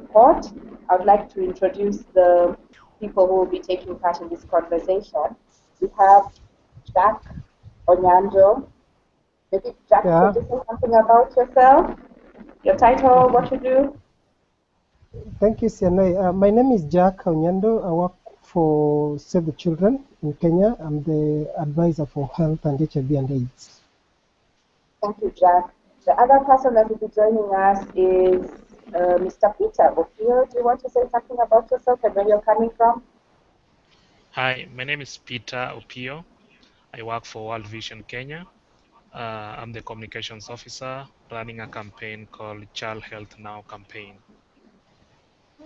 report. I would like to introduce the people who will be taking part in this conversation. We have Jack Onyanjo. Maybe Jack, Yeah, could you say something about yourself, your title, what you do? thank you, Sianai. My name is Jack Onyando. I work for Save the Children in Kenya. I'm the advisor for health and HIV and AIDS. Thank you, Jack. The other person that will be joining us is Mr. Peter Opio. Do you want to say something about yourself and where you're coming from? Hi, my name is Peter Opio. I work for World Vision Kenya. I'm the communications officer running a campaign called Child Health Now campaign.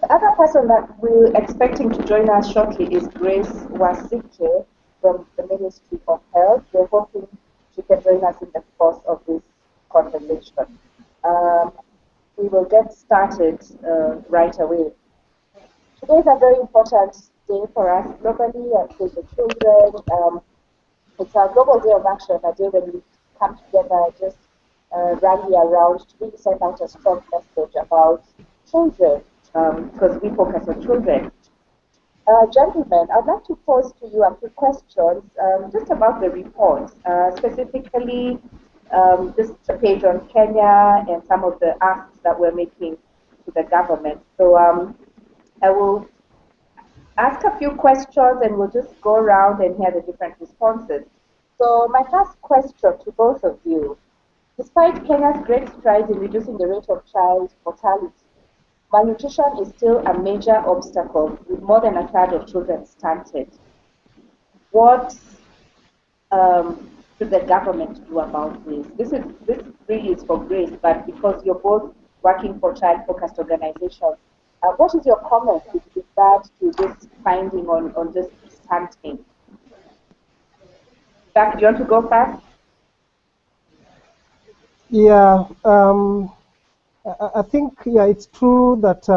The other person that we're expecting to join us shortly is Grace Wasike from the Ministry of Health. We're hoping she can join us in the course of this conversation. We will get started right away. Today is a very important day for us globally and for the children. It's a global day of action, a day when we come together, just rally around to really send out a strong message about children, because we focus on children. Gentlemen, I'd like to pose to you a few questions just about the report, specifically just a page on Kenya and some of the asks that we're making to the government. So I will ask a few questions and we'll just go around and hear the different responses. So my first question to both of you, despite Kenya's great strides in reducing the rate of child mortality, malnutrition is still a major obstacle with more than a third of children stunted. What should the government do about this? This really is for Grace, but because you're both working for child-focused organizations, what is your comment with regard to this finding on just stunting? Jack, do you want to go first? Yeah, I think it's true that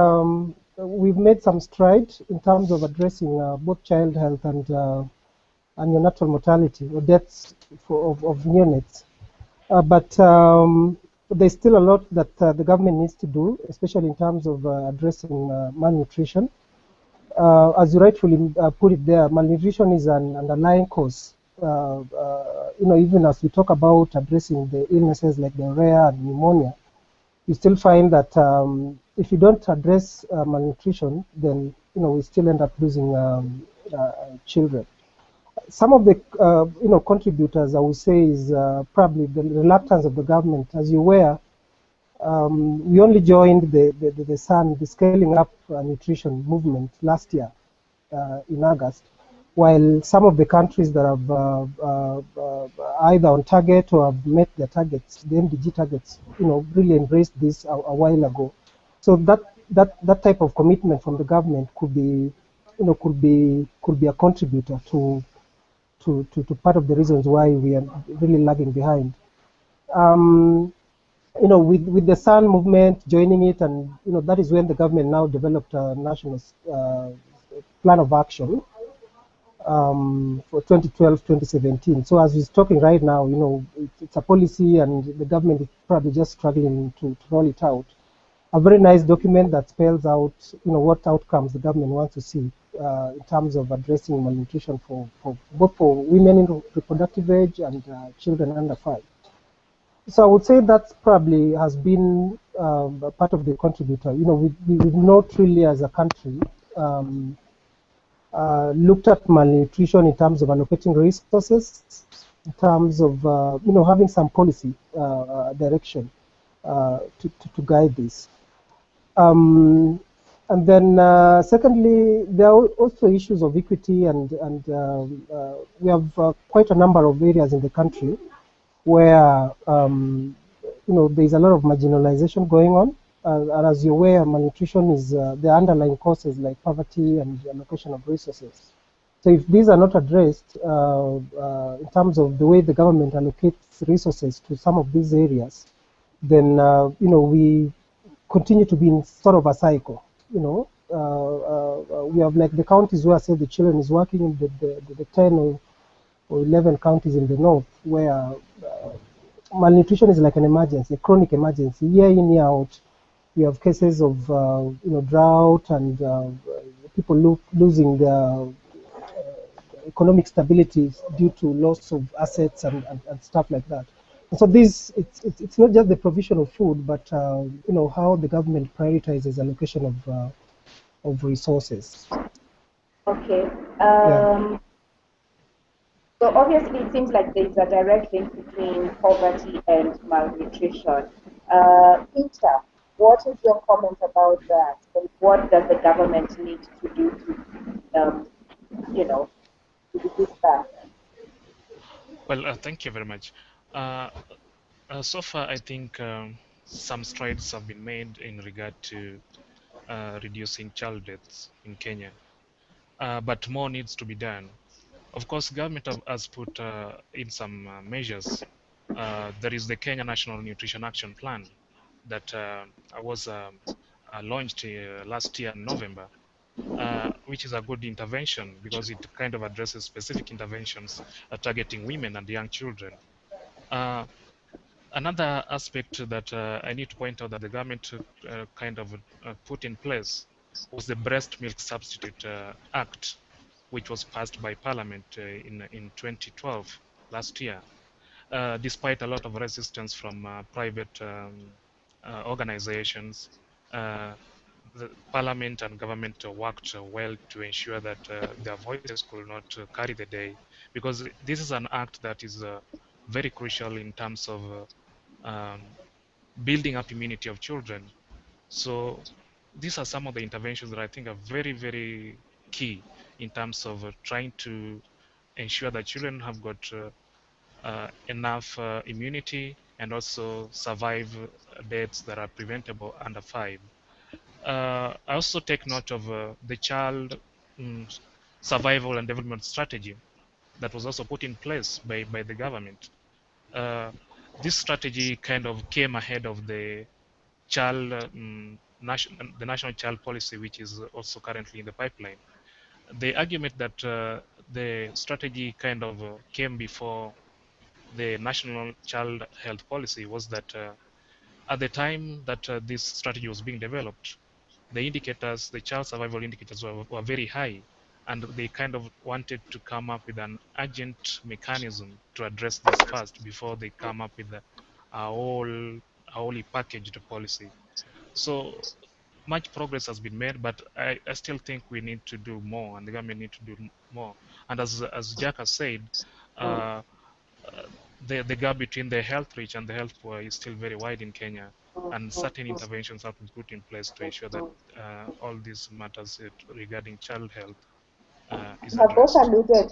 we've made some stride in terms of addressing both child health and neonatal mortality or deaths of neonates. But there's still a lot that the government needs to do, especially in terms of addressing malnutrition. As you rightfully put it there, malnutrition is an underlying cause. Even as we talk about addressing the illnesses like diarrhea and pneumonia, you still find that if you don't address malnutrition, then we still end up losing children. Some of the contributors, I would say, is probably the reluctance of the government. As you're aware, we only joined the scaling up nutrition movement last year in August, while some of the countries that have either on target or have met their targets, the MDG targets, really embraced this a while ago. So that type of commitment from the government could be a contributor to part of the reasons why we are really lagging behind. With the SAN movement joining it, and that is when the government now developed a national plan of action for 2012-2017. So as we're talking right now, it's a policy, and the government is probably just struggling to roll it out. A very nice document that spells out, what outcomes the government wants to see in terms of addressing malnutrition for both for women in reproductive age and children under 5. So I would say that probably has been part of the contributor. We've not really, as a country, looked at malnutrition in terms of allocating resources, in terms of having some policy direction to guide this. And then secondly, there are also issues of equity, and we have quite a number of areas in the country where there's a lot of marginalization going on. And as you're aware, malnutrition is the underlying causes like poverty and the allocation of resources. So if these are not addressed in terms of the way the government allocates resources to some of these areas, then we continue to be in sort of a cycle. We have like the counties where Save the Children is working in the 10 or 11 counties in the north where malnutrition is like an emergency, a chronic emergency, year in, year out. We have cases of drought and people losing their economic stability due to loss of assets and stuff like that. And so it's not just the provision of food, but how the government prioritizes allocation of resources. Okay. Yeah. So obviously, it seems like there is a direct link between poverty and malnutrition. Peter, what is your comment about that? And what does the government need to do to, to reduce that? Well, thank you very much. Uh, so far, I think some strides have been made in regard to reducing child deaths in Kenya, but more needs to be done. Of course, government has put in some measures. There is the Kenya National Nutrition Action Plan that was launched last year in November, which is a good intervention because it kind of addresses specific interventions targeting women and young children. Uh, Another aspect that I need to point out that the government kind of put in place was the Breast Milk Substitute Act, which was passed by Parliament in 2012, last year. Despite a lot of resistance from private organizations, uh, the Parliament and government worked well to ensure that their voices could not carry the day, because this is an act that is very crucial in terms of building up immunity of children. So these are some of the interventions that I think are very, very key in terms of trying to ensure that children have got enough immunity and also survive deaths that are preventable under 5. I also take note of the child um, survival and development strategy that was also put in place by the government. Uh, this strategy kind of came ahead of the the national child policy, which is also currently in the pipeline. The argument that the strategy kind of came before the national child health policy was that at the time that this strategy was being developed, the indicators, the child survival indicators were very high, and they kind of wanted to come up with an urgent mechanism to address this first before they come up with a wholly packaged policy. So much progress has been made, but I still think we need to do more, and the government need to do more. And as Jack has said, Mm, uh, the gap between the health rich and the health poor is still very wide in Kenya, mm, and mm, certain mm, interventions have to be put in place to ensure that mm. all these matters regarding child health is You have both addressed. alluded,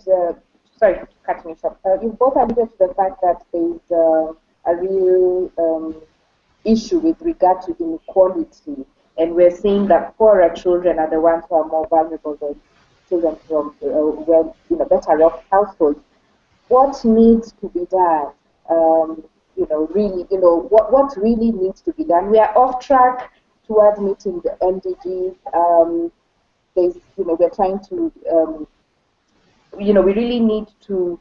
sorry to cut me short, you've both alluded to the fact that there is a real issue with regard to inequality, and we're seeing that poorer children are the ones who are more vulnerable than children from better off households. What needs to be done? Really, what really needs to be done? We are off track towards meeting the MDGs. We're trying to we really need to,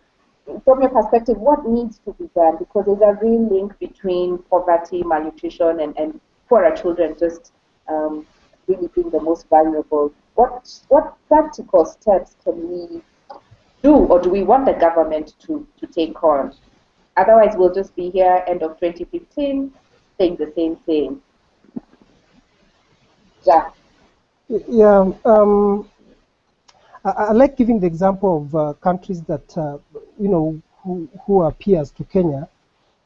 from your perspective, what needs to be done? Because there's a real link between poverty, malnutrition, and poorer children just really being the most vulnerable. What practical steps can we do, or do we want the government to take on? Otherwise, we'll just be here end of 2015 saying the same thing. Jack. Yeah. I like giving the example of countries that who are peers to Kenya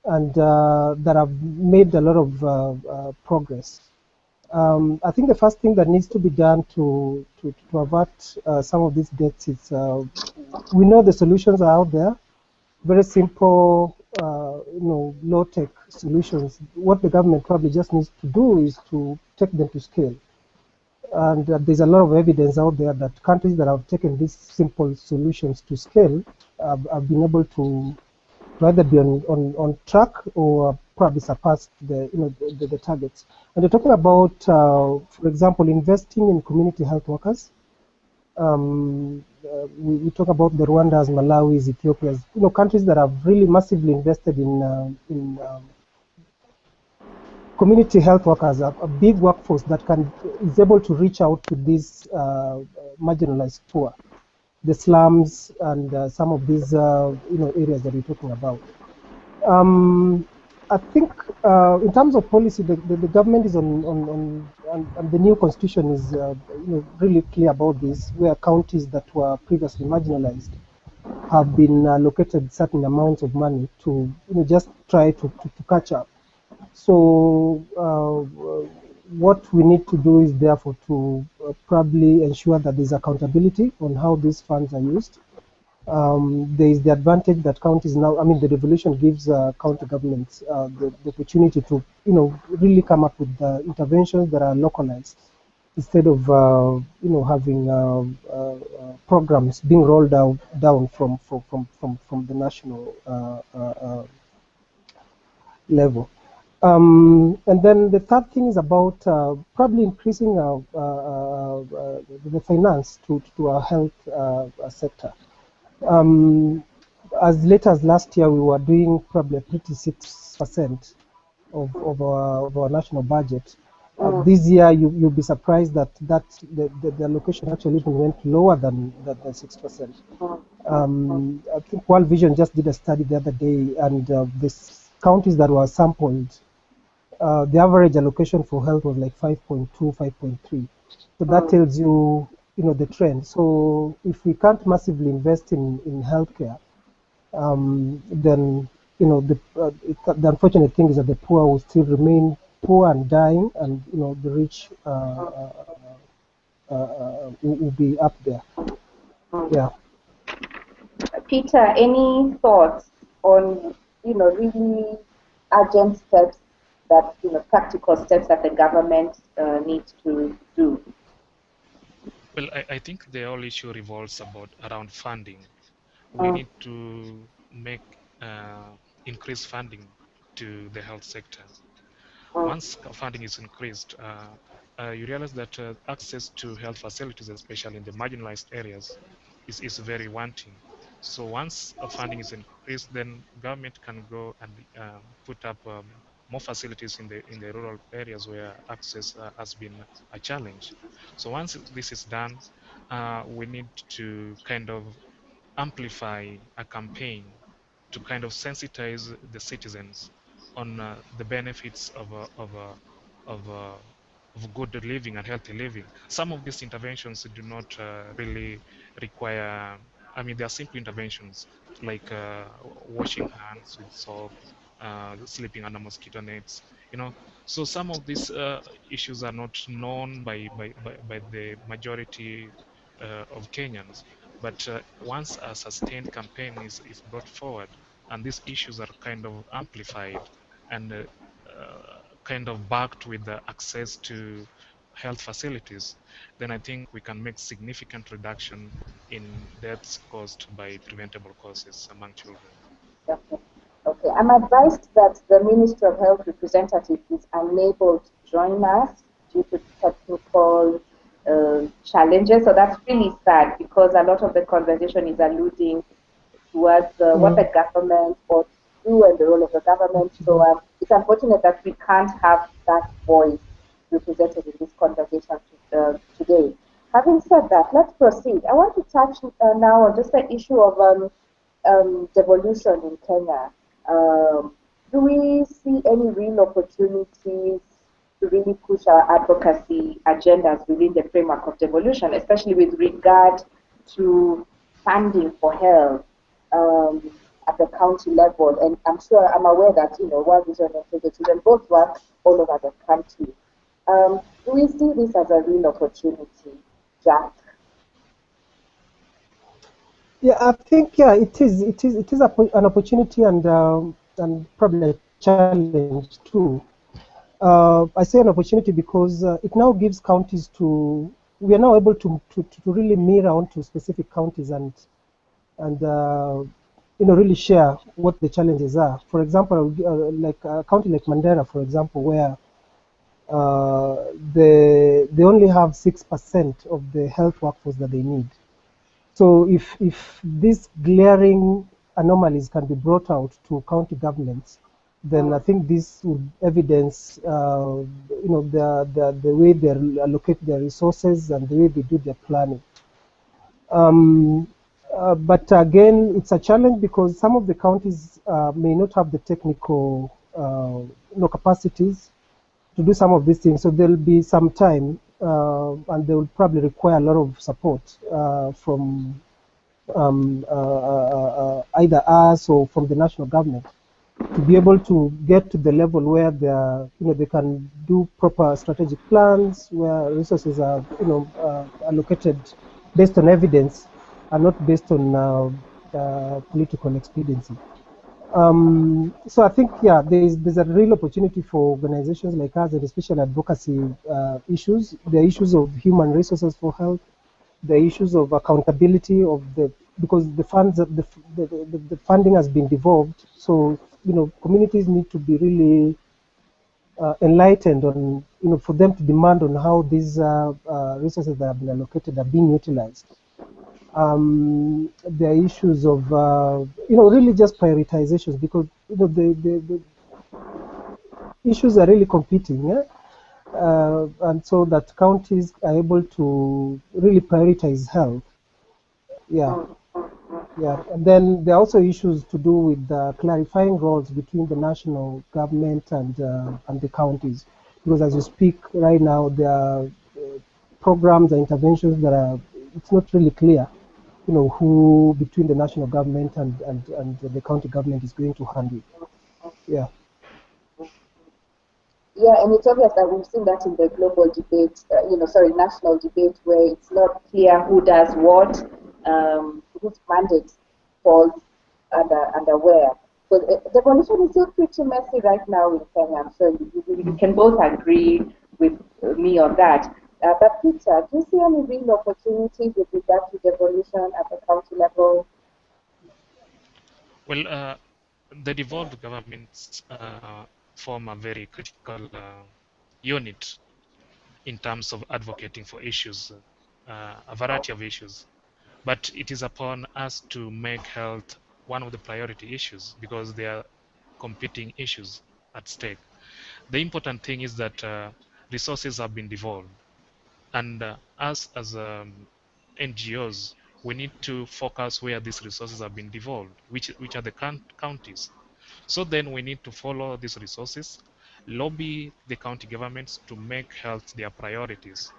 and that have made a lot of progress. I think the first thing that needs to be done to avert some of these deaths is we know the solutions are out there, very simple, low-tech solutions. What the government probably just needs to do is to take them to scale. And there's a lot of evidence out there that countries that have taken these simple solutions to scale have been able to either be on track or probably surpass the targets. And they're talking about, for example, investing in community health workers. We talk about the Rwandas, Malawis, Ethiopias, countries that have really massively invested in community health workers, a big workforce that is able to reach out to these marginalized poor, the slums, and some of these areas that we're talking about. I think in terms of policy, the government is on and the new constitution is really clear about this, where counties that were previously marginalized have been allocated certain amounts of money to just try to catch up. So what we need to do is therefore to probably ensure that there's accountability on how these funds are used. There is the advantage that counties now, I mean, the revolution gives county governments the opportunity to, really come up with interventions that are localized instead of, having programs being rolled out down from the national level. And then the third thing is about probably increasing the finance to our health sector. As late as last year, we were doing probably 36% of our national budget. This year, you'll be surprised that the allocation actually even went lower than 6%. I think World Vision just did a study the other day, and the counties that were sampled, the average allocation for health was like 5.2, 5.3. So that tells you, the trend. So if we can't massively invest in healthcare, then, the unfortunate thing is that the poor will still remain poor and dying, and, the rich will be up there. Yeah. Peter, any thoughts on, really urgent steps that, practical steps that the government needs to do? Well, I think the whole issue revolves around funding. We need to make increase funding to the health sector. Once funding is increased, you realize that access to health facilities, especially in the marginalized areas, is very wanting. So once funding is increased, then government can go and put up more facilities in the rural areas where access has been a challenge. So once this is done, we need to kind of amplify a campaign to kind of sensitize the citizens on the benefits of good living and healthy living. Some of these interventions do not really require, I mean, they are simple interventions like washing hands with soap, sleeping under mosquito nets, So some of these issues are not known by the majority of Kenyans. But once a sustained campaign is brought forward and these issues are kind of amplified and kind of backed with the access to health facilities, then I think we can make significant reduction in deaths caused by preventable causes among children. Okay. Okay. I'm advised that the Ministry of Health representative is unable to join us due to technical challenges. So that's really sad because a lot of the conversation is alluding towards what the government ought to do and the role of the government. So it's unfortunate that we can't have that voice represented in this conversation today. Having said that, let's proceed. I want to touch now on just the issue of devolution in Kenya. Do we see any real opportunities to really push our advocacy agendas within the framework of devolution, especially with regard to funding for health at the county level? And I'm aware that, World Vision and Save the Children both work all over the country. Do we see this as a real opportunity, Jack? Yeah, I think it is. It is an opportunity and probably a challenge too. I say an opportunity because it now gives counties we are now able to really mirror onto specific counties and really share what the challenges are. For example, like a county like Mandera, for example, where they only have 6% of the health workforce that they need. So if these glaring anomalies can be brought out to county governments, then I think this would evidence, the way they allocate their resources and the way they do their planning. But again, it's a challenge because some of the counties may not have the technical capacities to do some of these things. So there'll be some time, and they will probably require a lot of support from either us or from the national government to be able to get to the level where they can do proper strategic plans, where resources are allocated based on evidence and not based on political expediency. So I think, yeah, there's a real opportunity for organizations like us, and especially advocacy issues. The issues of human resources for health, the issues of accountability because the funds, the funding has been devolved. So communities need to be really enlightened on, for them to demand on how these resources that have been allocated are being utilized. There are issues of, really just prioritizations, because the issues are really competing, and so that counties are able to really prioritize health. Yeah. Yeah, and then there are also issues to do with clarifying roles between the national government and the counties, because as you speak right now, there are programs and interventions that it's not really clear, who between the national government and the county government is going to handle. Yeah. Yeah, and it's obvious that we've seen that in the global debate, national debate, where it's not clear who does what, whose mandate falls under where. So the coalition is still pretty messy right now in Kenya. I'm sure you can both agree with me on that. But Peter, do you see any real opportunities with regard to devolution at the county level? Well, the devolved governments form a very critical unit in terms of advocating for issues, a variety of issues. But it is upon us to make health one of the priority issues, because there are competing issues at stake. The important thing is that resources have been devolved, and us as NGOs, we need to focus where these resources have been devolved, which are the counties. So then we need to follow these resources, lobby the county governments to make health their priorities.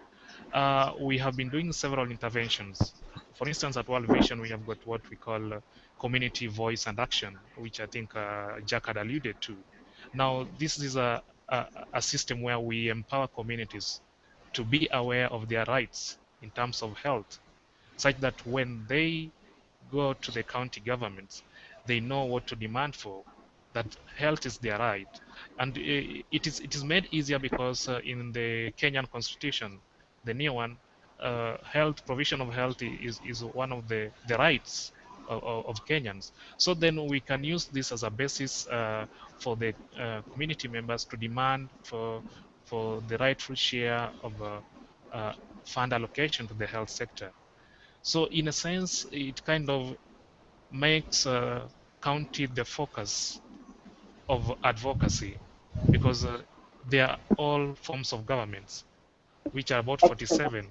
We have been doing several interventions. For instance, at World Vision, we have got what we call community voice and action, which I think Jack had alluded to. Now, this is a system where we empower communities to be aware of their rights in terms of health, such that when they go to the county governments, they know what to demand for, that health is their right. And it is made easier because in the Kenyan constitution, the new one, provision of health is one of the rights of Kenyans. So then we can use this as a basis for the community members to demand for the rightful share of fund allocation to the health sector. So in a sense, it kind of makes county the focus of advocacy, because they are all forms of governments, which are about Excellent. 47,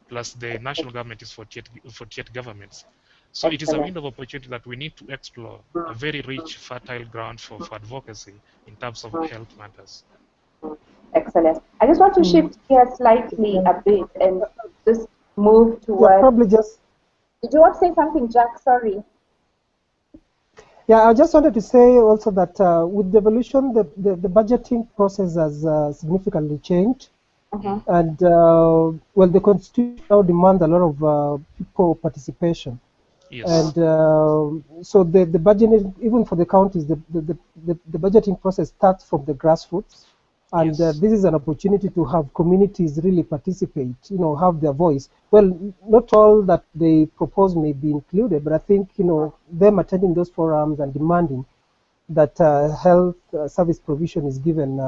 plus the national government is 48 governments. So it is a Excellent. window of opportunity that we need to explore, a very rich, fertile ground for advocacy in terms of health matters. Excellent. I just want to shift gears slightly a bit and just move towards. Yeah, probably just. Did you want to say something, Jack? Sorry. Yeah, I just wanted to say also that with devolution, the budgeting process has significantly changed. And, well, the Constitution now demands a lot of people participation. Yes. And so the budgeting, even for the counties, the budgeting process starts from the grassroots. And Yes. This is an opportunity to have communities really participate, have their voice. Well, not all that they propose may be included, but I think, them attending those forums and demanding that health service provision is given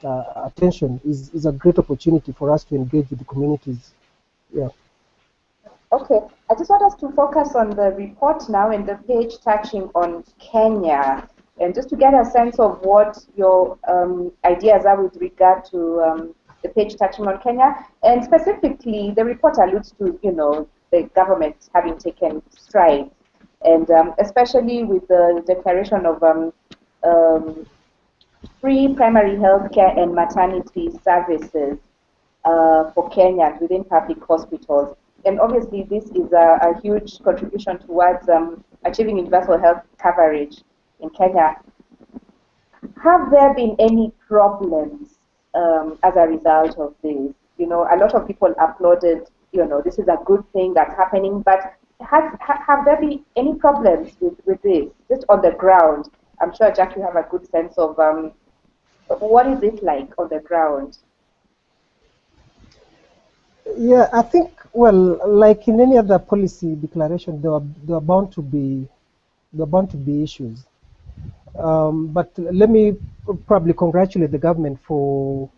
attention is a great opportunity for us to engage with the communities. Yeah. Okay, I just want us to focus on the report now and the page touching on Kenya. And just to get a sense of what your ideas are with regard to the page touching on Kenya, and specifically the report alludes to, the government having taken strides, and especially with the declaration of um, free primary health care and maternity services for Kenyans within public hospitals. And obviously, this is a huge contribution towards achieving universal health coverage in Kenya. Have there been any problems as a result of this? A lot of people applauded, this is a good thing that's happening, but have there been any problems with this, just on the ground? I'm sure, Jack, you have a good sense of what is it like on the ground? Yeah, I think, well, like in any other policy declaration, there are bound to be issues. But let me probably congratulate the government for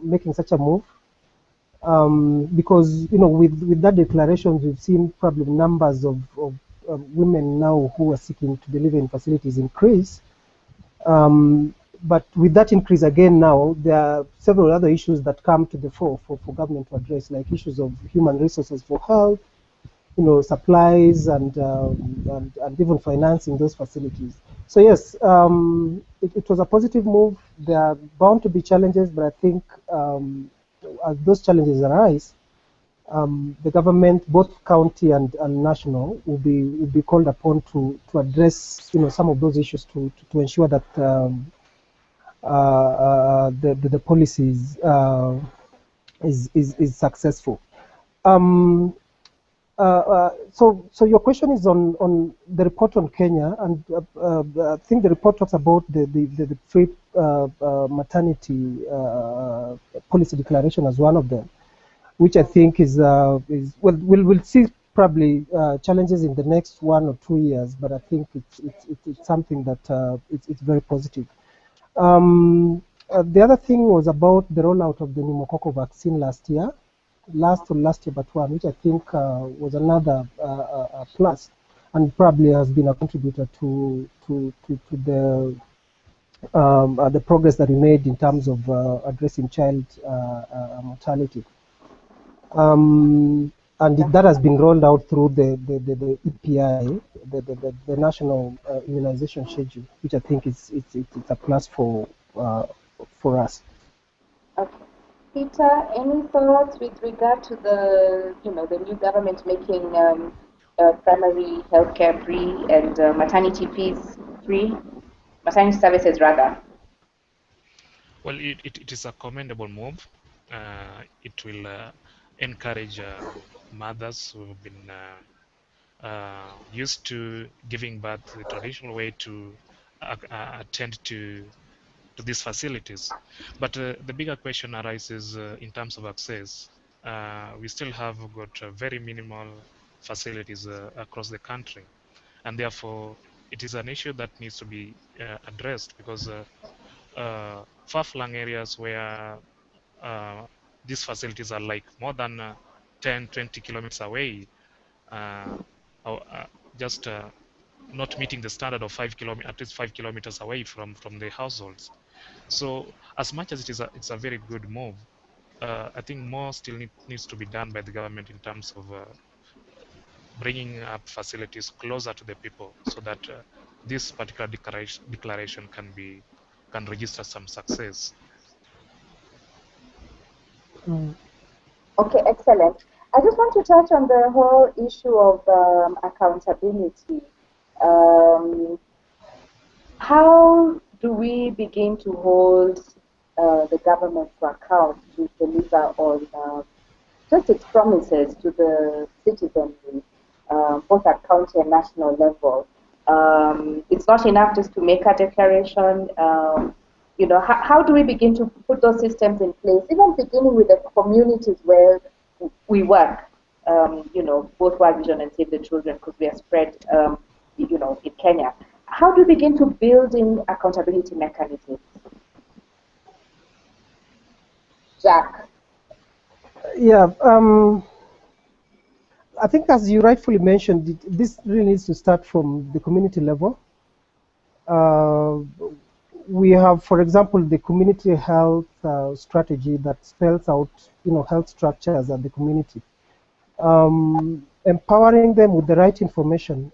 making such a move. Because with that declaration, we've seen probably numbers of women now who are seeking to deliver in facilities increase. But with that increase again now, there are several other issues that come to the fore for government to address, like issues of human resources for health, supplies and even financing those facilities. So yes, it was a positive move. There are bound to be challenges, but I think as those challenges arise, the government, both county and national, will be called upon to address some of those issues to ensure that the policies is successful. So your question is on the report on Kenya, and I think the report talks about the free maternity policy declaration as one of them, which I think is well, we'll see probably challenges in the next 1 or 2 years, but I think it's something that it's very positive. The other thing was about the rollout of the pneumococcal vaccine last year, but one, which I think was another plus, and probably has been a contributor to the progress that we made in terms of addressing child mortality. And that has been rolled out through the EPI, the National Immunization Schedule, which I think it's a plus for us. Okay. Peter, any thoughts with regard to the new government making primary healthcare free and maternity fees free, maternity services rather? Well, it is a commendable move. It will encourage mothers who have been used to giving birth the traditional way to attend to these facilities. But the bigger question arises in terms of access. We still have got very minimal facilities across the country, and therefore it is an issue that needs to be addressed, because far-flung areas where these facilities are like more than 10, 20 kilometers away, just not meeting the standard of at least 5 kilometers away from the households. So as much as it's a very good move, I think more still needs to be done by the government in terms of bringing up facilities closer to the people, so that this particular declaration can register some success. Okay, excellent. I just want to touch on the whole issue of accountability. How do we begin to hold the government to account to deliver on just its promises to the citizenry, both at county and national level? It's not enough just to make a declaration. How do we begin to put those systems in place, even beginning with the communities where we work, both World Vision and Save the Children, because we are spread, in Kenya. How do we begin to build in accountability mechanisms? Jack? Yeah, I think, as you rightfully mentioned, this really needs to start from the community level. We have, for example, the community health strategy that spells out, health structures at the community. Empowering them with the right information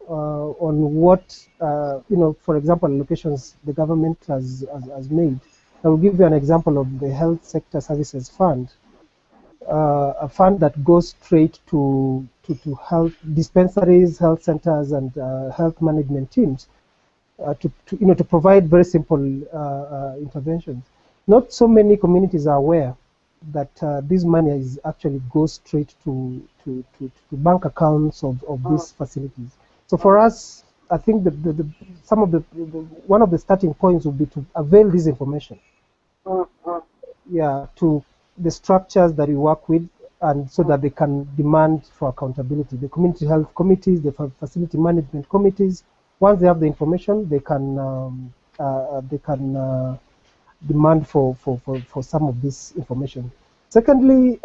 on what, for example, allocations the government has made. I will give you an example of the Health Sector Services Fund, a fund that goes straight to health dispensaries, health centers, and health management teams to provide very simple interventions. Not so many communities are aware that this money is actually goes straight to bank accounts of these facilities. So for us, I think one of the starting points would be to avail this information, to the structures that we work with, and so that they can demand for accountability. The community health committees, the facility management committees, once they have the information, they can demand for some of this information. Secondly,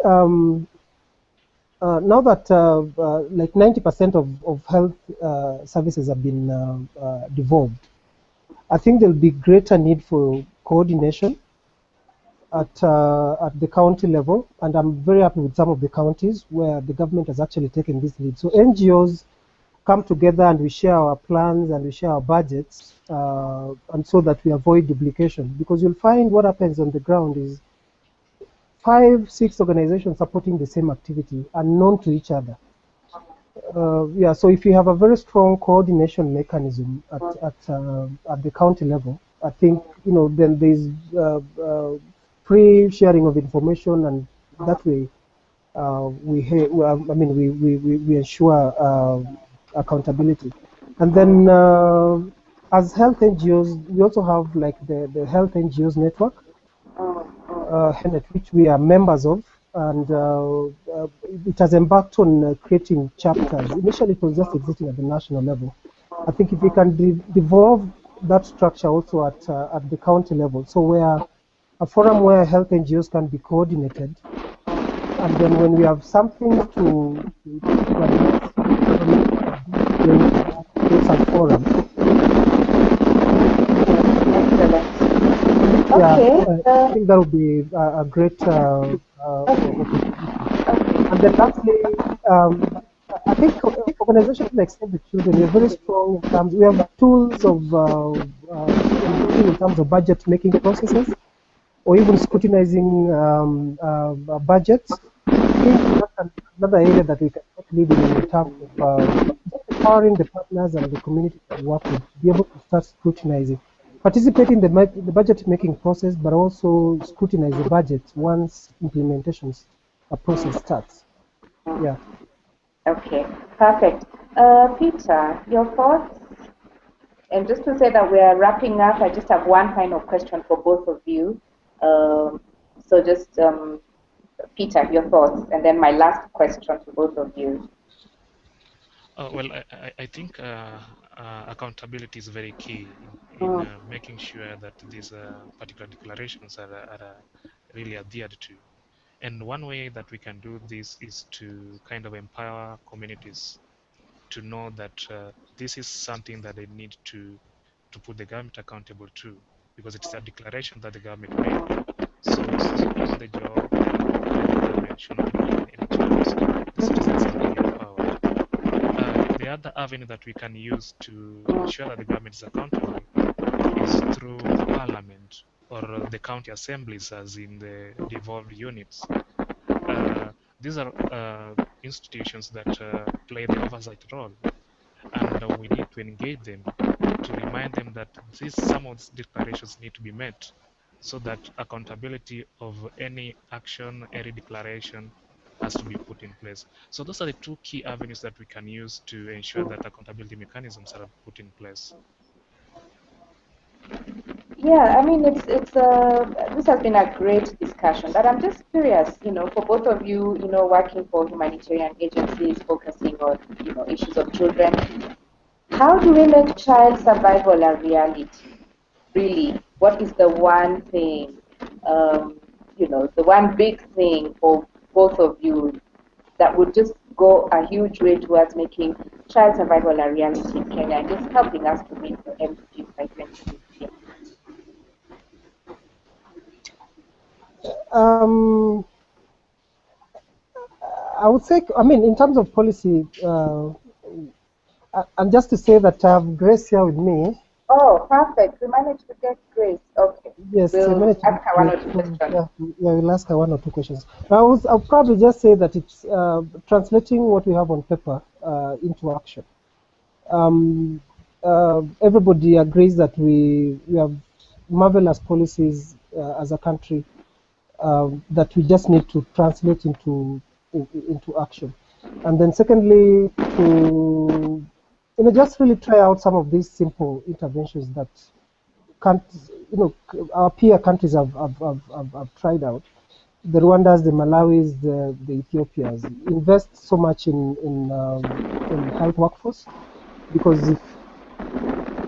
now that like 90% of health services have been devolved, I think there'll be greater need for coordination at the county level, and I'm very happy with some of the counties where the government has actually taken this lead. So NGOs come together and we share our plans and we share our budgets, and so that we avoid duplication. Because you'll find what happens on the ground is 5, 6 organizations supporting the same activity, unknown to each other. So if you have a very strong coordination mechanism at the county level, I think then there's free sharing of information, and that way we ensure accountability. And then as health NGOs, we also have like the Health NGOs Network, which we are members of, and it has embarked on creating chapters. Initially, it was just existing at the national level. I think if we can devolve that structure also at the county level, so where a forum where health NGOs can be coordinated, and then when we have something to address, some forum. Excellent. Okay. Okay. I think that would be a great opportunity. And then lastly, I think organizations like Save the Children are very strong in terms. We have tools of in terms of budget making processes, or even scrutinizing budgets. I think that's another area that we can lead in terms of empowering the partners and the community to work with, to be able to start scrutinizing, participate in the budget making process, but also scrutinize the budget once implementations process starts. Yeah. Okay, perfect. Peter, your thoughts? And just to say that we are wrapping up, I just have one final question for both of you. So just, Peter, your thoughts, and then my last question to both of you. Well, I think accountability is very key in making sure that these particular declarations are really adhered to. And one way that we can do this is to kind of empower communities to know that this is something that they need to put the government accountable to, because it's a declaration that the government made. So on the job, the government should not be in any choice. The citizens are really empowered. The other avenue that we can use to ensure that the government is accountable is through parliament or the county assemblies, as in the devolved units. These are institutions that play the oversight role, and we need to engage them to remind them that some of these declarations need to be met, so that accountability of any action, any declaration has to be put in place. So those are the two key avenues that we can use to ensure that accountability mechanisms are put in place. Yeah, I mean, this has been a great discussion, but I'm just curious, for both of you, working for humanitarian agencies focusing on, issues of children, how do we make child survival a reality? Really, what is the one thing, the one big thing for both of you that would just go a huge way towards making child survival a reality in Kenya and just helping us to meet the MDGs by 2015? I would say, I mean, in terms of policy, and just to say that I have Grace here with me. Oh, perfect. We managed to get Grace. Okay. Yes, We'll managed to ask her one or two questions. yeah, we'll ask her one or two questions. I'll probably just say that it's translating what we have on paper into action. Everybody agrees that we have marvelous policies as a country that we just need to translate into action. And then secondly, to just really try out some of these simple interventions that our peer countries have tried out. The Rwandas, the Malawis, the Ethiopians invest so much in health workforce, because if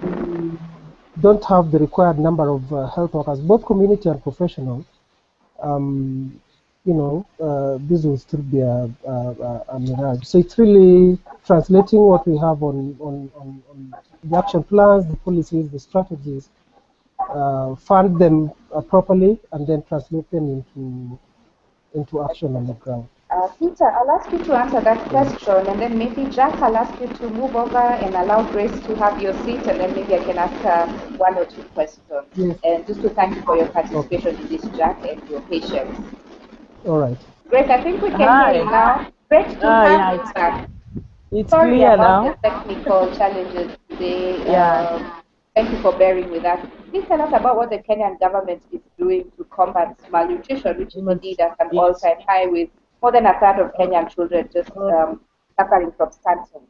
we don't have the required number of health workers, both community and professional, this will still be a mirage. So it's really translating what we have on the action plans, the policies, the strategies, fund them properly, and then translate them into action on the ground. Peter, I'll ask you to answer that question, and then maybe Jack, I'll ask you to move over and allow Grace to have your seat, and then maybe I can ask her one or two questions. Yes. And just to thank you for your participation in this, Jack, and your patience. All right. Grace, I think we can hear you now. Great to have you back. It's Sorry clear about now. the technical challenges today. Yeah. Thank you for bearing with us. Please tell us about what the Kenyan government is doing to combat malnutrition, which is indeed at an all-time high, with more than a third of Kenyan children just suffering from stunting.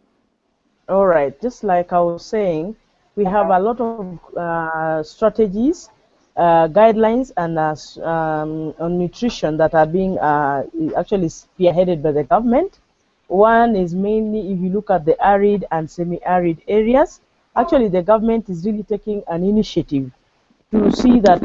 All right. Just like I was saying, we have a lot of strategies, guidelines, and on nutrition that are being actually spearheaded by the government. One is mainly, if you look at the arid and semi-arid areas, actually the government is really taking an initiative to see that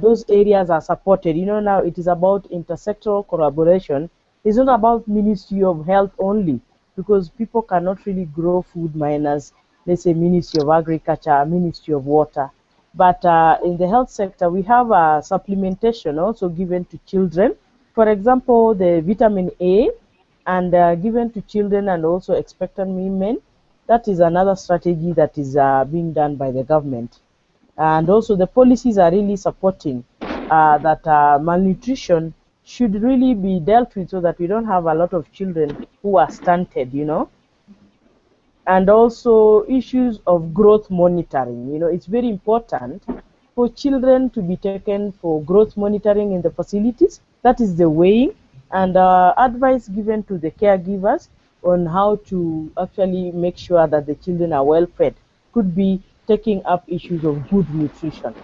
those areas are supported. Now it is about intersectoral collaboration. It's not about Ministry of Health only, because people cannot really grow food minus, let's say, Ministry of Agriculture, Ministry of Water. But in the health sector, we have supplementation also given to children. For example, the vitamin A, and given to children and also expectant women. That is another strategy that is being done by the government. And also the policies are really supporting that malnutrition should really be dealt with, so that we don't have a lot of children who are stunted, And also issues of growth monitoring. It's very important for children to be taken for growth monitoring in the facilities. That is the weighing and advice given to the caregivers on how to actually make sure that the children are well fed. Could be taking up issues of good nutrition.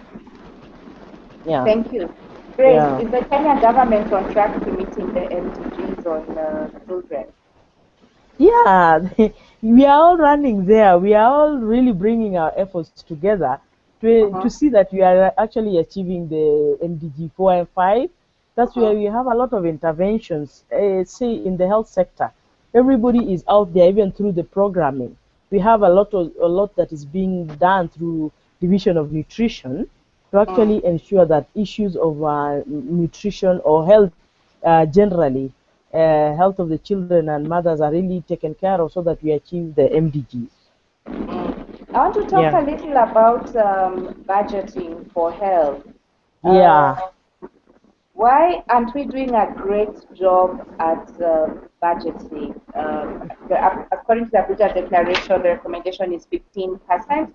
Yeah. Thank you. Grace, is the Kenya government on track to meeting the MDGs on children? Yeah, we are all running there. We are all really bringing our efforts together to see that we are actually achieving the MDG 4 and 5. That's where we have a lot of interventions, say in the health sector. Everybody is out there, even through the programming. We have a lot that is being done through Division of Nutrition to actually ensure that issues of nutrition or health generally, health of the children and mothers are really taken care of, so that we achieve the MDGs. I want to talk a little about budgeting for health. Why aren't we doing a great job at budgeting? According to the Abuja Declaration, the recommendation is 15%.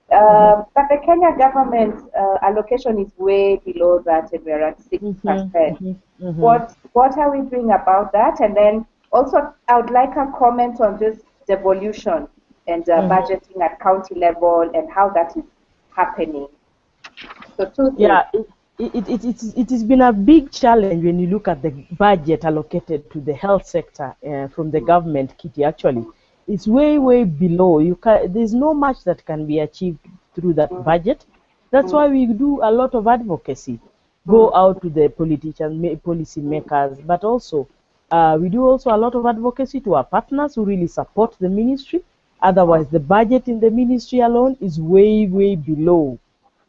But the Kenya government allocation is way below that, and we're at 6%. What are we doing about that? And then also, I would like a comment on just devolution and budgeting at county level and how that is happening. So two things. It has been a big challenge when you look at the budget allocated to the health sector from the government, Kitty. Actually, it's way below. There's no much that can be achieved through that budget. That's why we do a lot of advocacy, go out to the politicians, policy makers, but also We do also a lot of advocacy to our partners who really support the ministry. Otherwise, the budget in the ministry alone is way, way below.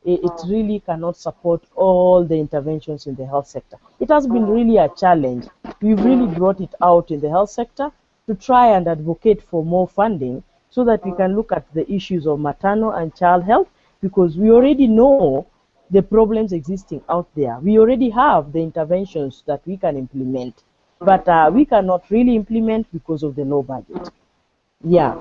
It really cannot support all the interventions in the health sector. It has been really a challenge. We've really brought it out in the health sector to try and advocate for more funding so that we can look at the issues of maternal and child health, because we already know the problems existing out there. We already have the interventions that we can implement, but we cannot really implement because of the low budget. Yeah.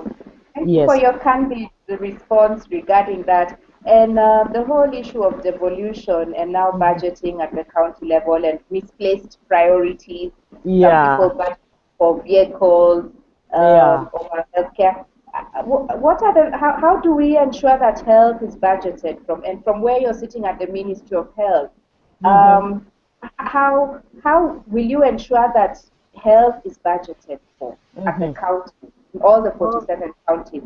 Thank you for Yes. your candid response regarding that. And the whole issue of devolution and now budgeting at the county level and misplaced priorities. Some people Yeah. budget for vehicles Yeah. over healthcare. What are how do we ensure that health is budgeted from, and from where you're sitting at the Ministry of Health? Mm-hmm. How will you ensure that health is budgeted for at the Mm-hmm. county, in all the 47 counties?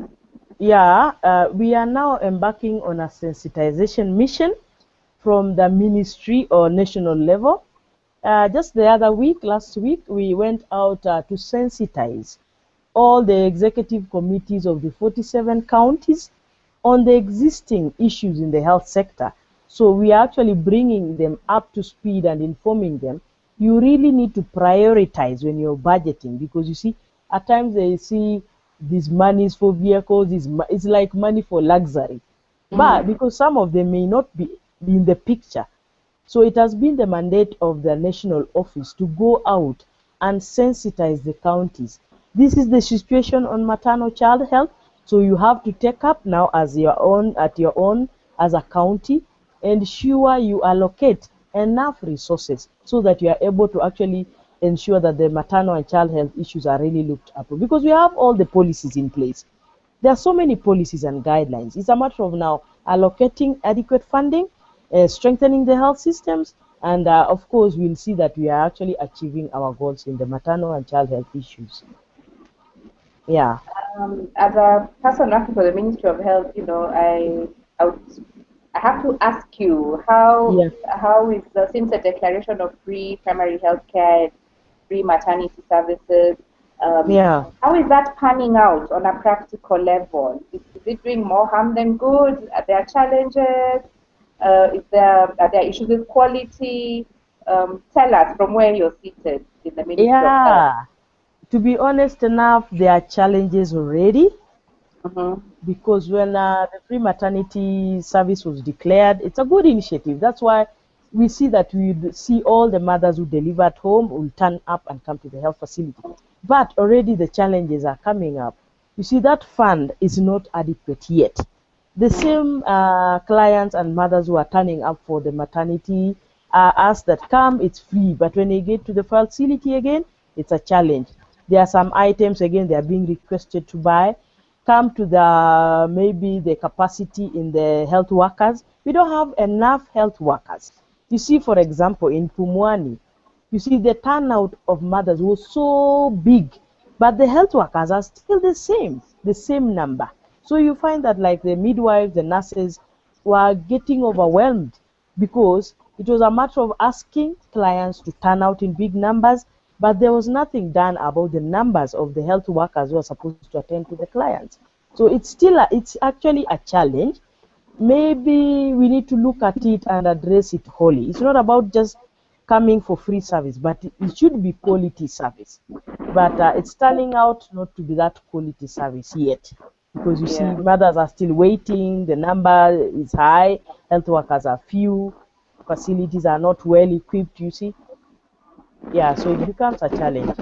Yeah, we are now embarking on a sensitization mission from the ministry or national level. Just the other week, last week, we went out to sensitize all the executive committees of the 47 counties on the existing issues in the health sector. So we are actually bringing them up to speed and informing them. You really need to prioritize when you're budgeting, because you see, at times they see these monies for vehicles, it's like money for luxury. But because some of them may not be in the picture, so it has been the mandate of the national office to go out and sensitize the counties. This is the situation on maternal child health. So you have to take up now as your own, at your own, as a county, ensure you allocate enough resources so that you are able to actually ensure that the maternal and child health issues are really looked up, because we have all the policies in place. There are so many policies and guidelines. It's a matter of now allocating adequate funding, strengthening the health systems, and of course, we'll see that we are actually achieving our goals in the maternal and child health issues. Yeah. As a person working for the Ministry of Health, I, would, I have to ask you Yeah. how is since the declaration of free primary health care, free maternity services, um, Yeah. how is that panning out on a practical level? Is it doing more harm than good? Are there challenges? Are there issues with quality? Tell us from where you're seated in the Ministry of Health. Yeah. To be honest enough, there are challenges already, Mm-hmm. because when the free maternity service was declared, it's a good initiative. That's why we see that we see all the mothers who deliver at home will turn up and come to the health facility. But already the challenges are coming up. You see, that fund is not adequate yet. The same clients and mothers who are turning up for the maternity are asked that come, it's free. But when they get to the facility again, it's a challenge. There are some items, again, they are being requested to buy. Come to the maybe the capacity in the health workers. We don't have enough health workers. You see, for example, in Pumwani, you see the turnout of mothers was so big, but the health workers are still the same number. So you find that like the midwives, the nurses were getting overwhelmed, because it was a matter of asking clients to turn out in big numbers, but there was nothing done about the numbers of the health workers who are supposed to attend to the clients. So it's actually a challenge. Maybe we need to look at it and address it wholly. It's not about just coming for free service, but it should be quality service. But it's turning out not to be that quality service yet, because you see Yeah. mothers are still waiting, the number is high, health workers are few, facilities are not well equipped, you see. Yeah, so it becomes a challenge.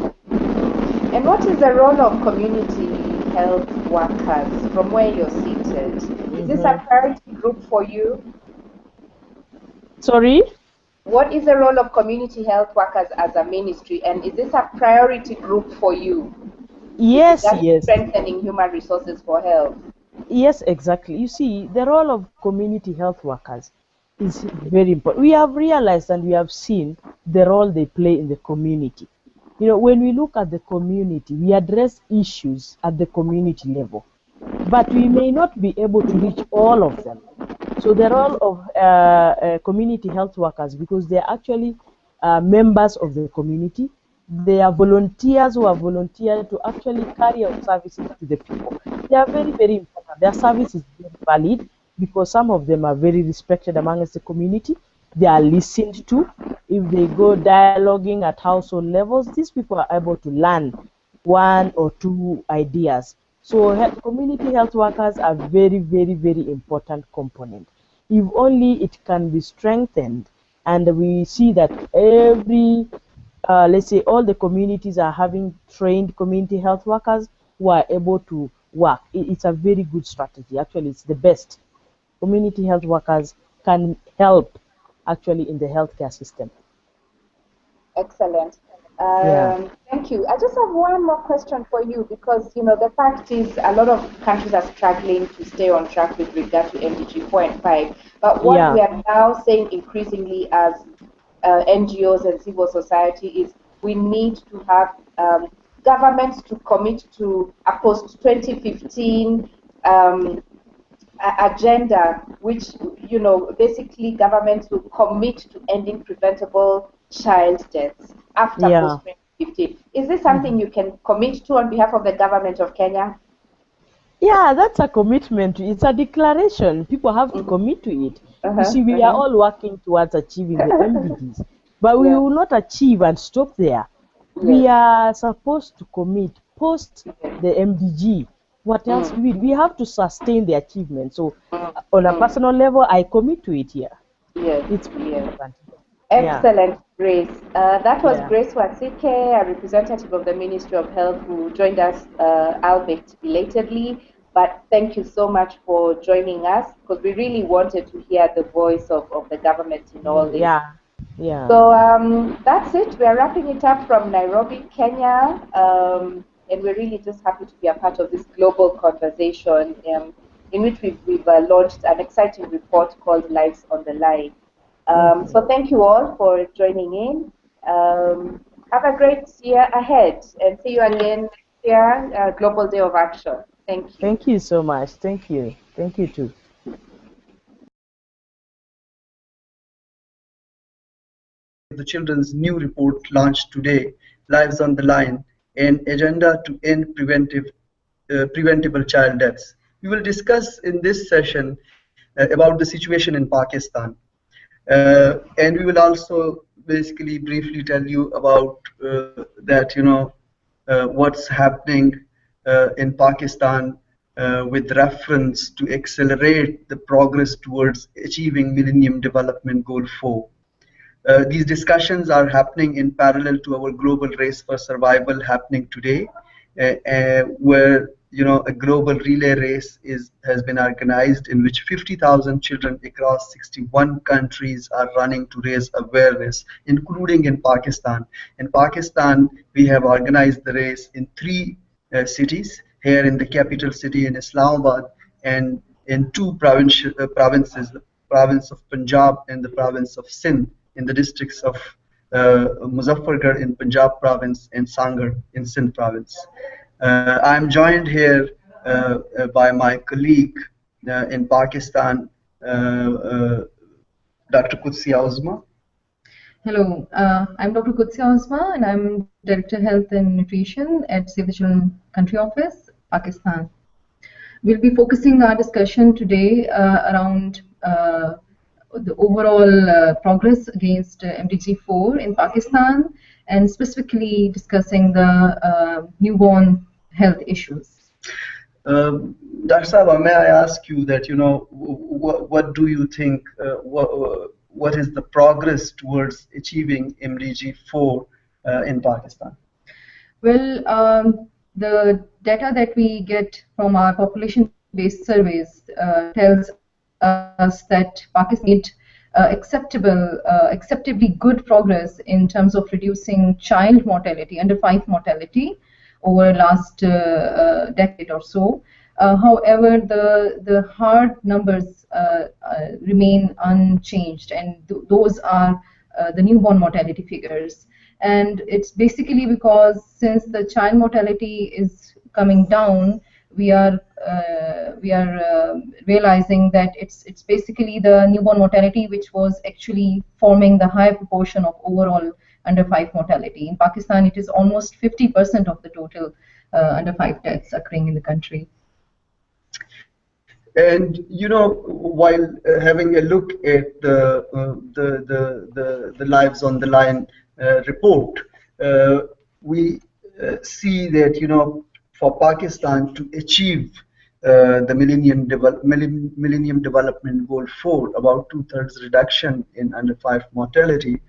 And what is the role of community health workers from where you're seated? Is this a Hmm. priority group for you? Sorry? What is the role of community health workers as a ministry? And is this a priority group for you with Yes, regard to yes. strengthening human resources for health? Yes, exactly. You see, the role of community health workers is very important. We have realized and we have seen the role they play in the community. You know, when we look at the community, we address issues at the community level, but we may not be able to reach all of them. So the role of community health workers, because they're actually members of the community, They are volunteers who are volunteered to actually carry out services to the people. They are very, very important. Their service is very valid because some of them are very respected amongst the community. They are listened to. If they go dialoguing at household levels, these people are able to learn one or two ideas. So community health workers are very, very, very important component. If only it can be strengthened, and we see that every let's say all the communities are having trained community health workers who are able to work. It's a very good strategy. Actually, it's the best. Community health workers can help actually in the healthcare system. Excellent. Yeah. Thank you. I just have one more question for you because, you know, the fact is a lot of countries are struggling to stay on track with regard to MDG 4 and 5. But what Yeah. we are now saying increasingly as NGOs and civil society is we need to have governments to commit to a post-2015 agenda, which, you know, basically governments will commit to ending preventable child deaths after Yeah. post 2015. Is this something you can commit to on behalf of the government of Kenya? Yeah, that's a commitment. It's a declaration. People have to commit to it. You see, we are all working towards achieving the MDGs, but we Yeah. will not achieve and stop there. We Yes. are supposed to commit post Yes. the MDG. What else do we have to sustain the achievement? So, on a personal level, I commit to it here. Yes. It's very Yes. important. Yeah. Excellent, Grace. That was Yeah. Grace Wasike, a representative of the Ministry of Health, who joined us, albeit belatedly. But thank you so much for joining us because we really wanted to hear the voice of the government in all this. Yeah. Yeah. So that's it. We're wrapping it up from Nairobi, Kenya. And we're really just happy to be a part of this global conversation in which we've launched an exciting report called Lives on the Line. So thank you all for joining in. Have a great year ahead and see you again next year, Global Day of Action. Thank you. Thank you so much. Thank you. Thank you too. The Children's new report launched today, Lives on the Line, an agenda to end preventable child deaths. We will discuss in this session about the situation in Pakistan. And we will also basically briefly tell you about that, what's happening in Pakistan with reference to accelerate the progress towards achieving Millennium Development Goal 4. These discussions are happening in parallel to our global race for survival happening today, where a global relay race has been organized in which 50,000 children across 61 countries are running to raise awareness, including in Pakistan. In Pakistan, we have organized the race in three cities, here in the capital city in Islamabad, and in two provinces, the province of Punjab and the province of Sindh, in the districts of Muzaffargarh in Punjab province and Sangar in Sindh province. I am joined here by my colleague in Pakistan, Dr. Qudsi Uzma. Hello, I'm Dr. Qudsi Uzma, and I'm Director Health and Nutrition at Save the Children Country Office, Pakistan. We'll be focusing our discussion today around the overall progress against MDG 4 in Pakistan, and specifically discussing the newborn health issues. Dr. Saba, may I ask you that, what do you think, what is the progress towards achieving MDG 4 in Pakistan? Well, the data that we get from our population-based surveys tells us that Pakistan made acceptably good progress in terms of reducing child mortality, under 5 mortality, over last decade or so. However, the hard numbers remain unchanged, and those are the newborn mortality figures. And it's basically because since the child mortality is coming down, we are realizing that it's basically the newborn mortality which was actually forming the higher proportion of overall under 5 mortality. In Pakistan, it is almost 50% of the total under 5 deaths occurring in the country. And while having a look at the Lives on the Line report, we see that for Pakistan to achieve the Millennium Development Goal 4, about 2/3 reduction in under 5 mortality,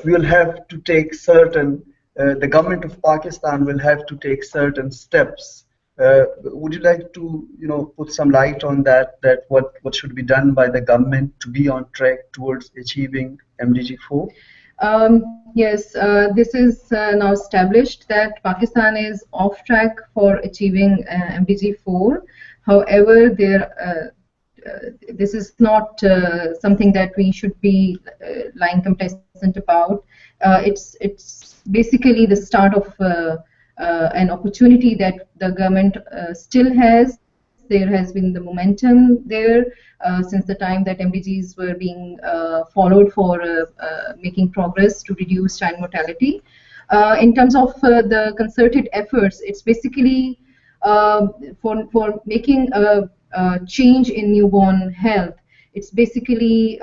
we will have to take certain. The government of Pakistan will have to take certain steps. Would you like to, put some light on that? That what should be done by the government to be on track towards achieving MDG 4? Yes, this is now established that Pakistan is off track for achieving MDG 4. However, this is not something that we should be lying complacent about. It's basically the start of an opportunity that the government still has. There has been the momentum there since the time that MDGs were being followed for making progress to reduce child mortality. In terms of the concerted efforts, it's basically for making a change in newborn health. It's basically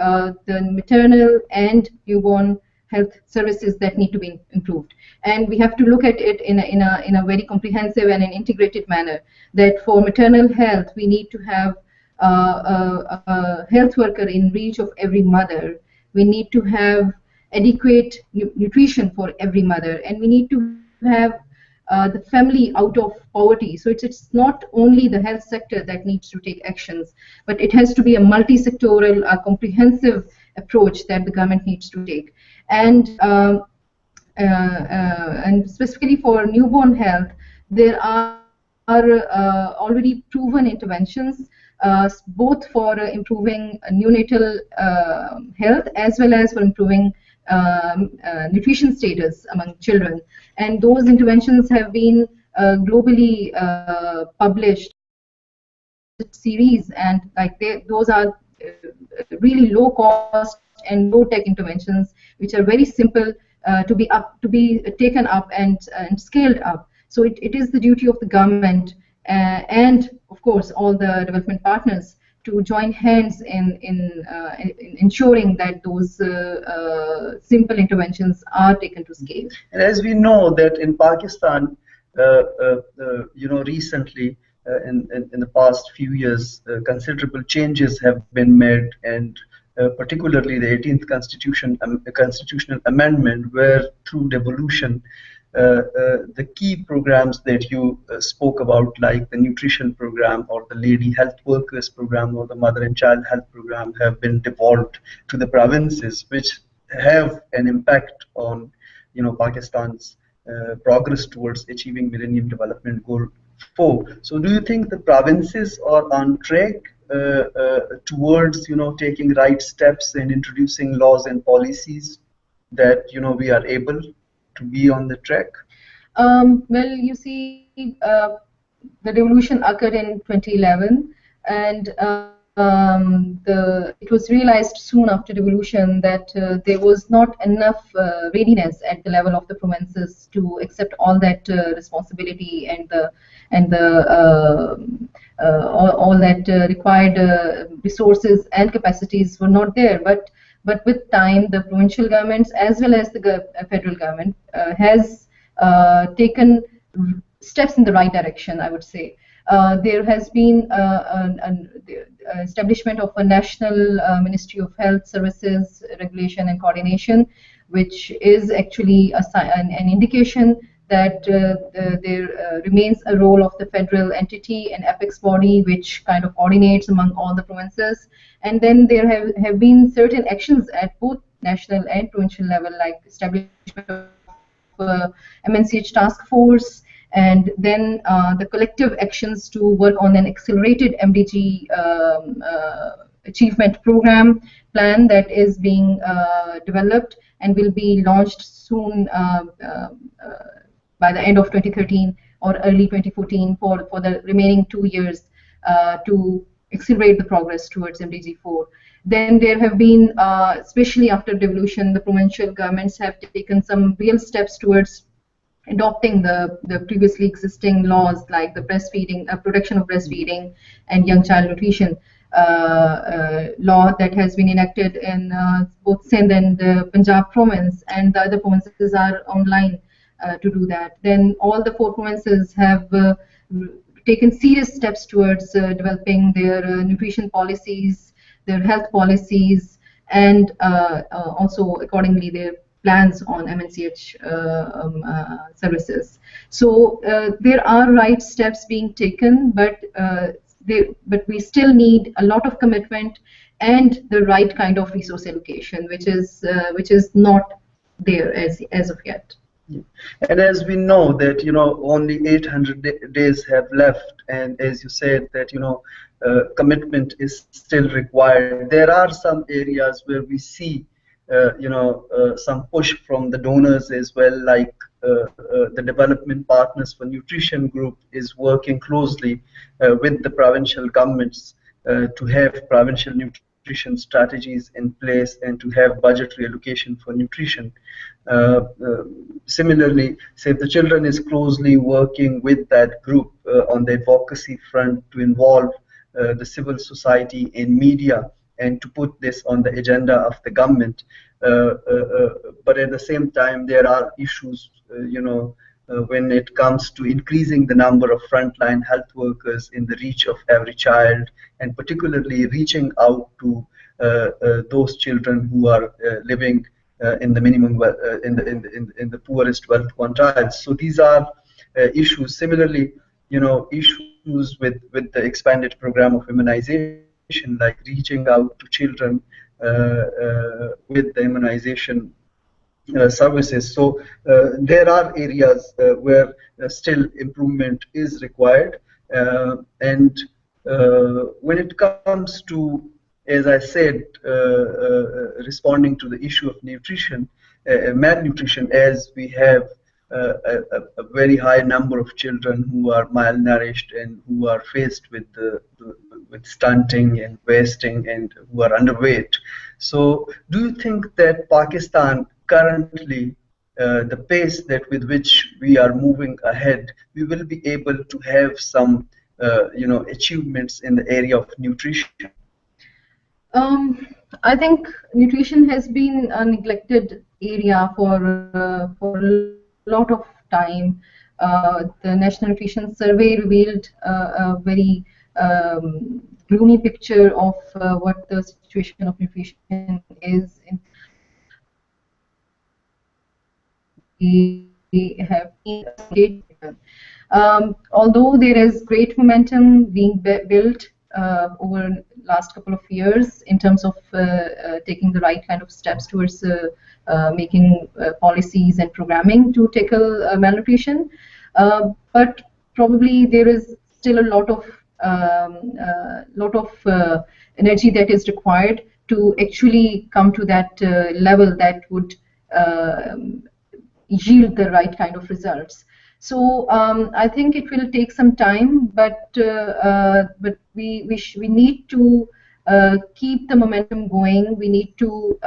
the maternal and newborn health services that need to be improved, and we have to look at it in a very comprehensive and an integrated manner. That for maternal health, we need to have a health worker in reach of every mother. We need to have adequate nutrition for every mother, and we need to have the family out of poverty. So it's not only the health sector that needs to take actions, but it has to be a multi-sectoral, comprehensive approach that the government needs to take. And specifically for newborn health, there are already proven interventions, both for improving neonatal health as well as for improving nutrition status among children. And those interventions have been globally published series, and those are really low cost and low tech interventions, which are very simple to be taken up and scaled up. So it is the duty of the government and of course all the development partners to join hands in ensuring that those simple interventions are taken to scale. And as we know that in Pakistan, recently in the past few years, considerable changes have been made, and particularly the 18th constitutional amendment, where through devolution, the key programs that you spoke about, like the nutrition program or the lady health workers program or the mother and child health program, have been devolved to the provinces, which have an impact on Pakistan's progress towards achieving Millennium Development Goal 4. So do you think the provinces are on track towards taking right steps and introducing laws and policies that we are able to be on the track? Well, you see, the revolution occurred in 2011, and it was realized soon after revolution that there was not enough readiness at the level of the provinces to accept all that responsibility and all that required resources and capacities were not there. But with time, the provincial governments as well as the federal government has taken steps in the right direction, I would say. There has been an establishment of a National Ministry of Health Services, Regulation and Coordination, which is actually an indication that there remains a role of the federal entity, an apex body, which kind of coordinates among all the provinces. And then there have been certain actions at both national and provincial level, like establishment of MNCH task force, and then the collective actions to work on an accelerated MDG achievement program plan that is being developed and will be launched soon by the end of 2013 or early 2014 for the remaining 2 years to accelerate the progress towards MDG 4. Then there have been, especially after devolution, the provincial governments have taken some real steps towards adopting the previously existing laws like the breastfeeding, protection of breastfeeding and young child nutrition law that has been enacted in both Sindh and Punjab province, and the other provinces are online to do that. Then all the 4 provinces have taken serious steps towards developing their nutrition policies, their health policies, and also accordingly their plans on MNCH services. So there are right steps being taken, but we still need a lot of commitment and the right kind of resource allocation, which is not there as of yet. And as we know that only 800 days have left, and as you said that commitment is still required. There are some areas where we see some push from the donors as well, like the Development Partners for Nutrition group is working closely with the provincial governments to have provincial nutrition strategies in place and to have budgetary allocation for nutrition. Similarly, Save the Children is closely working with that group on the advocacy front to involve the civil society and media and to put this on the agenda of the government. But at the same time, there are issues, when it comes to increasing the number of frontline health workers in the reach of every child, and particularly reaching out to those children who are living in the minimum, in the poorest wealth quantiles. So these are issues. Similarly, issues with the expanded program of immunization, like reaching out to children with the immunization services. So there are areas where still improvement is required, and when it comes to, as I said, responding to the issue of nutrition, malnutrition, as we have a very high number of children who are malnourished and who are faced with with stunting and wasting and who are underweight. So do you think that Pakistan currently, the pace that with which we are moving ahead, we will be able to have some achievements in the area of nutrition? I think nutrition has been a neglected area for a lot of time. The National Nutrition Survey revealed a very gloomy picture of what the situation of nutrition is in we have seen. Although there is great momentum being built over last couple of years in terms of taking the right kind of steps towards making policies and programming to tackle malnutrition, but probably there is still a lot of energy that is required to actually come to that level that would yield the right kind of results. So I think it will take some time, but we need to keep the momentum going. We need to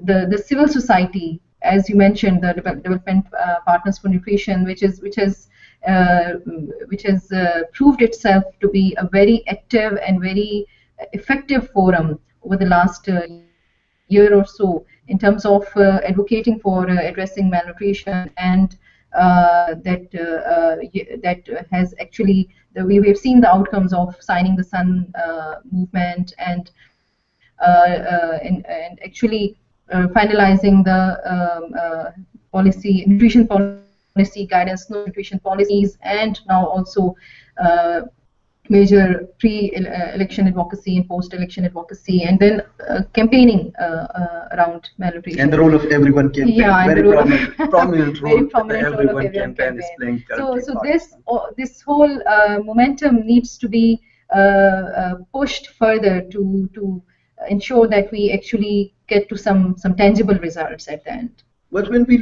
the civil society, as you mentioned, the Development Partners for Nutrition, which has proved itself to be a very active and very effective forum over the last year or so in terms of advocating for addressing malnutrition, and that has actually we have seen the outcomes of signing the Sun movement and actually finalizing the policy, nutrition policy guidance, nutrition policies, and now also major pre-election advocacy and post-election advocacy, and then campaigning around malnutrition. And the role of everyone campaign. Yeah, very prominent role that everyone campaign is playing. So this whole momentum needs to be pushed further to ensure that we actually get to some tangible results at the end. But when we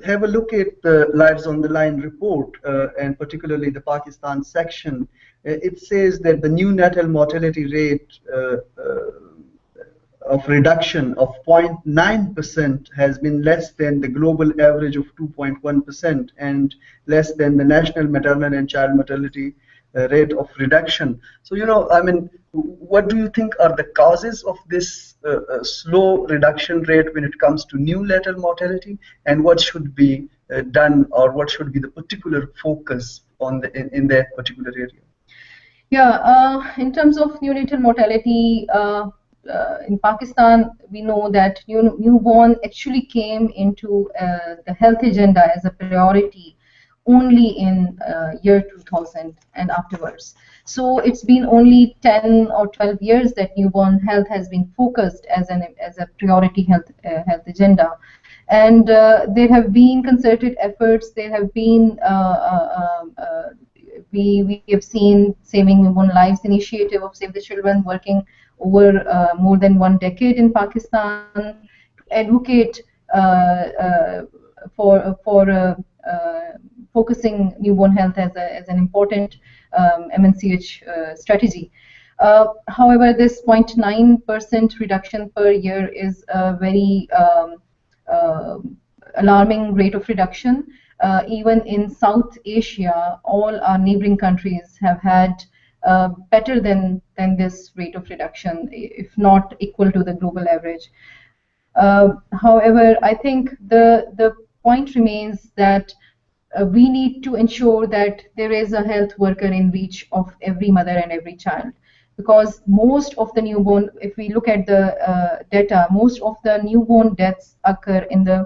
have a look at the Lives on the Line report, and particularly the Pakistan section, it says that the neonatal mortality rate of reduction of 0.9% has been less than the global average of 2.1% and less than the national maternal and child mortality rate of reduction. So, I mean, what do you think are the causes of this slow reduction rate when it comes to neonatal mortality, and what should be done, or what should be the particular focus on in that particular area? Yeah, in terms of neonatal mortality, in Pakistan, we know that newborn actually came into the health agenda as a priority only in year 2000 and afterwards. So it's been only 10 or 12 years that newborn health has been focused as a priority health agenda. And there have been concerted efforts. There have been we have seen Saving Newborn Lives initiative of Save the Children working over more than 1 decade in Pakistan to advocate for focusing newborn health as an important MNCH strategy. However, this 0.9% reduction per year is a very alarming rate of reduction. Even in South Asia, all our neighboring countries have had better than this rate of reduction, if not equal to the global average. However, I think the point remains that we need to ensure that there is a health worker in reach of every mother and every child, because most of the newborn, if we look at the data, most of the newborn deaths occur in the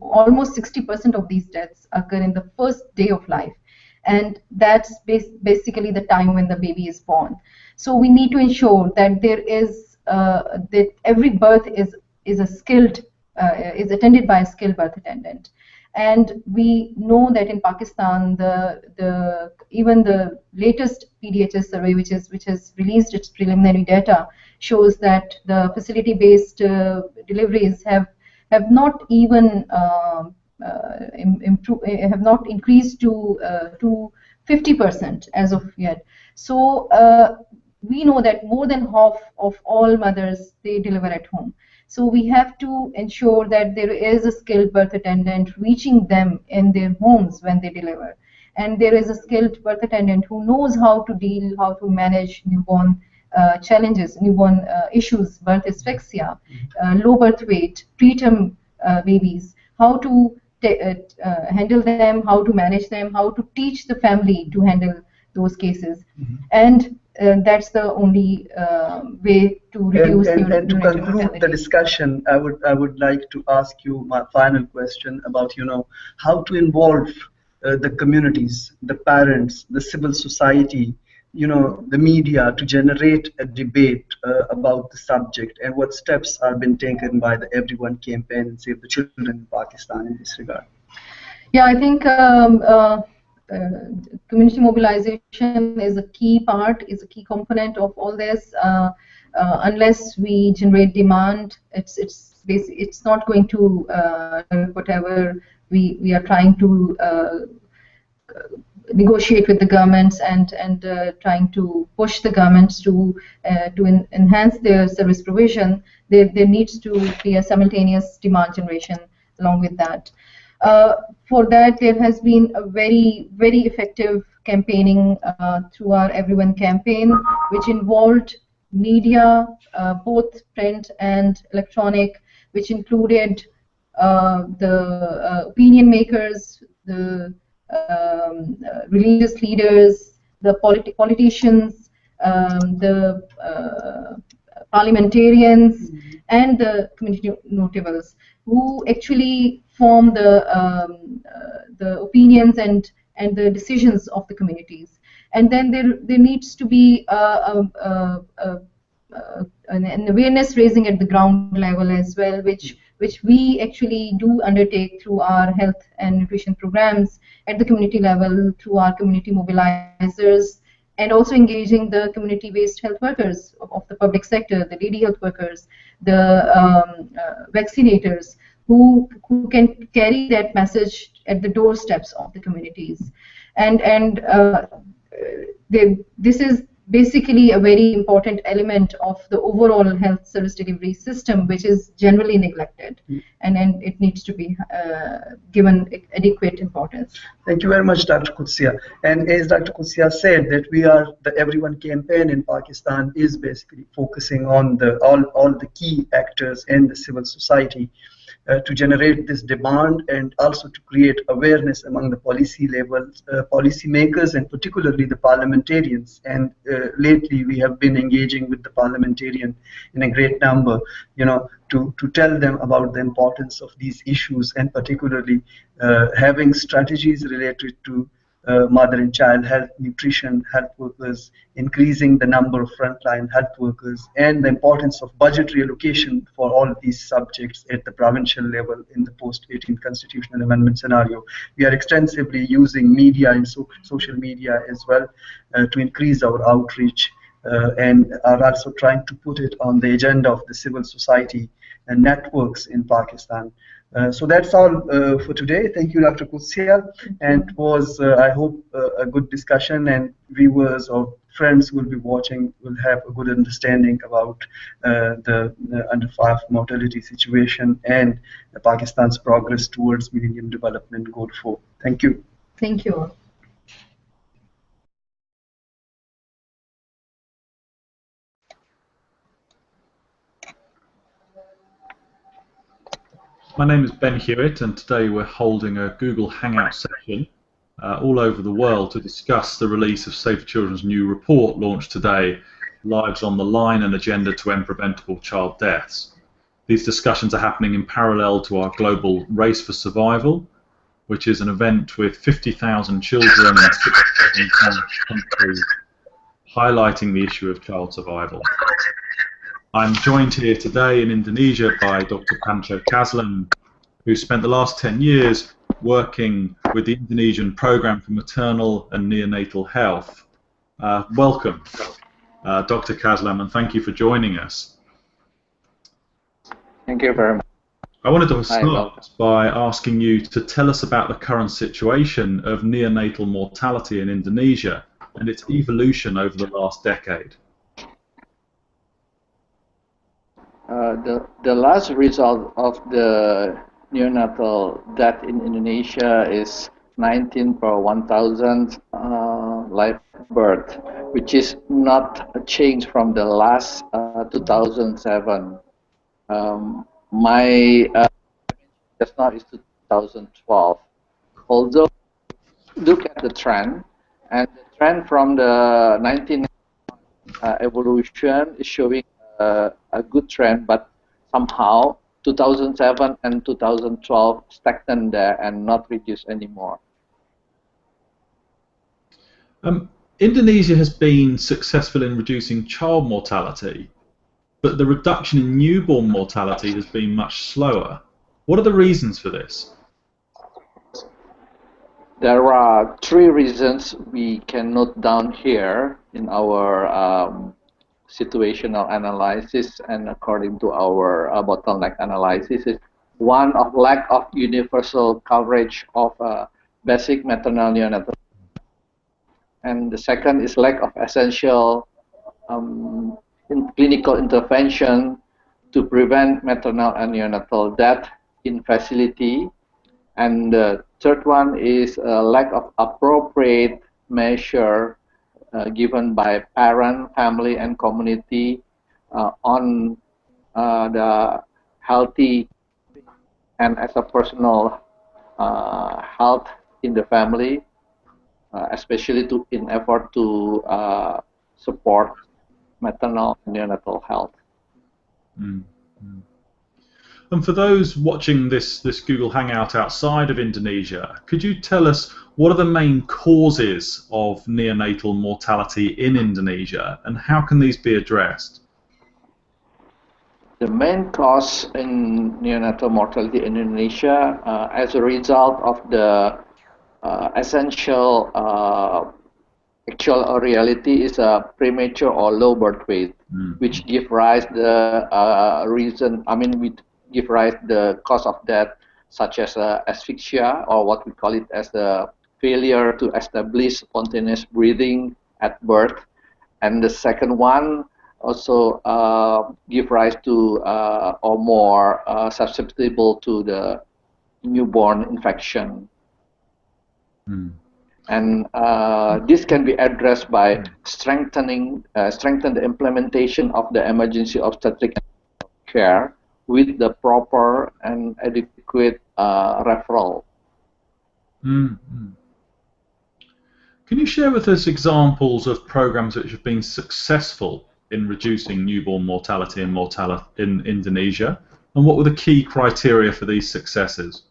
almost 60% of these deaths occur in the first day of life, and that's basically the time when the baby is born. So we need to ensure that there is that every birth is attended by a skilled birth attendant. And we know that in Pakistan, even the latest PDHS survey, which has released its preliminary data, shows that the facility-based deliveries have not even have not increased to 50% as of yet. So we know that more than half of all mothers, they deliver at home. So we have to ensure that there is a skilled birth attendant reaching them in their homes when they deliver, and there is a skilled birth attendant who knows how to manage newborn challenges, newborn issues, birth asphyxia, low birth weight, preterm babies, how to handle them, how to manage them, how to teach the family to handle those cases. And that's the only way to reduce and to conclude mortality. the discussion, I would like to ask you my final question about how to involve the communities, the parents, the civil society, the media, to generate a debate about the subject, and what steps are being taken by the Everyone campaign and Save the Children in Pakistan in this regard. Yeah, I think community mobilization is a key part, is a key component of all this. Unless we generate demand, it's not going to whatever we are trying to negotiate with the governments and trying to push the governments to enhance their service provision. There needs to be a simultaneous demand generation along with that. For that, there has been a very, very effective campaigning through our Everyone campaign, which involved media, both print and electronic, which included the opinion makers, the religious leaders, the politicians, the parliamentarians, and the community notables, who actually form the opinions and the decisions of the communities. And then there needs to be an awareness raising at the ground level as well, which we actually do undertake through our health and nutrition programs at the community level, through our community mobilizers, and also engaging the community-based health workers of the public sector, the lady health workers, the vaccinators, who can carry that message at the doorsteps of the communities. And this is basically a very important element of the overall health service delivery system, which is generally neglected, and it needs to be given adequate importance. Thank you very much, Dr. Kutsia. And as Dr. Kutsia said, that the Everyone campaign in Pakistan is basically focusing on all the key actors in the civil society to generate this demand and also to create awareness among the policy makers, and particularly the parliamentarians. And lately we have been engaging with the parliamentarian in a great number, to tell them about the importance of these issues, and particularly having strategies related to mother and child health, nutrition, health workers, increasing the number of frontline health workers, and the importance of budget reallocation for all these subjects at the provincial level in the post-18th constitutional amendment scenario. We are extensively using media and social media as well to increase our outreach, and are also trying to put it on the agenda of the civil society and networks in Pakistan. So that's all for today. Thank you, Dr. Kutsia. And it was, I hope, a good discussion, and viewers or friends who will be watching will have a good understanding about the under 5 mortality situation and Pakistan's progress towards Millennium Development Goal 4. Thank you. Thank you. My name is Ben Hewitt, and today we're holding a Google Hangout session all over the world to discuss the release of Save Children's new report launched today, Lives on the Line, an Agenda to End Preventable Child Deaths. These discussions are happening in parallel to our global Race for Survival, which is an event with 50,000 children in 67 countries highlighting the issue of child survival. I'm joined here today in Indonesia by Dr. Pancho Kaslam, who spent the last 10 years working with the Indonesian Programme for Maternal and Neonatal Health. Welcome, Dr. Kaslam, and thank you for joining us. Thank you very much. I wanted to start by asking you to tell us about the current situation of neonatal mortality in Indonesia and its evolution over the last decade. The last result of the neonatal death in Indonesia is 19 per 1,000 live birth, which is not a change from the last 2007. My just now is 2012. Although look at the trend, and the trend from the 19 evolution is showing a good trend, but somehow 2007 and 2012 stagnant there and not reduced anymore. Indonesia has been successful in reducing child mortality, but the reduction in newborn mortality has been much slower. What are the reasons for this? There are 3 reasons we can note down here in our situational analysis, and according to our bottleneck analysis, is one of lack of universal coverage of basic maternal neonatal, and the second is lack of essential clinical intervention to prevent maternal and neonatal death in facility, and the third one is a lack of appropriate measure given by parent, family, and community on the healthy and as a personal health in the family, especially in effort to support maternal and neonatal health. Mm-hmm. And for those watching this Google Hangout outside of Indonesia, could you tell us what are the main causes of neonatal mortality in Indonesia, and how can these be addressed? The main cause in neonatal mortality in Indonesia as a result of the essential actual reality is a premature or low birth weight, which give rise the give rise the cause of death, such as asphyxia, or what we call it as the failure to establish spontaneous breathing at birth. And the second one also give rise to or more susceptible to the newborn infection. And this can be addressed by strengthen the implementation of the emergency obstetric care with the proper and adequate referral. Can you share with us examples of programs which have been successful in reducing newborn mortality and mortality in Indonesia, and what were the key criteria for these successes?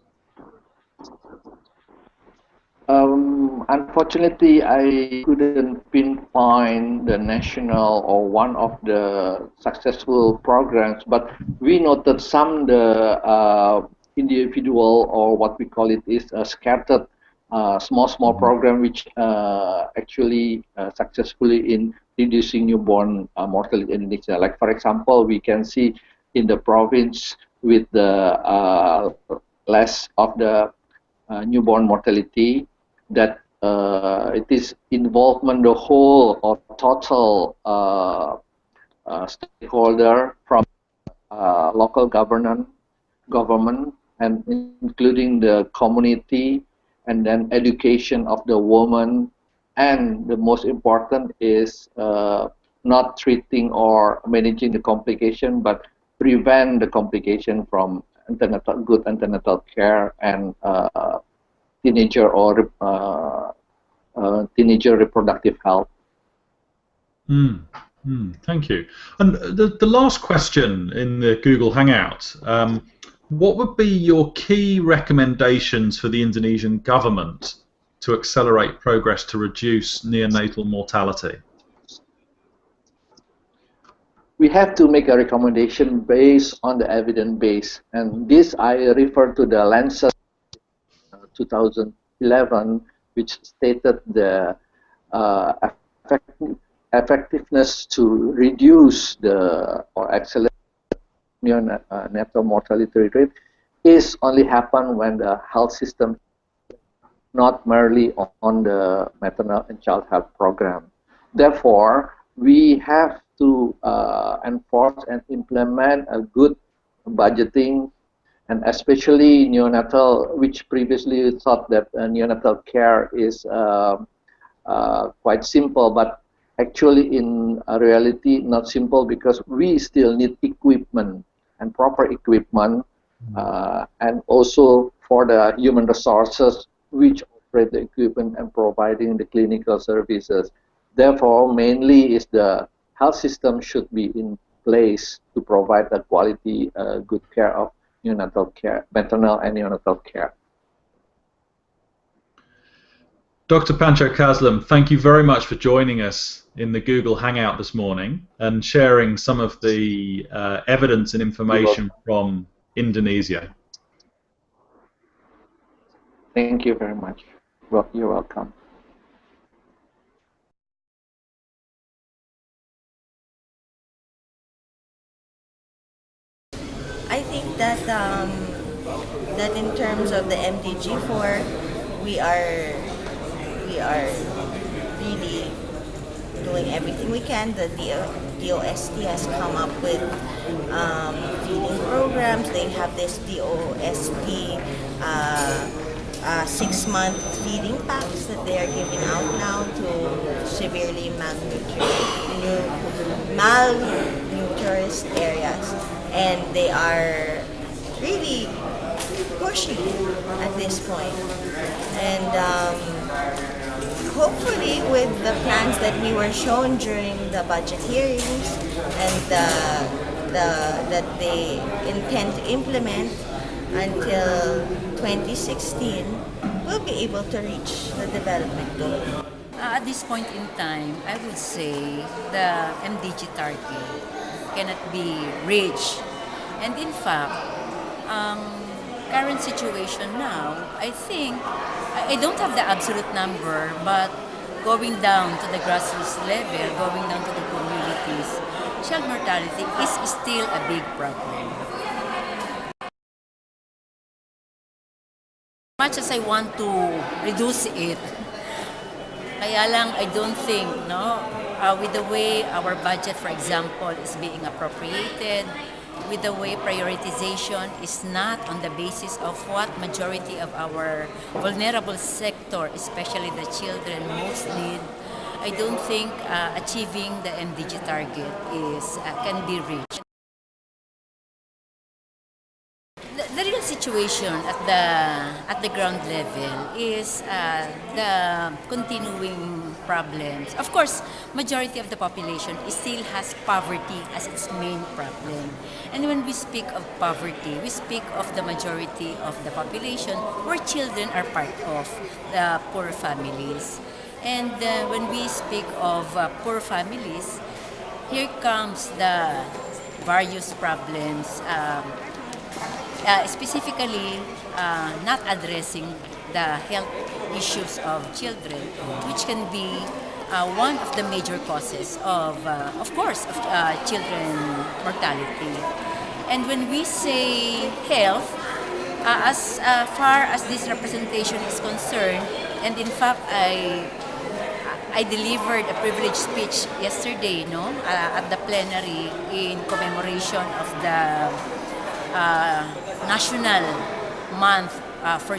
Unfortunately, I couldn't pinpoint the national or one of the successful programs, but we noted some the individual, or what we call it is a scattered small program which actually successfully in reducing newborn mortality in Indonesia. Like for example, we can see in the province with the less of the newborn mortality, that it is involvement the whole or total stakeholder from local government and including the community, and then education of the woman, and the most important is not treating or managing the complication, but prevent the complication from good antenatal care and teenager or teenager reproductive health. Thank you. And the last question in the Google Hangout, what would be your key recommendations for the Indonesian government to accelerate progress to reduce neonatal mortality? We have to make a recommendation based on the evidence base, and this I refer to the Lancet 2011, which stated the effectiveness to reduce the or accelerate neonatal mortality rate is only happen when the health system, not merely on the maternal and child health program. Therefore, we have to enforce and implement a good budgeting, and especially neonatal, which previously thought that neonatal care is quite simple, but actually in reality not simple, because we still need equipment and proper equipment, and also for the human resources which operate the equipment and providing the clinical services. Therefore, mainly is the health system should be in place to provide the quality, good care of neonatal care, maternal and neonatal care. Dr. Pancho Kaslam, thank you very much for joining us in the Google Hangout this morning and sharing some of the evidence and information from Indonesia. Thank you very much. Well, you're welcome. I think that that in terms of the MDG4, we are really doing everything we can. The DOST has come up with feeding programs. They have this DOST 6-month feeding packs that they are giving out now to severely malnourished areas, and they are really pushing at this point. And hopefully, with the plans that we were shown during the budget hearings and that they intend to implement until 2016, we'll be able to reach the development goal. At this point in time, I would say the MDG target cannot be reached. And in fact, current situation now, I think, I don't have the absolute number, but going down to the grassroots level, going down to the communities, child mortality is still a big problem. Much as I want to reduce it, kaya lang I don't think, no, with the way our budget, for example, is being appropriated, with the way prioritization is not on the basis of what majority of our vulnerable sector, especially the children, most need, I don't think achieving the MDG target can be reached. The real situation at the ground level is the continuing problems. Of course, majority of the population still has poverty as its main problem. And when we speak of poverty, we speak of the majority of the population where children are part of the poor families. And when we speak of poor families, here comes the various problems. Specifically not addressing the health issues of children, which can be one of the major causes of course, of children mortality. And when we say health, as far as this representation is concerned, and in fact, I delivered a privileged speech yesterday, no, at the plenary in commemoration of the National Month for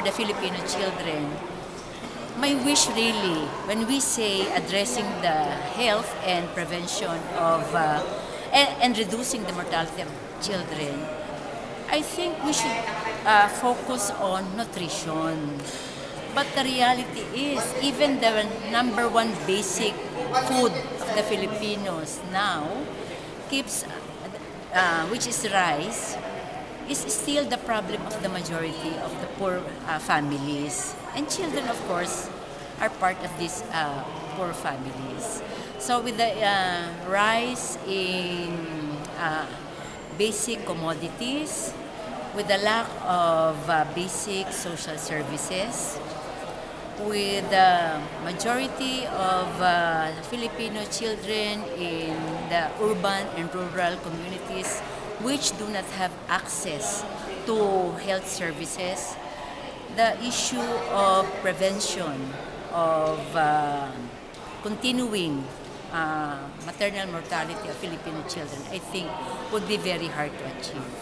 the Filipino children. My wish really, when we say addressing the health and prevention of and reducing the mortality of children, I think we should focus on nutrition. But the reality is, even the number one basic food of the Filipinos now keeps which is rice, is still the problem of the majority of the poor families. And children, of course, are part of these poor families. So with the rise in basic commodities, with the lack of basic social services, with the majority of Filipino children in the urban and rural communities which do not have access to health services, the issue of prevention of continuing maternal mortality of Filipino children, I think, would be very hard to achieve.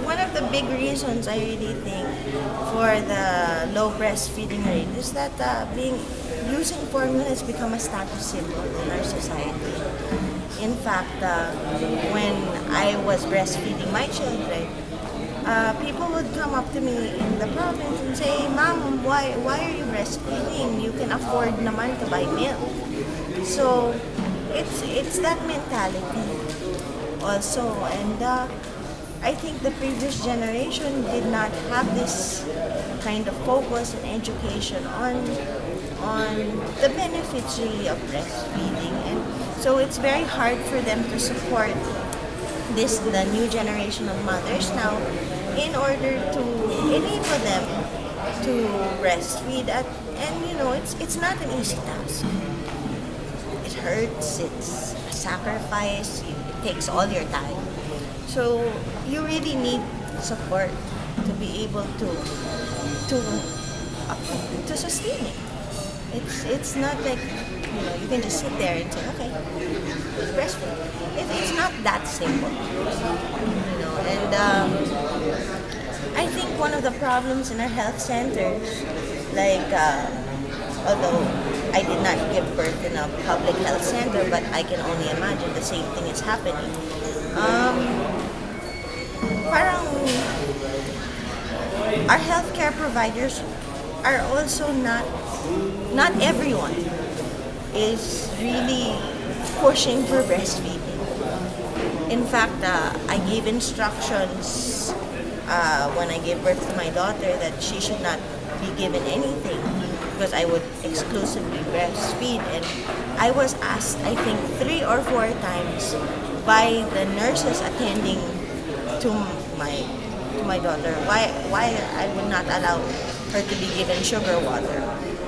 One of the big reasons I really think for the low breastfeeding rate is that using formula has become a status symbol in our society. In fact, when I was breastfeeding my children, people would come up to me in the province and say, "Mom, why are you breastfeeding? You can afford naman to buy milk." So it's that mentality also, and I think the previous generation did not have this kind of focus and education on the benefits really of breastfeeding, and so it's very hard for them to support the new generation of mothers now in order to enable them to breastfeed and it's not an easy task. It hurts, it's a sacrifice, it takes all your time. So you really need support to be able to sustain it. It's not like you can just sit there and say, okay, breastfeed. It's not that simple, And I think one of the problems in our health centers, like although I did not give birth in a public health center, but I can only imagine the same thing is happening. Parang our healthcare providers are also not everyone is really pushing for breastfeeding. In fact, I gave instructions when I gave birth to my daughter that she should not be given anything because I would exclusively breastfeed, and I was asked I think 3 or 4 times by the nurses attending to my daughter why I would not allow her to be given sugar water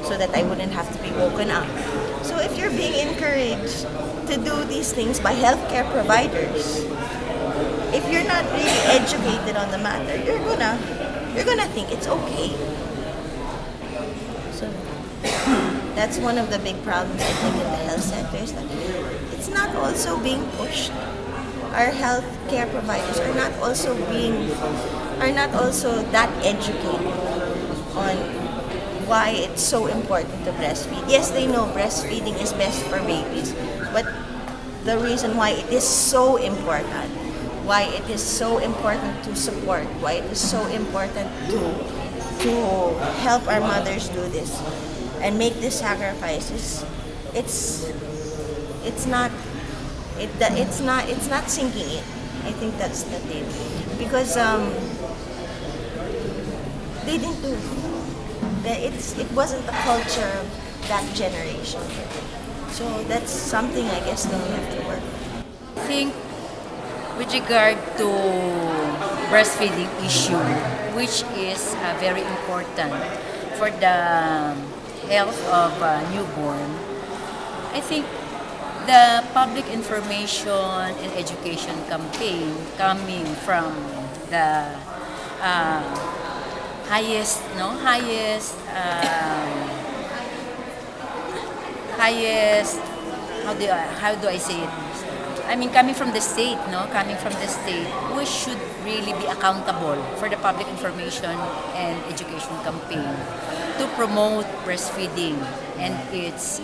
so that I wouldn't have to be woken up. So if you're being encouraged to do these things by healthcare providers, if you're not really educated on the matter, you're gonna think it's okay. So that's one of the big problems I think in the health sector is that it's not also being pushed. Our healthcare providers are not also that educated on why it's so important to breastfeed. Yes, they know breastfeeding is best for babies, but the reason why it is so important, why it is so important to support, why it is so important to help our mothers do this and make these sacrifices, it's not it's not sinking in. I think that's the thing, because they didn't do it. It wasn't the culture of that generation. So that's something I guess that we have to work on. I think with regard to breastfeeding issue, which is very important for the health of newborn, I think the public information and education campaign coming from the highest how do I say it? I mean, coming from the state, we should really be accountable for the public information and education campaign to promote breastfeeding and its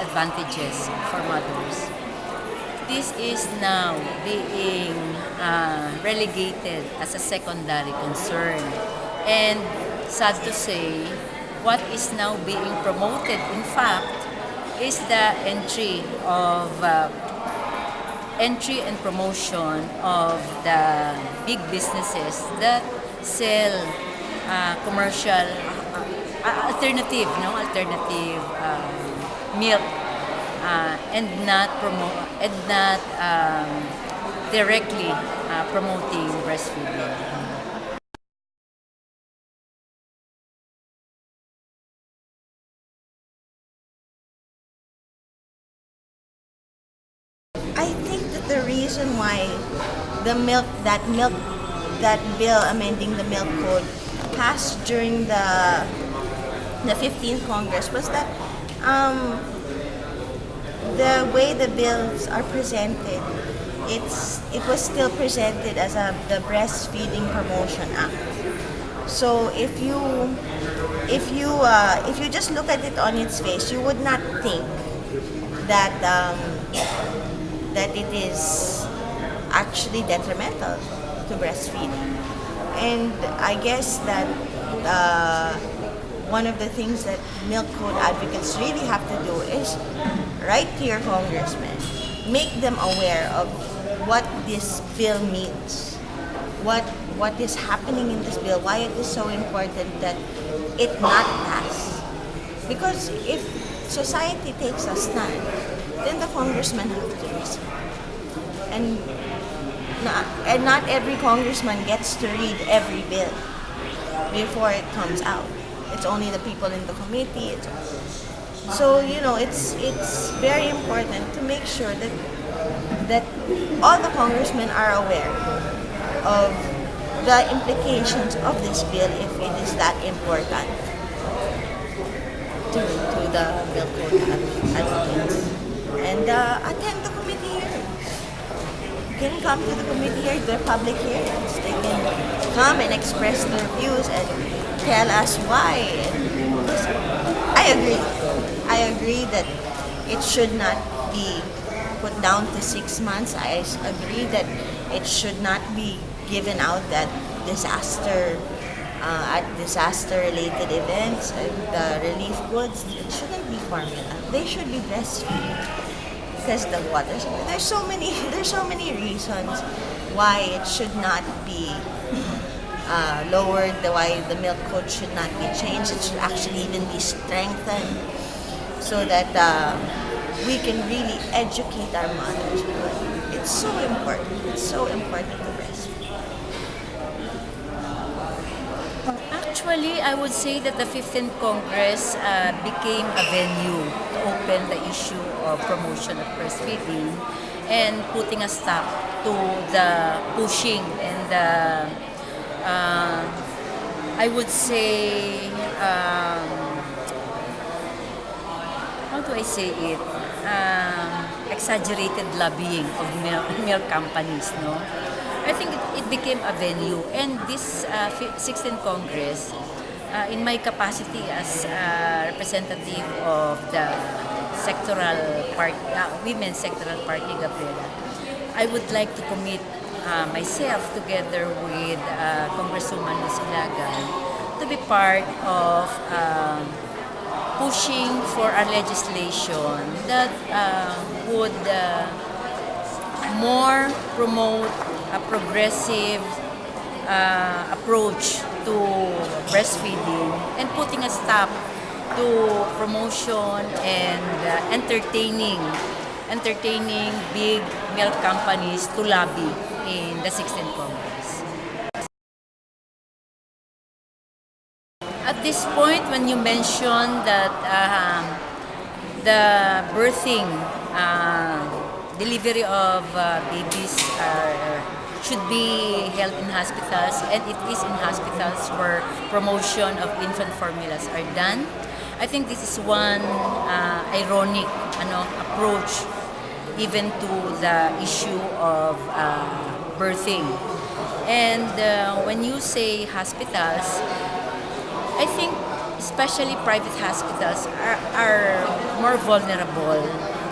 advantages for mothers. This is now being relegated as a secondary concern, and sad to say, what is now being promoted, in fact, is the entry and promotion of the big businesses that sell commercial alternative milk and not directly promoting breastfeeding. I think that the reason why that bill amending the milk code passed during the 15th Congress was that the way the bills are presented, it was still presented as the Breastfeeding Promotion Act. So if you just look at it on its face, you would not think that that it is actually detrimental to breastfeeding. And I guess that one of the things that milk code advocates really have to do is write to your congressmen, make them aware of what this bill means, what is happening in this bill, why it is so important that it not pass. Because if society takes a stand, then the congressman have to listen. And not every congressman gets to read every bill before it comes out. It's only the people in the committee. So it's very important to make sure that all the congressmen are aware of the implications of this bill if it is that important to the milk code advocates. And attend the committee hearings. You can come to the committee hearings, they're public hearings. They can come and express their views and tell us why. I agree that it should not be put down to 6 months. I agree that it should not be given out at disaster-related events and relief goods. It shouldn't be formula. They should be breastfeeding because the water. There's so many reasons why it should not be lowered, why the milk code should not be changed. It should actually even be strengthened so that we can really educate our mothers. It's so important. It's so important to breastfeed. Actually, I would say that the 15th Congress became a venue to open the issue of promotion of breastfeeding and putting a stop to the pushing and the, I would say, how do I say it? Exaggerated lobbying of milk companies, no? I think it became a venue, and this 16th Congress, in my capacity as representative of the sectoral party, women's sectoral party, Gabriela, I would like to commit myself together with Congresswoman Lucilagan to be part of pushing for a legislation that would more promote a progressive approach to breastfeeding and putting a stop to promotion and entertaining big milk companies to lobby in the 16th Congress. At this point, when you mention that the birthing, delivery of babies should be held in hospitals, and it is in hospitals where promotion of infant formulas are done. I think this is one ironic approach even to the issue of birthing. And when you say hospitals, I think especially private hospitals are more vulnerable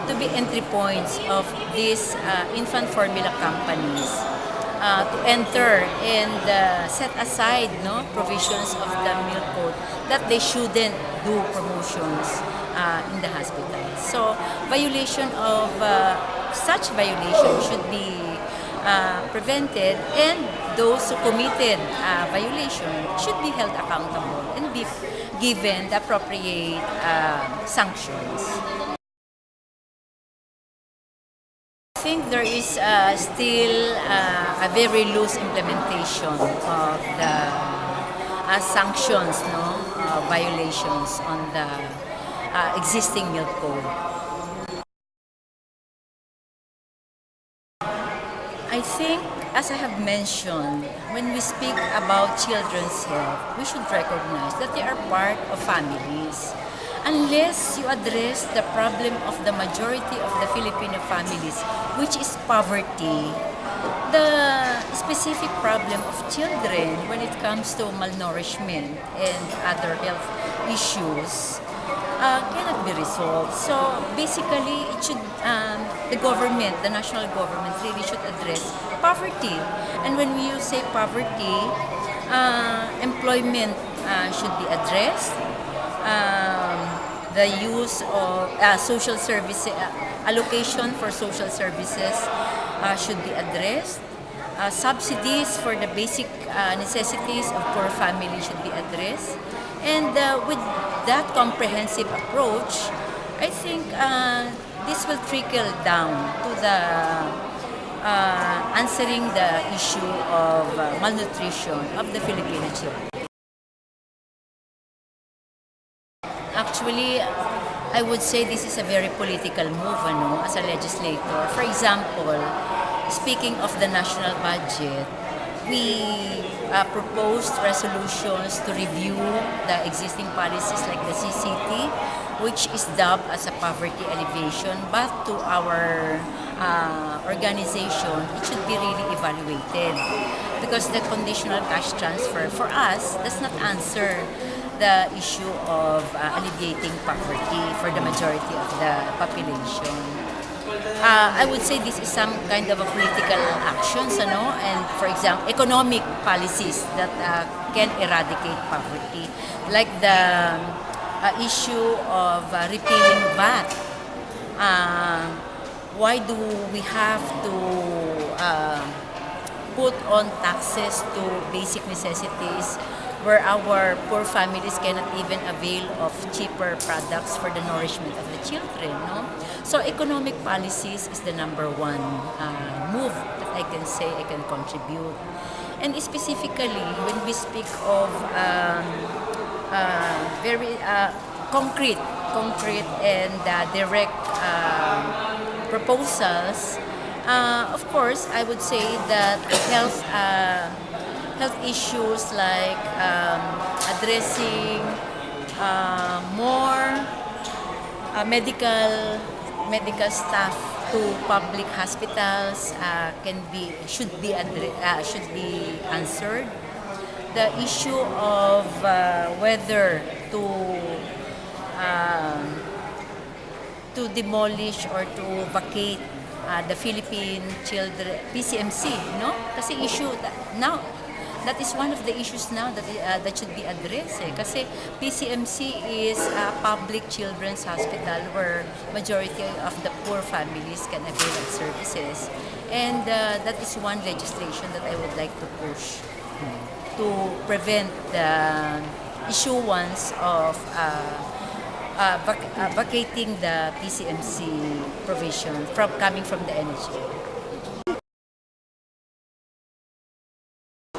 to be entry points of these infant formula companies to enter and set aside provisions of the milk code that they shouldn't do promotions in the hospitals. So violation of such violation should be prevented, and those who committed violation should be held accountable and be given the appropriate sanctions. I think there is still a very loose implementation of the sanctions, violations on the existing milk code. I think, as I have mentioned, when we speak about children's health, we should recognize that they are part of families. Unless you address the problem of the majority of the Filipino families, which is poverty, the specific problem of children when it comes to malnourishment and other health issues cannot be resolved. So basically, it should the government, the national government, really should address poverty. And when we say poverty, employment should be addressed. The use of social services, allocation for social services should be addressed. Subsidies for the basic necessities of poor families should be addressed. And with that comprehensive approach, I think this will trickle down to the answering the issue of malnutrition of the Filipino children. Actually, I would say this is a very political move, as a legislator. For example, speaking of the national budget, we proposed resolutions to review the existing policies like the CCT, which is dubbed as a poverty alleviation, but to our organization, it should be really evaluated because the conditional cash transfer for us does not answer the issue of alleviating poverty for the majority of the population. I would say this is some kind of a political actions, and for example, economic policies that can eradicate poverty, like the issue of repealing VAT. Why do we have to put on taxes to basic necessities where our poor families cannot even avail of cheaper products for the nourishment of the children, So economic policies is the number one move that I can say I can contribute. And specifically, when we speak of very concrete and direct proposals, of course, I would say that health issues like addressing more medical staff to public hospitals should be answered. The issue of whether um, to demolish or to vacate the Philippine children PCMC, no? Kasi issue now that is one of the issues now that should be addressed. Kasi PCMC is a public children's hospital where majority of the poor families can avail of services, and that is one legislation that I would like to push to prevent the issuance of vacating the PCMC provision coming from the NHA.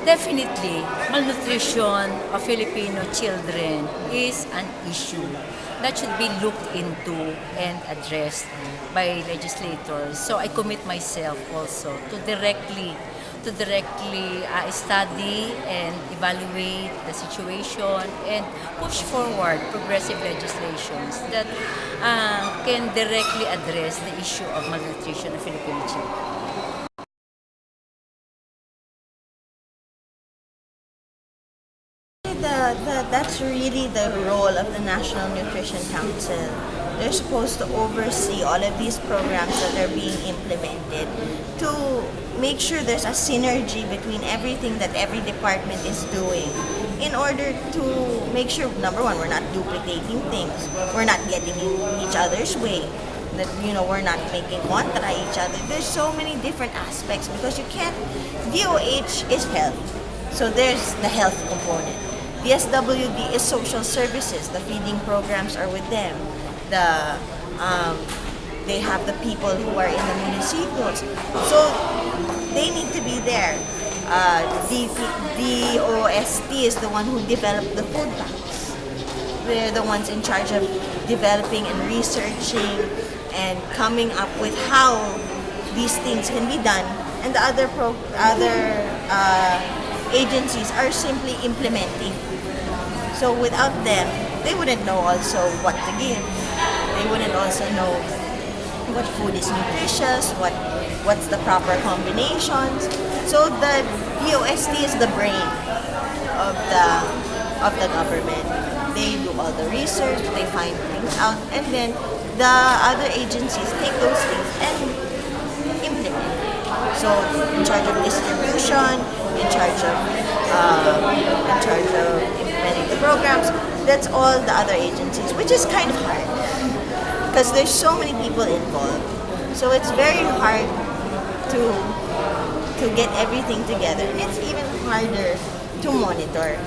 Definitely, malnutrition of Filipino children is an issue that should be looked into and addressed by legislators. So I commit myself also to directly study and evaluate the situation and push forward progressive legislations that can directly address the issue of malnutrition of Filipino children. That's really the role of the National Nutrition Council. They're supposed to oversee all of these programs that are being implemented to make sure there's a synergy between everything that every department is doing in order to make sure, number one, we're not duplicating things, we're not getting in each other's way, that we're not making contra each other. There's so many different aspects because you can't. DOH is health, so there's the health component. The SWD is social services. The feeding programs are with them. They have the people who are in the municipals, so they need to be there. The OST is the one who developed the food banks. They're the ones in charge of developing and researching and coming up with how these things can be done, and the other agencies are simply implementing. So without them, they wouldn't know also what to give. They wouldn't also know what food is nutritious, what's the proper combinations. So the DOST is the brain of the government. They do all the research, they find things out, and then the other agencies take those things and implement. So in charge of distribution, in charge of implementing the programs, that's all the other agencies, which is kind of hard because there's so many people involved. So it's very hard to get everything together. It's even harder to monitor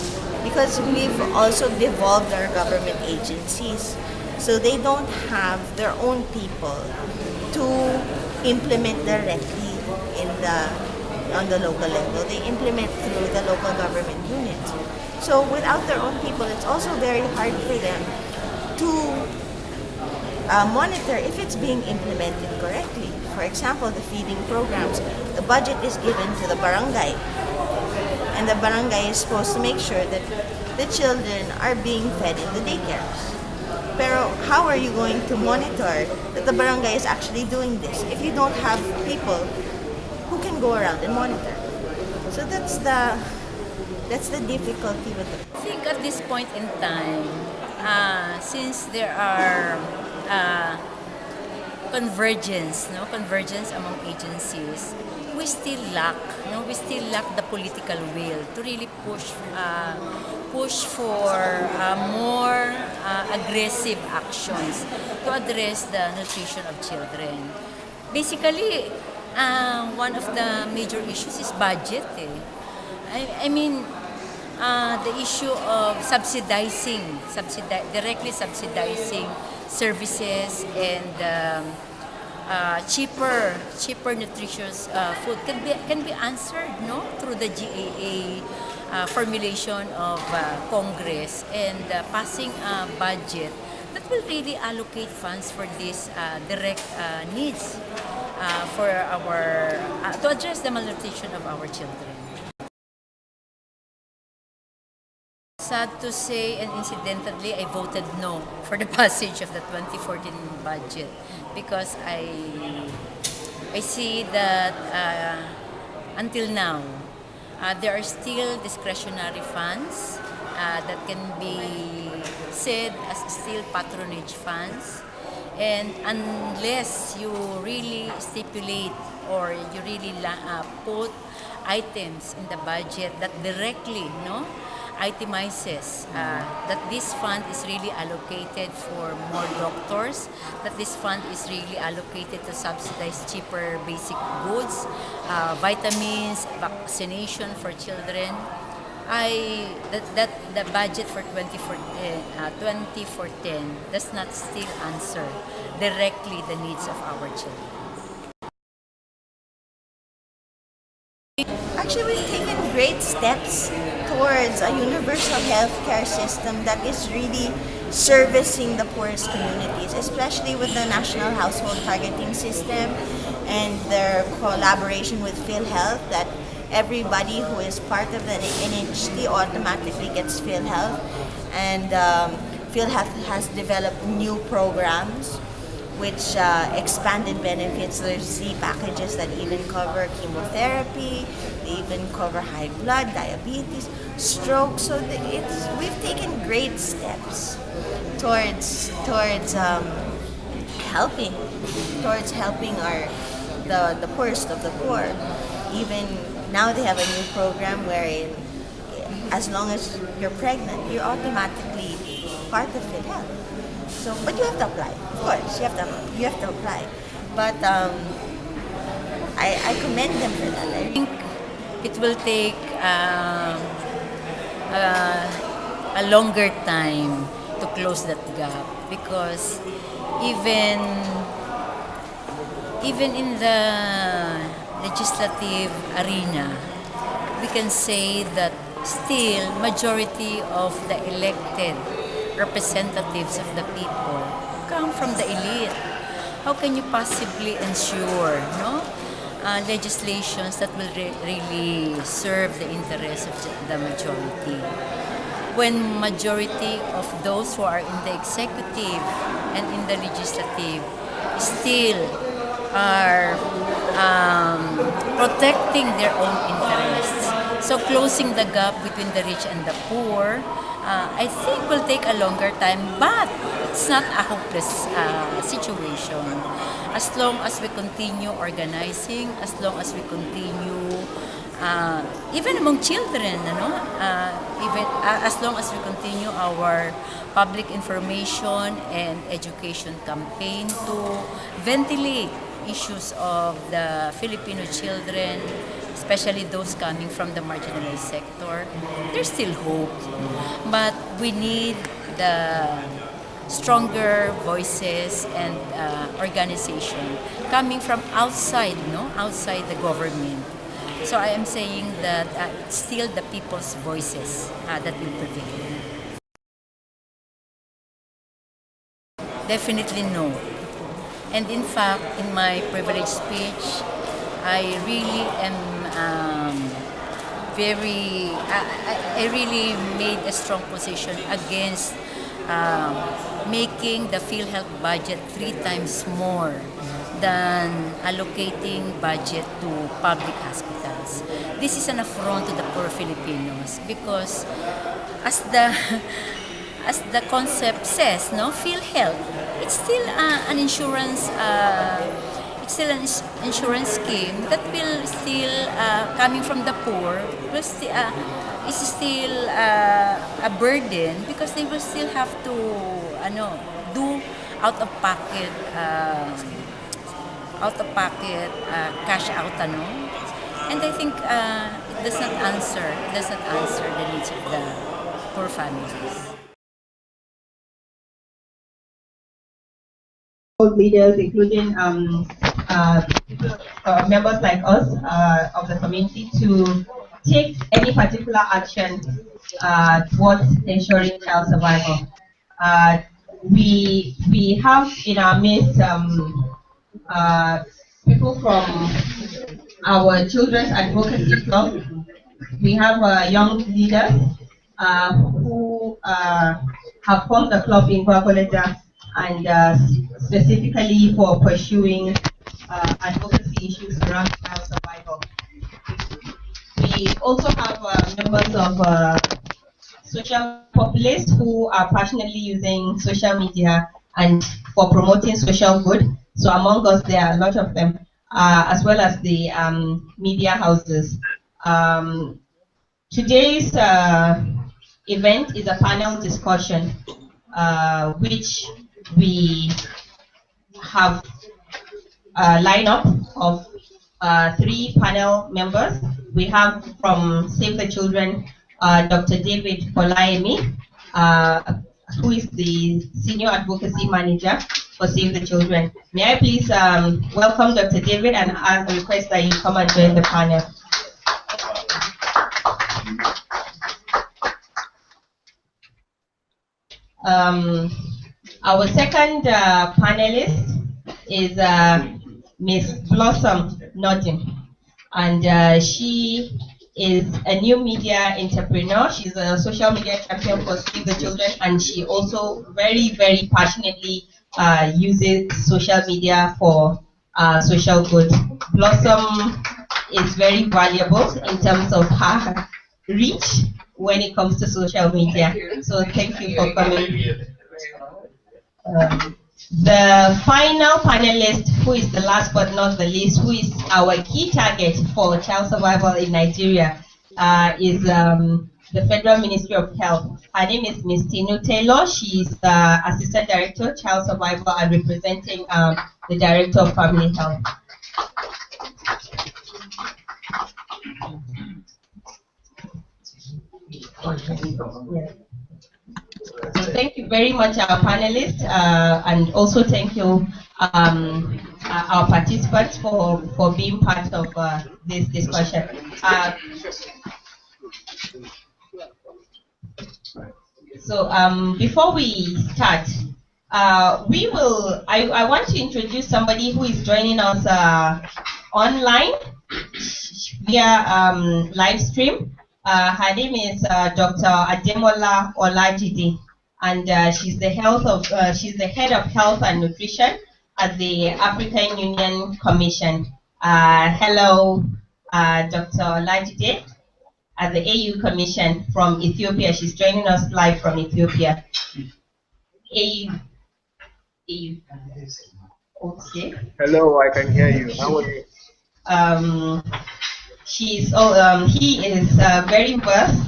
because we've also devolved our government agencies. So they don't have their own people to implement directly on the local level. They implement through the local government units. So without their own people, it's also very hard for them to monitor if it's being implemented correctly. For example, the feeding programs, the budget is given to the barangay. And the barangay is supposed to make sure that the children are being fed in the daycares. Pero how are you going to monitor that the barangay is actually doing this if you don't have people who can go around and monitor? So that's the difficulty with it. I think at this point in time, since there are convergence among agencies, we still lack the political will to really push for more aggressive actions to address the nutrition of children. Basically, one of the major issues is budget. I mean, the issue of directly subsidizing services and cheaper nutritious food can be answered, no, through the GAA formulation of Congress and passing a budget that will really allocate funds for these direct needs for our to address the malnutrition of our children. Sad to say, and incidentally, I voted no for the passage of the 2014 budget because I see that until now there are still discretionary funds that can be said as still patronage funds, and unless you really stipulate or you really put items in the budget that directly itemizes that this fund is really allocated for more doctors, that this fund is really allocated to subsidize cheaper basic goods, vitamins, vaccination for children. That the budget for 2014 does not still answer directly the needs of our children. Actually, we've taken great steps towards a universal healthcare system that is really servicing the poorest communities, especially with the National Household Targeting System and their collaboration with PhilHealth, that everybody who is part of the NHT automatically gets PhilHealth. And PhilHealth has developed new programs which expanded benefits. There's C packages that even cover chemotherapy, they even cover high blood, diabetes, stroke. So we've taken great steps towards helping the poorest of the poor. Even now they have a new program wherein as long as you're pregnant, you're automatically part of PhilHealth. So, but you have to apply. Of course, you have to apply. But I commend them for that. I think it will take a longer time to close that gap because even in the legislative arena, we can say that still majority of the elected representatives of the people come from the elite. How can you possibly ensure legislations that will really serve the interests of the majority when majority of those who are in the executive and in the legislative still are protecting their own interests? So closing the gap between the rich and the poor, I think will take a longer time, but it's not a hopeless situation. As long as we continue organizing, as long as we continue, even among children, even as long as we continue our public information and education campaign to ventilate issues of the Filipino children, especially those coming from the marginalized sector, there's still hope. But we need the stronger voices and organization coming from outside, outside the government. So I am saying that still the people's voices that will prevail. Definitely no. And in fact, in my privilege speech, I really am I really made a strong position against making the PhilHealth budget 3 times more than allocating budget to public hospitals. This is an affront to the poor Filipinos because as the concept says, PhilHealth, it's still an insurance scheme that will still coming from the poor will is still a burden because they will still have to do out of pocket cash out and I think it does not answer the needs of the poor families. thought leaders, including members like us of the community, to take any particular action towards ensuring child survival. We have in our midst people from our Children's Advocacy Club. We have young leaders who have formed the club in Guacoleta and specifically for pursuing advocacy issues around child survival. We also have members of social populists who are passionately using social media and for promoting social good. So among us, there are a lot of them, as well as the media houses. Today's event is a panel discussion, which we have a lineup of 3 panel members. We have from Save the Children, Dr. David Olaemi, who is the Senior Advocacy Manager for Save the Children. May I please welcome Dr. David and ask a request that you come and join the panel. Our second panelist is Miss Blossom Nodin, and she is a new media entrepreneur. She's a social media champion for Save the Children, and she also very, very passionately uses social media for social good. Blossom is very valuable in terms of her reach when it comes to social media. So thank you for coming. The final panelist, who is the last but not the least, who is our key target for child survival in Nigeria, is the Federal Ministry of Health. Her name is Ms. Tinu Taylor. She is the Assistant Director, Child Survival, and representing the Director of Family Health. Yeah. So thank you very much, our panelists, and also thank you, our participants, for being part of this discussion. So before we start, I want to introduce somebody who is joining us online via live stream. Her name is Dr. Ademola Olajide, and she's the head of health and nutrition at the African Union Commission. Hello, Dr. Olajide, at the AU Commission from Ethiopia. She's joining us live from Ethiopia. AU. Okay. Hello, I can hear you. How are you? He is very versed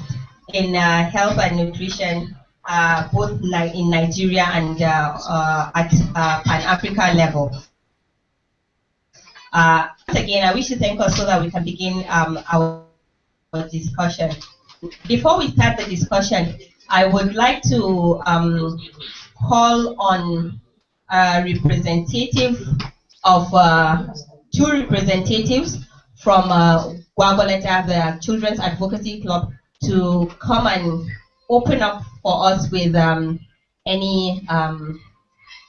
in health and nutrition, both in Nigeria and at Pan-Africa level. Again, I wish to thank us so that we can begin our discussion. Before we start the discussion, I would like to call on two representatives from Guacoleta, the Children's Advocacy Club, to come and open up for us with any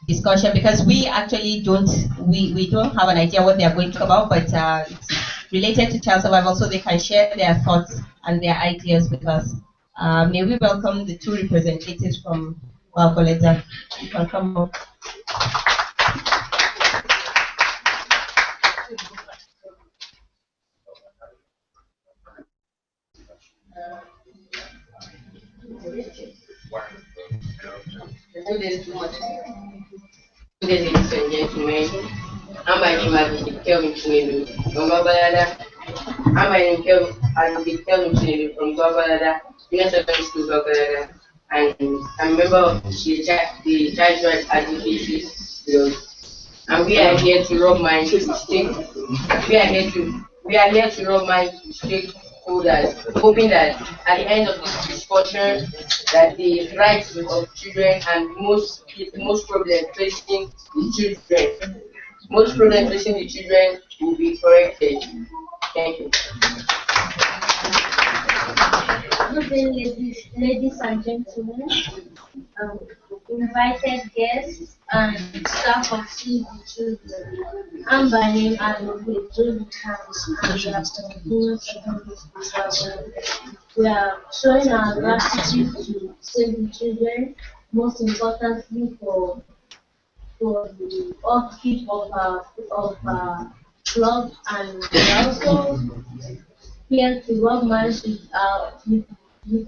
discussion, because we actually don't have an idea what they are going to talk about, but it's related to child survival, so they can share their thoughts and their ideas with us. May we welcome the two representatives from Guacoleta. You can come up. Ladies and gentlemen, I'm by Kelvin Chinelu from Babalada. I'm by Kelvin Chinelu from Babalada, United School Babalada, and I'm a member of the Child Rights Advocacy Group. And we are here to rub minds with stick. We are here to rub minds with stick so that hoping that at the end of this discussion that the rights of children and most problems facing the children will be corrected. Thank you. Good day, ladies and gentlemen, invited guests and staff of Save the Children. I'm by name Advocate Joe We are showing our gratitude to Save the Children, most importantly for the upkeep of our club, and we are also here to work with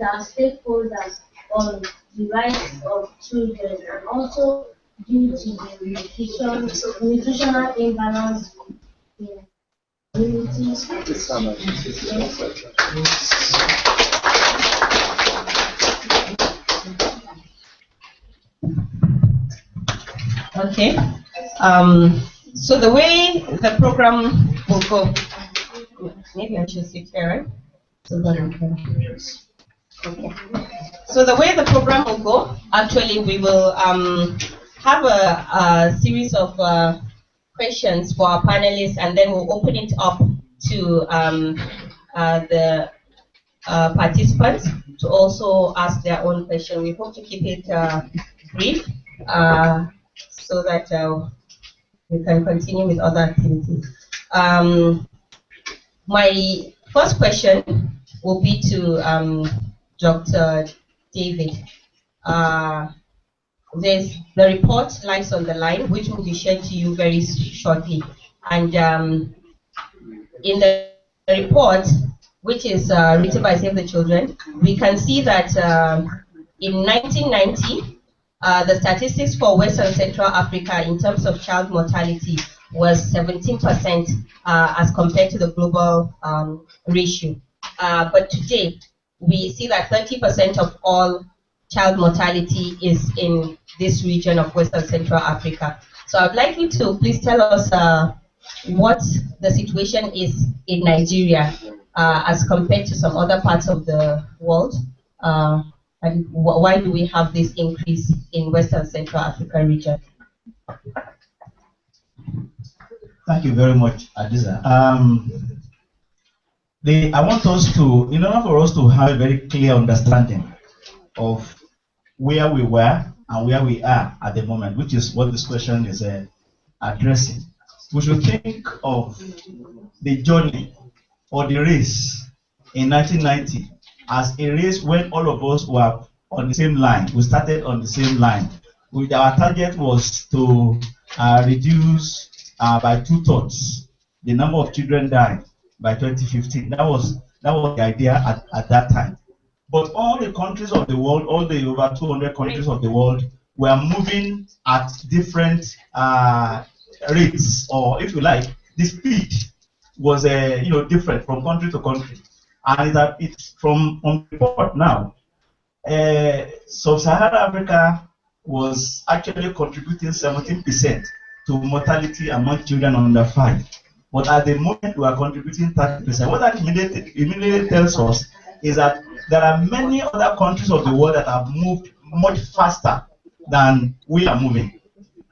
our stakeholders on the rights of children, and also due to the nutritional imbalance in communities. Okay. So the way the program will go, maybe I should sit here, right? So that we can. Okay. So the way the program will go, actually, we will have a series of questions for our panelists, and then we'll open it up to the participants to also ask their own question. We hope to keep it brief so that we can continue with other activities. My first question will be to Dr. David. There's the report Lives on the Line, which will be shared to you very shortly. And in the report, which is written by Save the Children, we can see that in 1990, the statistics for West and Central Africa in terms of child mortality was 17% as compared to the global ratio. But today, we see that 30% of all child mortality is in this region of West and Central Africa. So I'd like you to please tell us what the situation is in Nigeria as compared to some other parts of the world, and why do we have this increase in West and Central Africa region? Thank you very much, Adiza. I want us to, in order for us to have a very clear understanding of where we were and where we are at the moment, which is what this question is addressing, we should think of the journey or the race in 1990 as a race when all of us were on the same line. We started on the same line. Our target was to reduce by 2/3 the number of children dying by 2015. That was the idea at that time. But all the countries of the world, all the over 200 countries of the world, were moving at different rates, or if you like, the speed was different from country to country. And it's from report now. Sub-Saharan Africa was actually contributing 17% to mortality among children under 5. But at the moment, we are contributing 30%. What that immediately tells us is that there are many other countries of the world that have moved much faster than we are moving.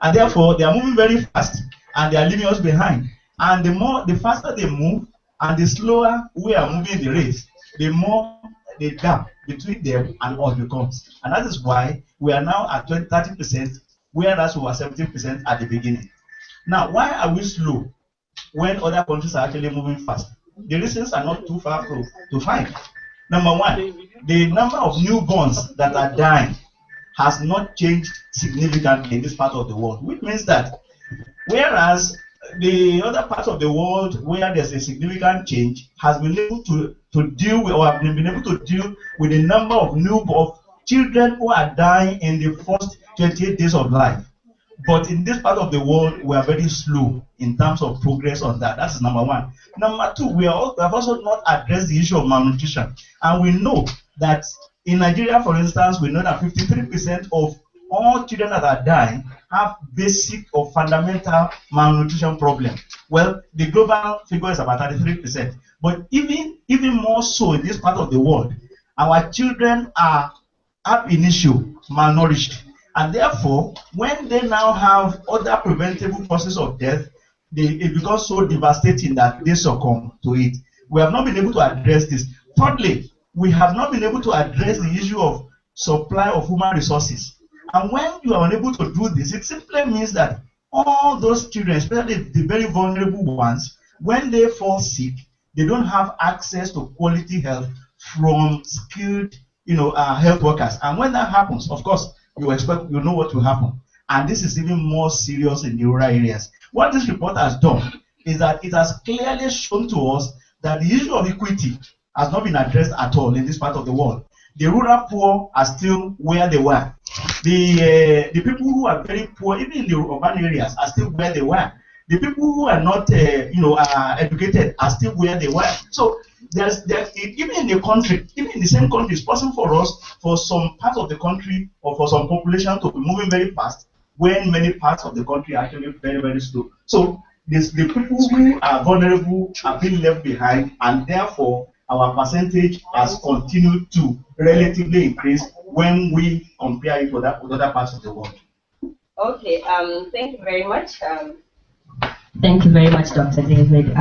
And therefore, they are moving very fast, and they are leaving us behind. And the faster they move, and the slower we are moving the race, the more the gap between them and us becomes. And that is why we are now at 30%, whereas we were 17% at the beginning. Now, why are we slow when other countries are actually moving fast? The reasons are not too far to find. Number one, the number of newborns that are dying has not changed significantly in this part of the world, which means that whereas the other parts of the world where there's a significant change has been able to deal with, or have been able to deal with the number of children who are dying in the first 28 days of life. But in this part of the world, we are very slow in terms of progress on that. That's number one. Number two, we have also not addressed the issue of malnutrition. And we know that in Nigeria, for instance, we know that 53% of all children that are dying have basic or fundamental malnutrition problem. Well, the global figure is about 33%. But even more so in this part of the world, our children are ab initio malnourished. And therefore, when they now have other preventable causes of death, it becomes so devastating that they succumb to it. We have not been able to address this. Thirdly, we have not been able to address the issue of supply of human resources. And when you are unable to do this, it simply means that all those children, especially the very vulnerable ones, when they fall sick, they don't have access to quality health from skilled, health workers. And when that happens, of course, you know what will happen. And this is even more serious in the rural areas. What this report has done is that it has clearly shown to us that the issue of equity has not been addressed at all in this part of the world. The rural poor are still where they were. The people who are very poor, even in the urban areas, are still where they were. The people who are not, educated are still where they were. So even in the country, even in the same country, it's possible for us, for some parts of the country or for some population to be moving very fast, when many parts of the country are actually very, very slow. So the people who are vulnerable are being left behind, and therefore our percentage has continued to relatively increase when we compare it with other parts of the world. Okay, thank you very much. Thank you very much, Dr. David.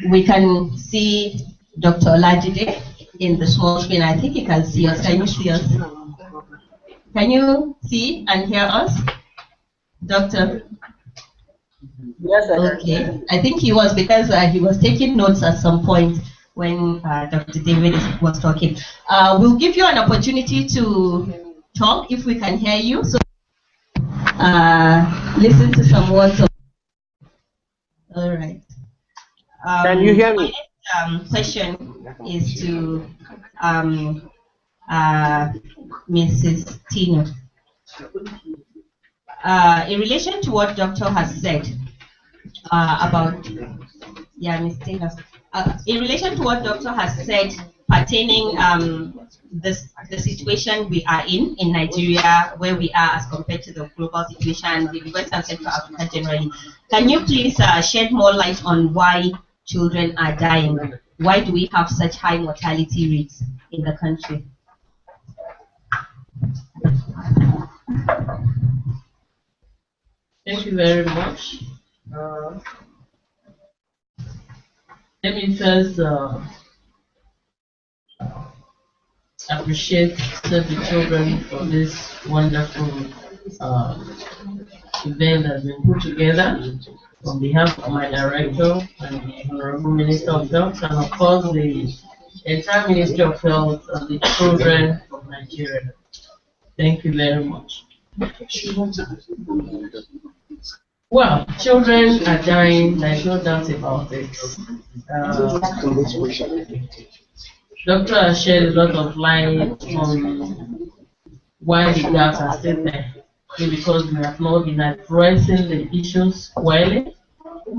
We can see Dr. Olajide in the small screen. I think you can see us. Can you see us? Can you see and hear us, Doctor? Yes, I can. Okay. I think he was, because he was taking notes at some point when Dr. David was talking. We'll give you an opportunity to talk if we can hear you. So listen to some words. All right. Can you hear me? My next question is to Mrs. Tino. In relation to what Doctor has said about, Ms. Tino, in relation to what Doctor has said pertaining the situation we are in Nigeria, where we are as compared to the global situation in West and Central Africa generally, can you please shed more light on why children are dying? Why do we have such high mortality rates in the country? Thank you very much. Let me first appreciate Save the Children for this wonderful event that's been put together on behalf of my director and the Honorable Minister of Health, and of course the entire Ministry of Health and the children of Nigeria. Thank you very much. Well, children are dying, there's no doubt about it. Doctor has shed a lot of light on why the gaps are still there. Maybe because we have not been addressing the issues squarely,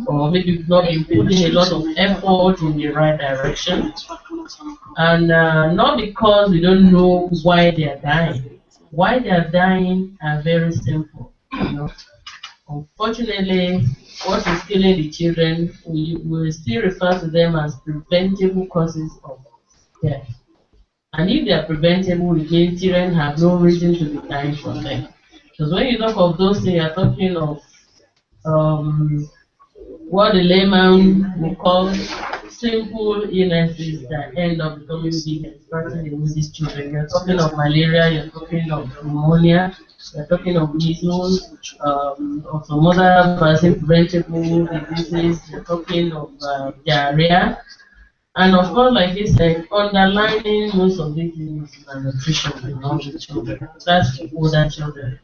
or maybe we've not been putting a lot of effort in the right direction. And not because we don't know why they are dying. Why they are dying are very simple. Unfortunately, what is killing the children, we will still refer to them as preventable causes of death. And if they are preventable, it means children have no reason to be dying from them. Because when you talk of those things, you are talking of what the layman will call simple illnesses that end up becoming big and starting with these children. You're talking of malaria, you're talking of pneumonia, you're talking of measles, of some other vaccine preventable diseases, you're talking of diarrhea. And of course, like you said, underlining most of these things is malnutrition among the children. That's older children.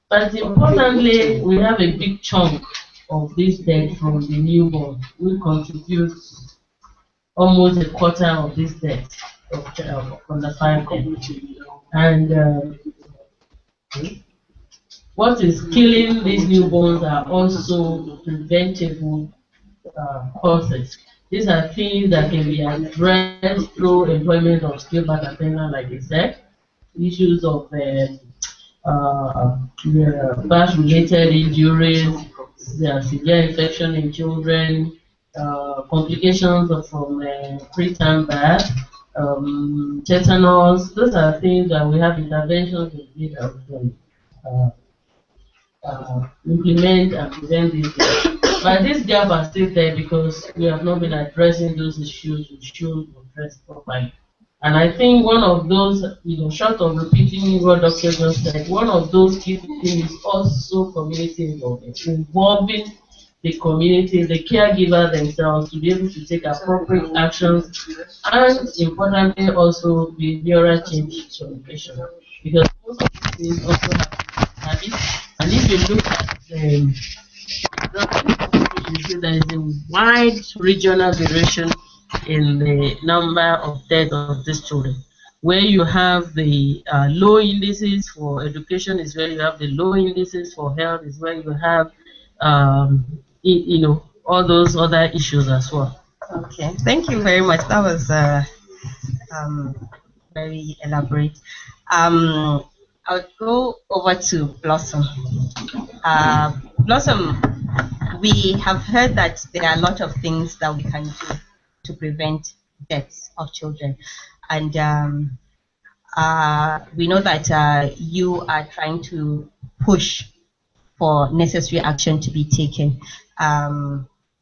But importantly, we have a big chunk of this death from the newborn. We contribute almost a quarter of this death of under 5 deaths. And what is killing these newborns are also preventable causes. These are things that can be addressed through employment of skilled attendants, like I said, issues of birth-related injuries, there are severe infection in children, complications from preterm birth, tetanus. Those are things that we have interventions in need of uh, implement and prevent these things. But this gap are still there because we have not been addressing those issues we should address properly. And I think one of those, short of repeating what Dr. just said, one of those key things is also community involvement, involving the community, the caregiver themselves to be able to take appropriate actions, and importantly also behavioral change solution. Because most of these things also have habits, and if you look at you see there is a wide regional variation in the number of deaths of these children. Where you have the low indices for education is where you have the low indices for health is where you have, all those other issues as well. Okay, thank you very much. That was very elaborate. I'll go over to Blossom. Blossom, we have heard that there are a lot of things that we can do to prevent deaths of children. And we know that you are trying to push for necessary action to be taken.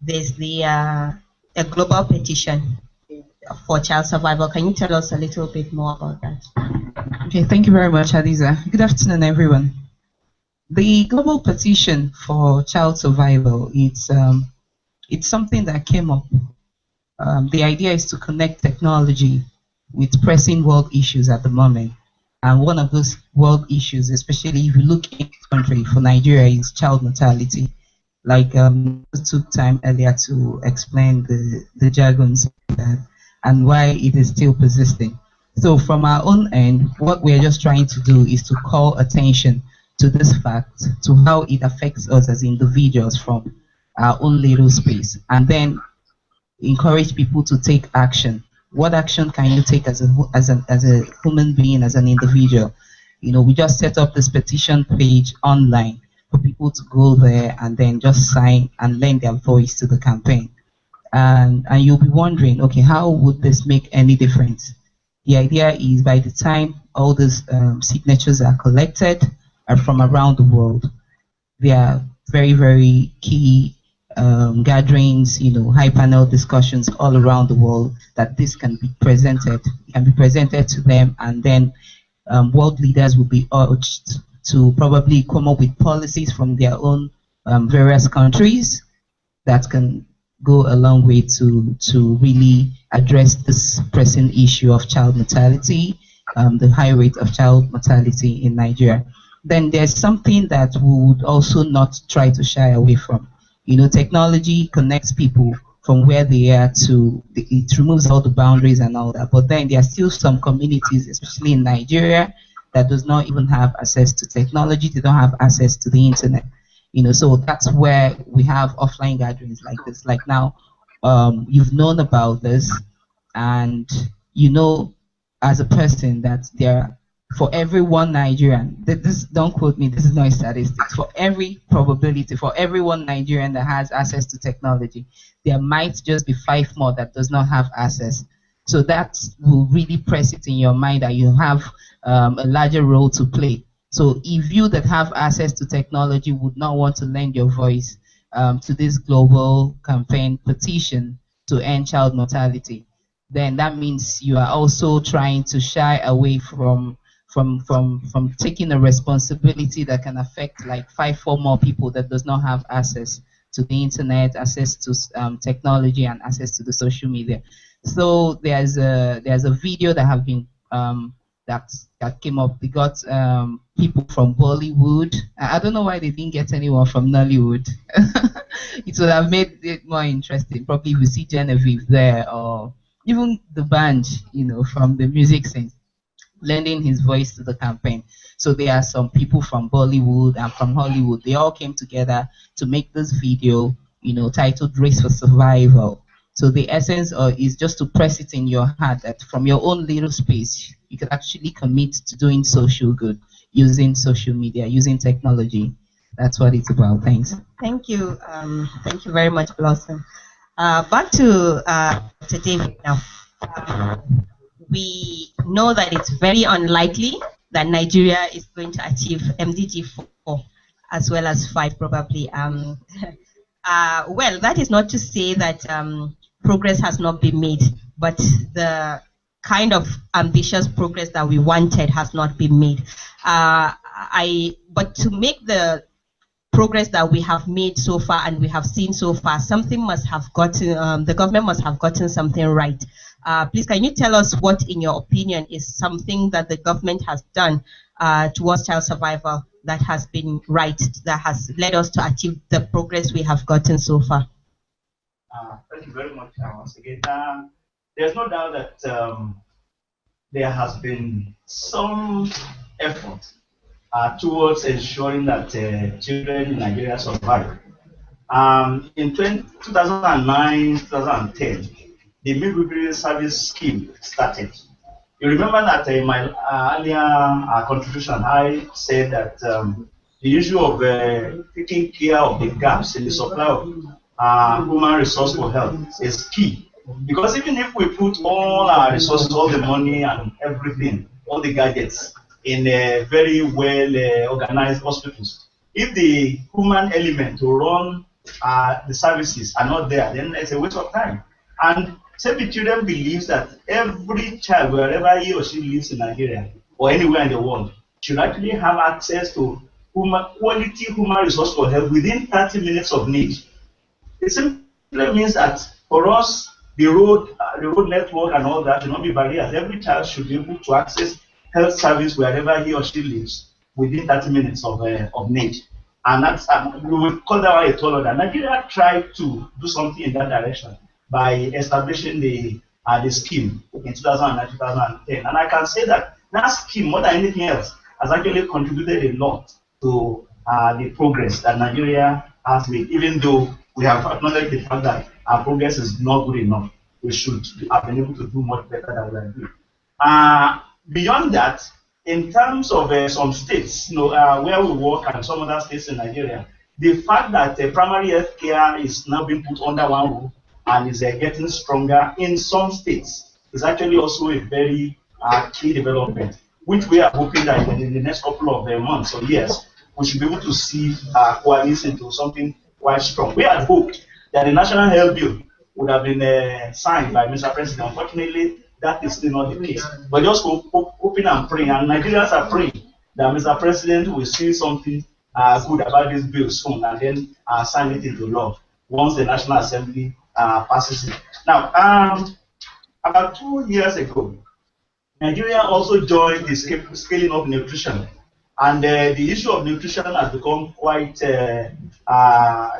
There's a global petition for child survival. Can you tell us a little bit more about that? Okay, thank you very much, Hadiza. Good afternoon, everyone. The global petition for child survival, it's something that came up. The idea is to connect technology with pressing world issues at the moment. And one of those world issues, especially if you look in this country, for Nigeria, is child mortality. Like took time earlier to explain the jargons and why it is still persisting. So from our own end, what we're just trying to do is to call attention to this fact, to how it affects us as individuals from our own little space, and then encourage people to take action. What action can you take as a human being, as an individual? We just set up this petition page online for people to go there and then just sign and lend their voice to the campaign. And you'll be wondering, okay, how would this make any difference? The idea is by the time all these signatures are collected from around the world, there are very, very key gatherings, high panel discussions all around the world that this can be presented to them, and then world leaders will be urged to probably come up with policies from their own various countries that can go a long way to really address this pressing issue of child mortality, the high rate of child mortality in Nigeria. Then there's something that we would also not try to shy away from. Technology connects people from where they are it removes all the boundaries and all that. But then there are still some communities, especially in Nigeria, that does not even have access to technology. They don't have access to the internet. So that's where we have offline gatherings like this. Like now, you've known about this, and as a person that for every one Nigerian, don't quote me, this is not a statistics, for every one Nigerian that has access to technology, there might just be 5 more that does not have access. So that will really press it in your mind that you have a larger role to play. So if you that have access to technology would not want to lend your voice to this global campaign petition to end child mortality, then that means you are also trying to shy away from taking a responsibility that can affect like 4 more people that does not have access to the internet, access to technology, and access to the social media. So there's a video that have been that came up. They got people from Bollywood. I don't know why they didn't get anyone from Nollywood. It would have made it more interesting. Probably if you see Genevieve there, or even the band, from the music scene, lending his voice to the campaign. So there are some people from Bollywood and from Hollywood. They all came together to make this video, titled "Race for Survival." So the essence is just to press it in your heart that from your own little space, you can actually commit to doing social good. using social media, using technology. That's what it's about. Thanks. Thank you. Thank you very much, Blossom. Back to Dr. David now. We know that it's very unlikely that Nigeria is going to achieve MDG 4 as well as 5 probably. Well, that is not to say that progress has not been made, but the kind of ambitious progress that we wanted has not been made. But to make the progress that we have made so far and we have seen so far, something must have gotten, the government must have gotten something right. Please, can you tell us what, in your opinion, is something that the government has done towards child survival that has been right, that has led us to achieve the progress we have gotten so far? Thank you very much once again. There's no doubt that there has been some effort towards ensuring that children in Nigeria survive. In 2009, 2010, the midwifery service scheme started. You remember that in my earlier contribution, I said that the issue of taking care of the gaps in the supply of human resource for health is key. Because even if we put all our resources, all the money and everything, all the gadgets in very well organized hospitals, if the human element to run the services are not there, then it's a waste of time. And Save the Children believes that every child, wherever he or she lives in Nigeria or anywhere in the world, should actually have access to quality human resource for health within 30 minutes of need. It simply means that for us, the road network and all that should not be barriers. Every child should be able to access health service wherever he or she lives within 30 minutes of need. And that's, we will call that one a tall order. Nigeria tried to do something in that direction by establishing the scheme in 2009, 2010. And I can say that that scheme, more than anything else, has actually contributed a lot to the progress that Nigeria has made, even though we have acknowledged the fact that our progress is not good enough. We should have been able to do much better than we are doing. Beyond that, in terms of some states, where we work and some other states in Nigeria, the fact that primary health care is now being put under one roof and is getting stronger in some states is actually also a very key development, which we are hoping that in the next couple of months or years, we should be able to see coalesce into something quite strong. We had hoped that the National Health Bill would have been signed by Mr. President. Unfortunately, that is still not the case. But just hoping and praying, and Nigerians are praying that Mr. President will see something good about this bill soon and then sign it into law once the National Assembly passes it. Now, about 2 years ago, Nigeria also joined the scaling of nutrition. And the issue of nutrition has become quite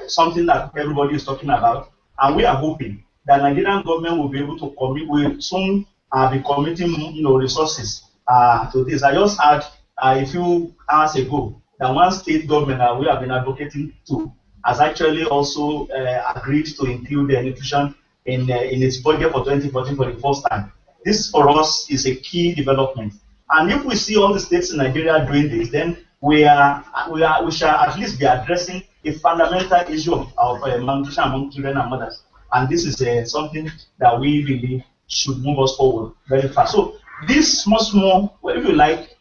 something that everybody is talking about. And we are hoping that Nigerian government will be able to commit, will soon be committing resources to this. I just heard a few hours ago that one state government that we have been advocating to has actually also agreed to include nutrition in its budget for 2014 for the first time. This for us is a key development. And if we see all the states in Nigeria doing this, then we shall at least be addressing a fundamental issue of malnutrition among children and mothers. And this is something that we believe should move us forward very fast. So these small, if you like,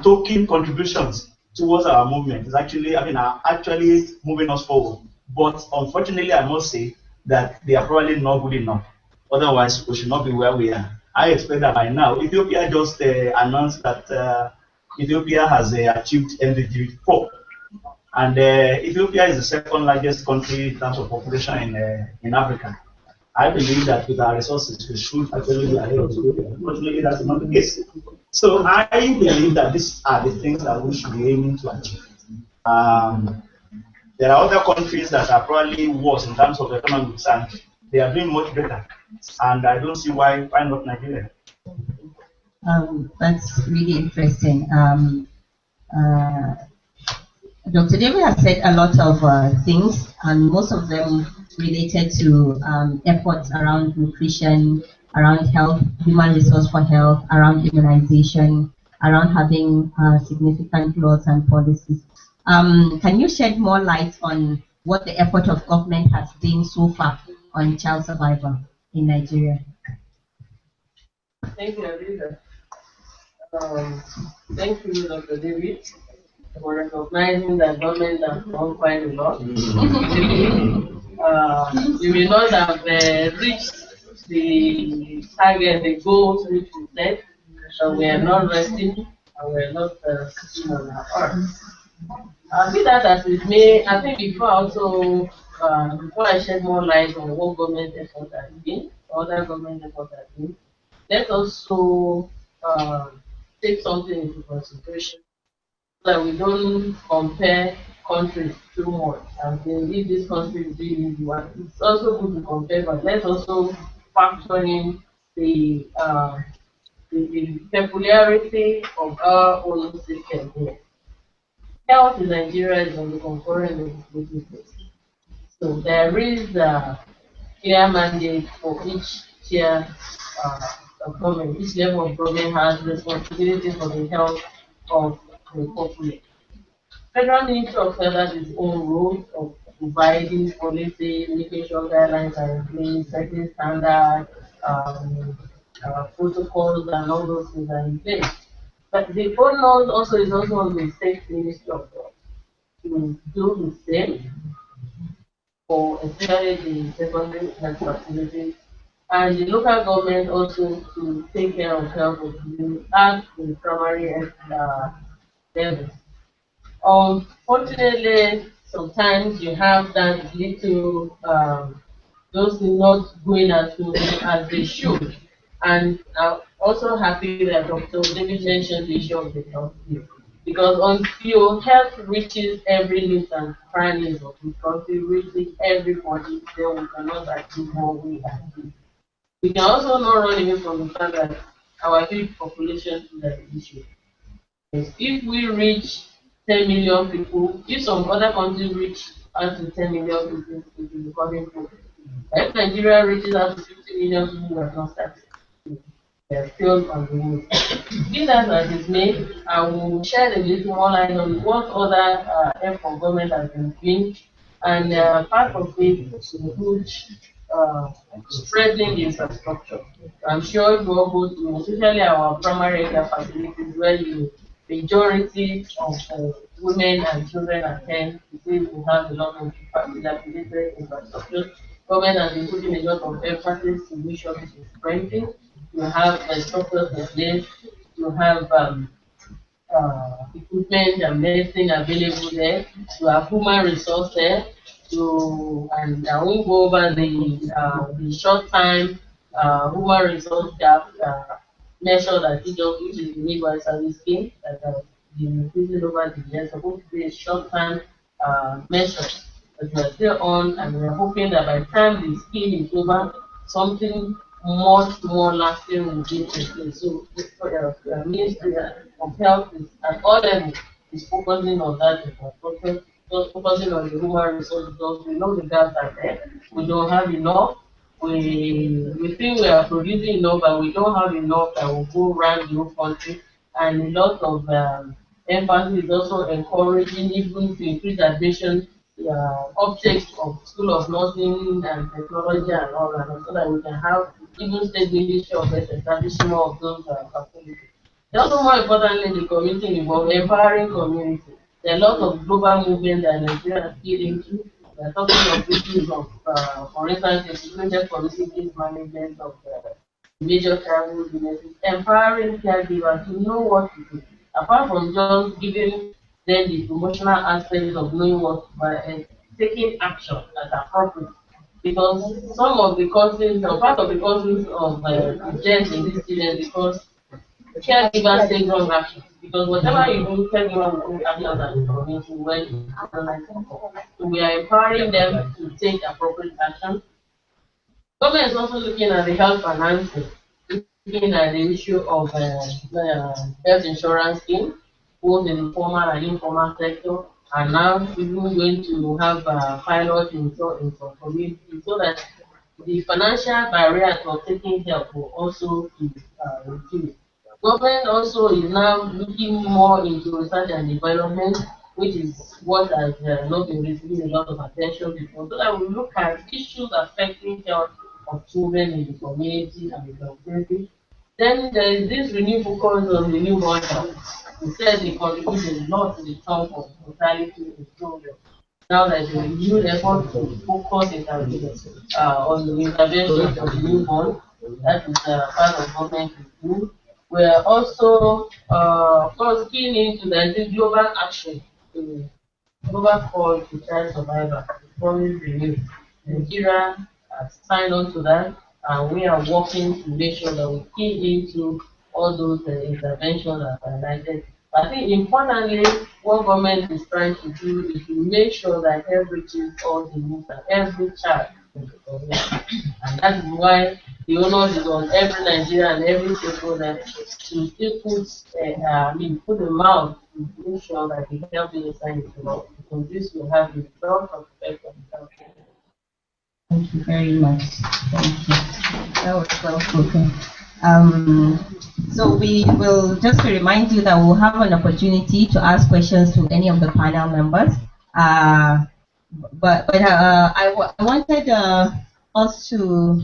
token contributions towards our movement is actually, actually moving us forward. But unfortunately, I must say that they are probably not good enough. Otherwise, we should not be where we are. I expect that by now, Ethiopia just announced that Ethiopia has achieved MDG 4. And Ethiopia is the second largest country in terms of population in Africa. I believe that with our resources, we should actually be ahead of Ethiopia. Unfortunately, that's not the case. So I believe that these are the things that we should be aiming to achieve. There are other countries that are probably worse in terms of economics, and they are doing much better. And I don't see why not Nigeria. That's really interesting. Dr. David has said a lot of things, and most of them related to efforts around nutrition, around health, human resource for health, around immunization, around having significant laws and policies. Can you shed more light on what the effort of government has been so far on child survival in Nigeria? Thank you, Aviva. Thank you, Dr. David, for recognizing that government has done quite a lot. We may not have reached the target, the goals which we set, so we are not resting and we are not sitting on our arms. Be that as it may, I think before I shed more light on what government effort has been, other government effort has been, let's also take something into consideration so that we don't compare countries too much and say if this country is doing it well. It's also good to compare, but let's also factor in the peculiarity of our own system here. Health in Nigeria is on the concurrent legislative list. So there is a clear mandate for each tier of government. Each level of government has responsibility for the health of the population. Federal Ministry of Health has its own rules of providing policy, making sure guidelines are in place, setting standards, protocols, and all those things are in place. But the onus also is also on the State Ministry of Health to do the same for especially the secondary health facilities and the local government also to take care of health of the at the primary level. Unfortunately, sometimes you have that little those not going as smoothly as they should. And I'm also happy that Dr. David mentioned the issue of the health bill. Because until health reaches every nook and cranny of the country, reaching everybody, then we cannot achieve what we achieve. We can also not run away from the fact that our big population is an issue. If we reach 10 million people, if some other countries reach out to 10 million people, it will be becoming poor. If Nigeria reaches out to 50 million people, we have not started. They are still on the move. Be that as it may, I will share a little more light on what other effort government has been doing, and part of it includes strengthening the infrastructure. I'm sure you all go to, especially our primary care facilities, where the majority of women and children attend, because we have a lot of dilapidated infrastructure. Government has been putting a lot of emphasis to make sure this is strengthened. You have structures in place, you have equipment and medicine available there, you have human resource there, and I won't go over the short time human resource gap measure that which is the midwife service scheme that has been increasing over the years, supposed to be a short time measure that we are still on, and we are hoping that by the time the scheme is over, something much more lasting will be in place. So the Ministry of Health is at all levels is focusing on that infrastructure, just focusing on the human resources because we know the gaps are there. We don't have enough. We think we are producing enough, but we don't have enough that will go around the whole country. And a lot of emphasis is also encouraging even to increase admission objects of School of Nursing and Technology and all that, so that we can have even state ministry of health establishing more of those facilities. Also, more importantly, the community involved, empowering community. There are a lot of global movements that Nigeria is still into. We are talking of issues of, for instance, integrated policy-based management of major travel businesses, empowering caregivers to know what to do. Apart from just giving them the promotional aspects of knowing what, but taking action as appropriate. Because some of the causes, or part of the causes of death in this children, because caregivers take wrong actions. Because whatever you do, caregivers will take actions as the community when so we are empowering them to take appropriate action. Government is also looking at the health financing, looking at the issue of health insurance scheme, both in the formal and informal sector, and now even going to have pilot in some communities so that the financial barrier for taking help will also be reduced. Government also is now looking more into research and development, which is what has not been receiving a lot of attention before. So that we look at issues affecting health of children in the community and the community. Then there is this renewed focus on the newborn health. We said they contribute a lot to the chunk of mortality in children. Now there's a renewed effort to focus on the intervention for the newborn. That is part of government review. We are also, of course, keen into the global action to global call to child survival. Promise renewed. Nigeria has signed on to that, and we are working to make sure that we key into all those interventions that are highlighted. I think importantly, what government is trying to do is to make sure that help reaches all the needs and every child in the community. And that is why the onus is on every Nigerian and every stakeholder to still put them out to make sure that the health inside is well, because this will have a lot of effect on the health. Thank you very much. Thank you. That was well spoken. So we will just to remind you that we'll have an opportunity to ask questions to any of the panel members. I wanted us to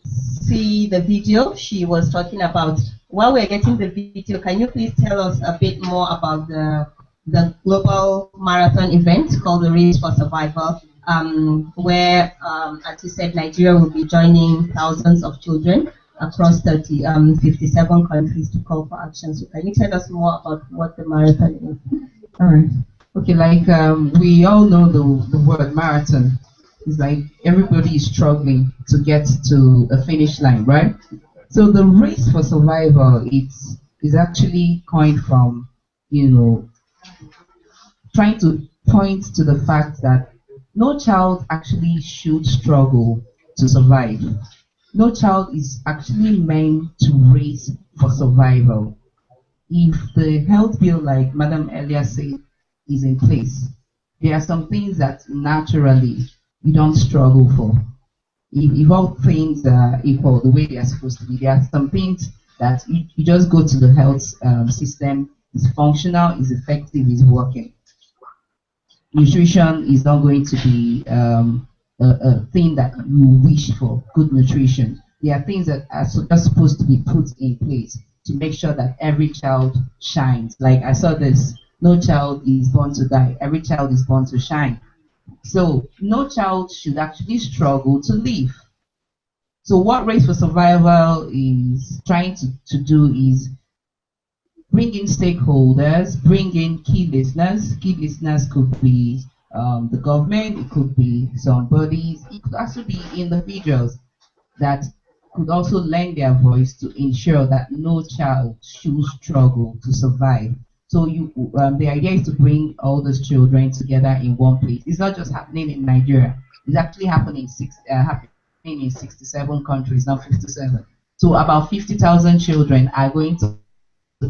see the video she was talking about. While we're getting the video, can you please tell us a bit more about the global marathon event called the Race for Survival, where, as you said, Nigeria will be joining thousands of children across 57 countries to call for action. So can you tell us more about what the marathon is? All right. Okay, like we all know the word marathon is like everybody is struggling to get to a finish line, right? So the race for survival is actually coined from, trying to point to the fact that no child actually should struggle to survive. No child is actually meant to race for survival. If the health bill, like Madam earlier said, is in place, there are some things that naturally we don't struggle for. If all things are equal the way they are supposed to be, there are some things that you just go to the health system, is functional, is effective, is working. Nutrition is not going to be a thing that you wish for, good nutrition. There are things that are just supposed to be put in place to make sure that every child shines. Like I saw this, no child is born to die, every child is born to shine. So no child should actually struggle to live. So what Race for Survival is trying to do is bring in stakeholders, bring in key listeners. Key listeners could be the government, it could be some bodies, it could also be individuals that could also lend their voice to ensure that no child should struggle to survive. So the idea is to bring all those children together in one place. It's not just happening in Nigeria. It's actually happening in 67 countries, not 57. So about 50,000 children are going to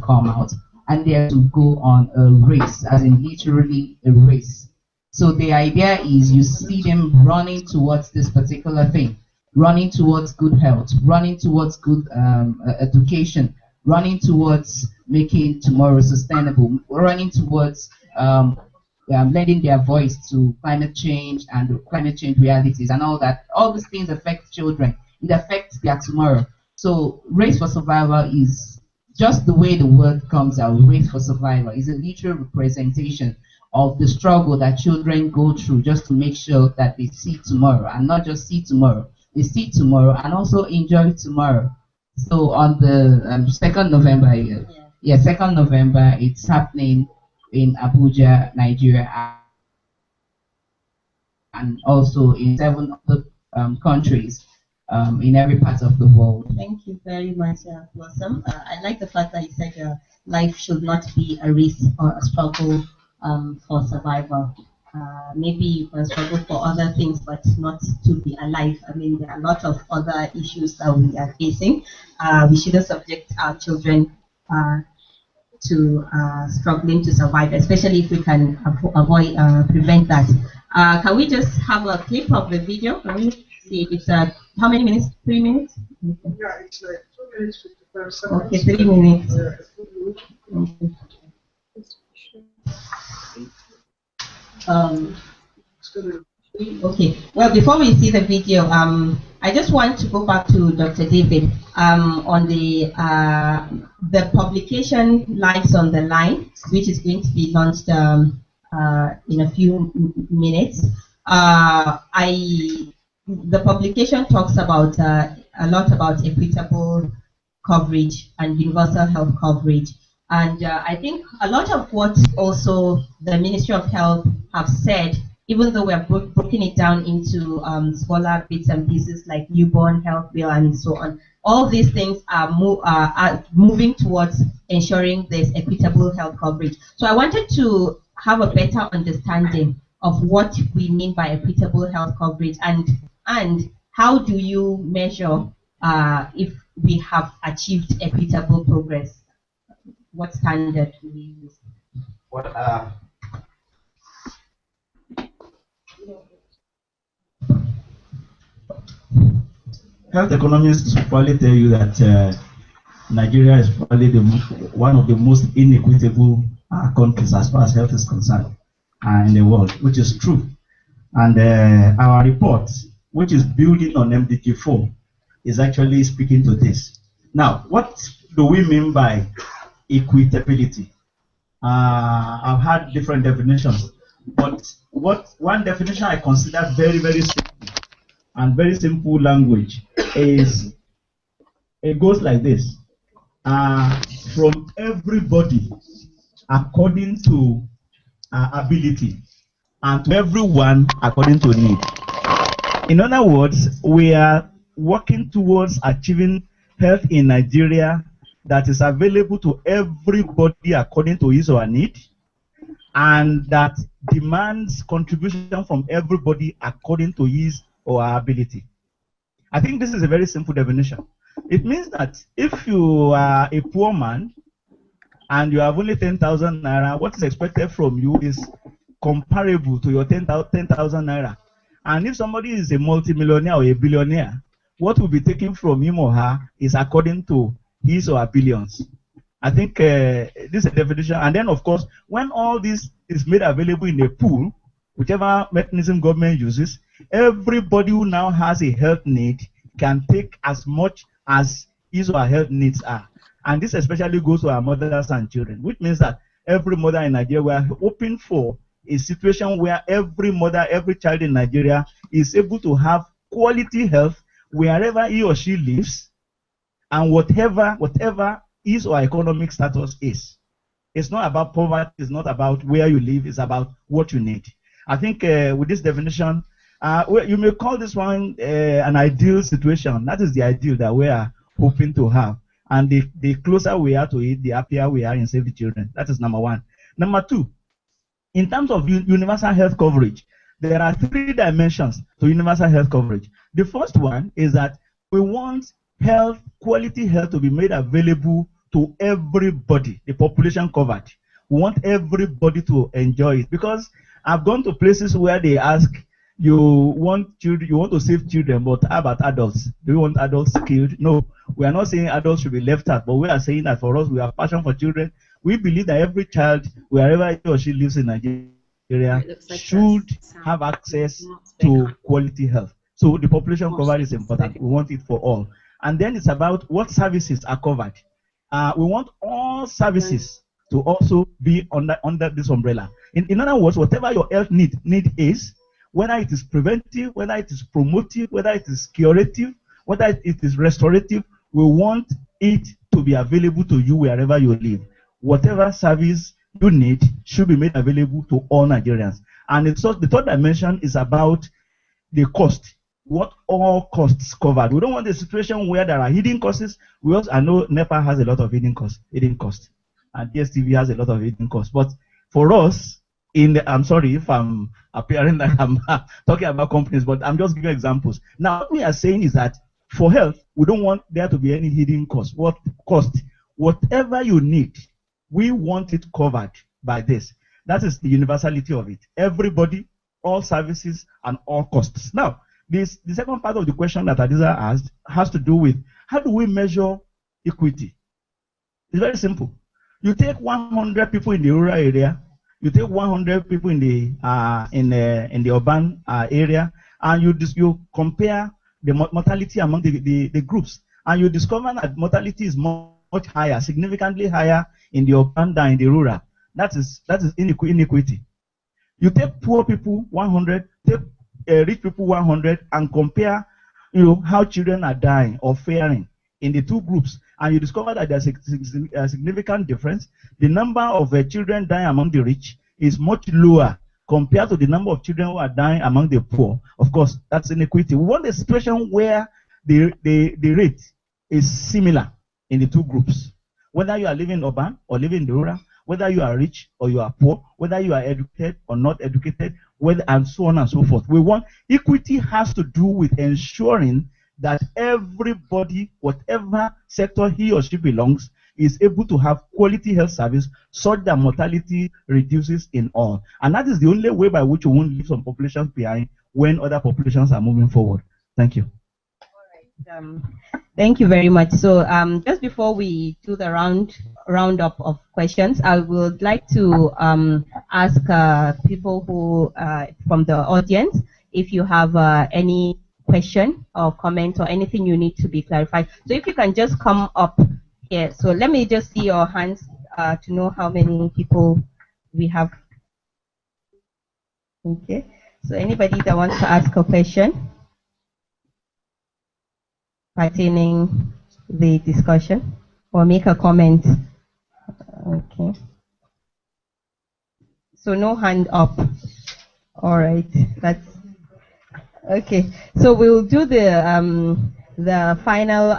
come out, and they are to go on a race, as in literally a race. So the idea is you see them running towards this particular thing, running towards good health, running towards good education, running towards making tomorrow sustainable, running towards lending their voice to climate change and climate change realities and all that. All these things affect children. It affects their tomorrow. So Race for Survival is just the way the word comes out. Race for Survival is a literal representation of the struggle that children go through just to make sure that they see tomorrow, and not just see tomorrow, they see tomorrow and also enjoy tomorrow. So on the 2nd November, 2nd November, it's happening in Abuja, Nigeria, and also in 7 other countries in every part of the world. Thank you very much, Blossom. I like the fact that you said life should not be a race or a struggle for survival. Maybe you can struggle for other things, but not to be alive. I mean, there are a lot of other issues that we are facing. We shouldn't subject our children to struggling to survive, especially if we can prevent that. Can we just have a clip of the video? Can we see it's how many minutes? 3 minutes? Yeah, it's like 2 minutes 55. Okay, 3 minutes. Okay. Um, okay. Well, before we see the video, I just want to go back to Dr. David on the publication Lives on the Line, which is going to be launched in a few minutes. The publication talks about a lot about equitable coverage and universal health coverage. And I think a lot of what also the Ministry of Health have said, even though we have broken it down into smaller bits and pieces like newborn health bill and so on, all these things are moving towards ensuring there's equitable health coverage. So I wanted to have a better understanding of what we mean by equitable health coverage and how do you measure if we have achieved equitable progress? What standard do we use? Health economists probably tell you that Nigeria is probably one of the most inequitable countries as far as health is concerned in the world, which is true. And our report, which is building on MDG4, is actually speaking to this. Now, what do we mean by equitability? I've had different definitions, but one definition I consider very, very simple and very simple language is, it goes like this: from everybody according to ability, and to everyone according to need. In other words, we are working towards achieving health in Nigeria that is available to everybody according to his or her need, and that demands contribution from everybody according to his or her ability. I think this is a very simple definition. It means that if you are a poor man and you have only 10,000 naira, what is expected from you is comparable to your 10,000 naira. And if somebody is a multimillionaire or a billionaire, what will be taken from him or her is according to his or her billions. I think this is a definition. And then, of course, when all this is made available in a pool, whichever mechanism government uses, everybody who now has a health need can take as much as his or her health needs are. And this especially goes to our mothers and children, which means that every mother in Nigeria, we are hoping for a situation where every mother, every child in Nigeria is able to have quality health wherever he or she lives, and whatever his or her economic status is. It's not about poverty, it's not about where you live, it's about what you need. I think with this definition, you may call this one an ideal situation. That is the ideal that we are hoping to have. And the closer we are to it, the happier we are in Save the Children. That is number one. Number two, in terms of universal health coverage, there are 3 dimensions to universal health coverage. The first one is that we want quality health to be made available to everybody, the population covered. We want everybody to enjoy it, because I've gone to places where they ask, you want to save children, but how about adults? Do you want adults killed? No, we are not saying adults should be left out, but we are saying that for us, we have passion for children. We believe that every child, wherever he or she lives in Nigeria, should have access to quality health. So the population covered is important. We want it for all. And then it's about what services are covered. We want all services to also be under this umbrella. In other words, whatever your health need is, whether it is preventive, whether it is promotive, whether it is curative, whether it is restorative, we want it to be available to you wherever you live. Whatever service you need should be made available to all Nigerians. And the third dimension is about the cost. What all costs covered. We don't want a situation where there are hidden costs. I know NEPA has a lot of hidden costs, and DSTV has a lot of hidden costs. But for us, I'm sorry if I'm appearing like I'm talking about companies, but I'm just giving examples. Now, what we are saying is that for health, we don't want there to be any hidden cost. Whatever you need, we want it covered by this. That is the universality of it. Everybody, all services, and all costs. Now, the second part of the question that Adiza asked has to do with how do we measure equity. It's very simple. You take 100 people in the rural area, you take 100 people in the urban area, and you compare the mortality among the groups, and you discover that mortality is much higher, significantly higher in the urban than in the rural. That is inequity. You take poor people 100, take rich people 100, and compare, how children are dying or faring in the two groups, and you discover that there's a significant difference. The number of children dying among the rich is much lower compared to the number of children who are dying among the poor. Of course, that's inequity. We want a situation where the rate is similar in the two groups. Whether you are living urban or living in the rural, whether you are rich or you are poor, whether you are educated or not educated, and so on and so forth. Equity has to do with ensuring that everybody, whatever sector he or she belongs, is able to have quality health service such that mortality reduces in all. And that is the only way by which we won't leave some populations behind when other populations are moving forward. Thank you. Thank you very much. So just before we do the roundup of questions, I would like to ask people who from the audience if you have any question or comment or anything you need to be clarified. So if you can just come up here. So let me just see your hands to know how many people we have. Okay. So anybody that wants to ask a question pertaining the discussion or make a comment. Okay. So no hand up. All right. That's okay. So we'll do the final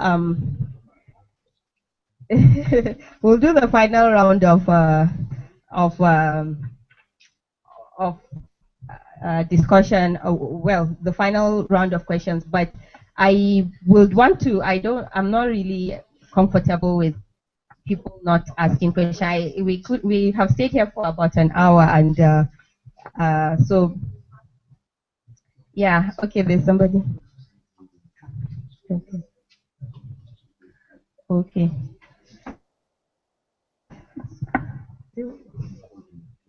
we'll do the final round of discussion. Well, the final round of questions, but I would want to. I'm not really comfortable with people not asking questions. We have stayed here for about an hour, and so yeah. Okay, there's somebody. Okay. Okay.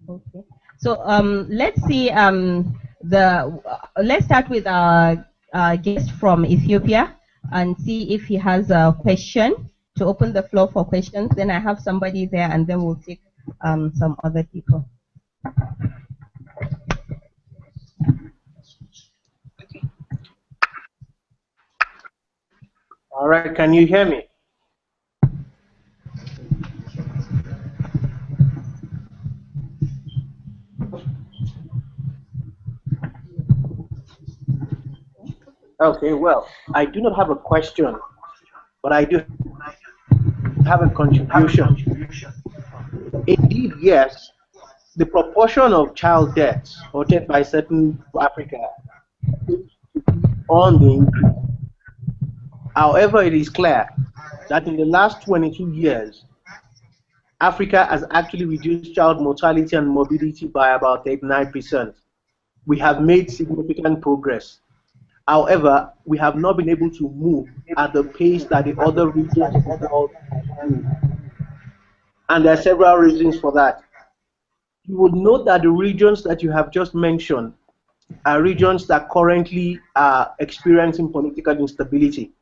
Okay. So let's see. Let's start with our guest from Ethiopia and see if he has a question to open the floor for questions. Then I have somebody there, and then we'll take some other people. All right, can you hear me? Okay, well, I do not have a question, but I do have a contribution. Indeed, yes, the proportion of child deaths reported by certain Africa is on the increase. However, it is clear that in the last 22 years, Africa has actually reduced child mortality and morbidity by about 89%. We have made significant progress. However, we have not been able to move at the pace that the other regions of the world move. And there are several reasons for that. You would note that the regions that you have just mentioned are regions that currently are experiencing political instability.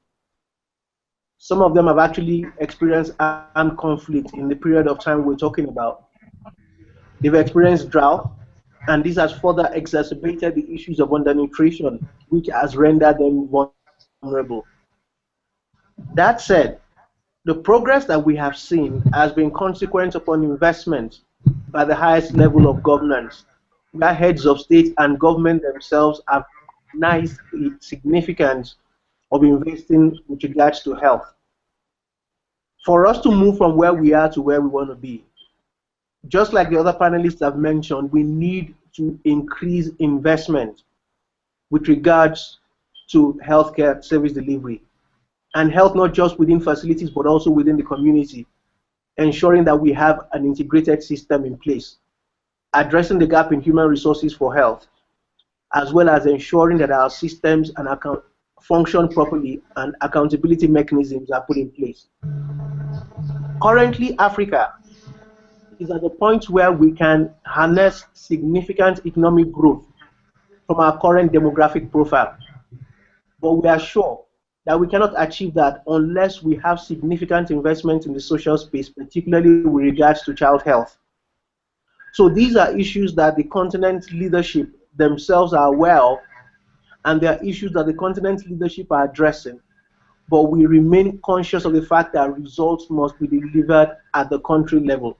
Some of them have actually experienced armed conflict in the period of time we're talking about. They've experienced drought, and this has further exacerbated the issues of undernutrition, which has rendered them vulnerable. That said, the progress that we have seen has been consequent upon investment by the highest level of governance, where heads of state and government themselves have recognized the significance of investing with regards to health. For us to move from where we are to where we want to be, just like the other panelists have mentioned, we need to increase investment with regards to healthcare service delivery and health, not just within facilities but also within the community, ensuring that we have an integrated system in place, addressing the gap in human resources for health, as well as ensuring that our systems and function properly and accountability mechanisms are put in place. Currently, Africa is at the point where we can harness significant economic growth from our current demographic profile. But we are sure that we cannot achieve that unless we have significant investment in the social space, particularly with regards to child health. So these are issues that the continent leadership themselves are aware of, and they are issues that the continent leadership are addressing. But we remain conscious of the fact that results must be delivered at the country level.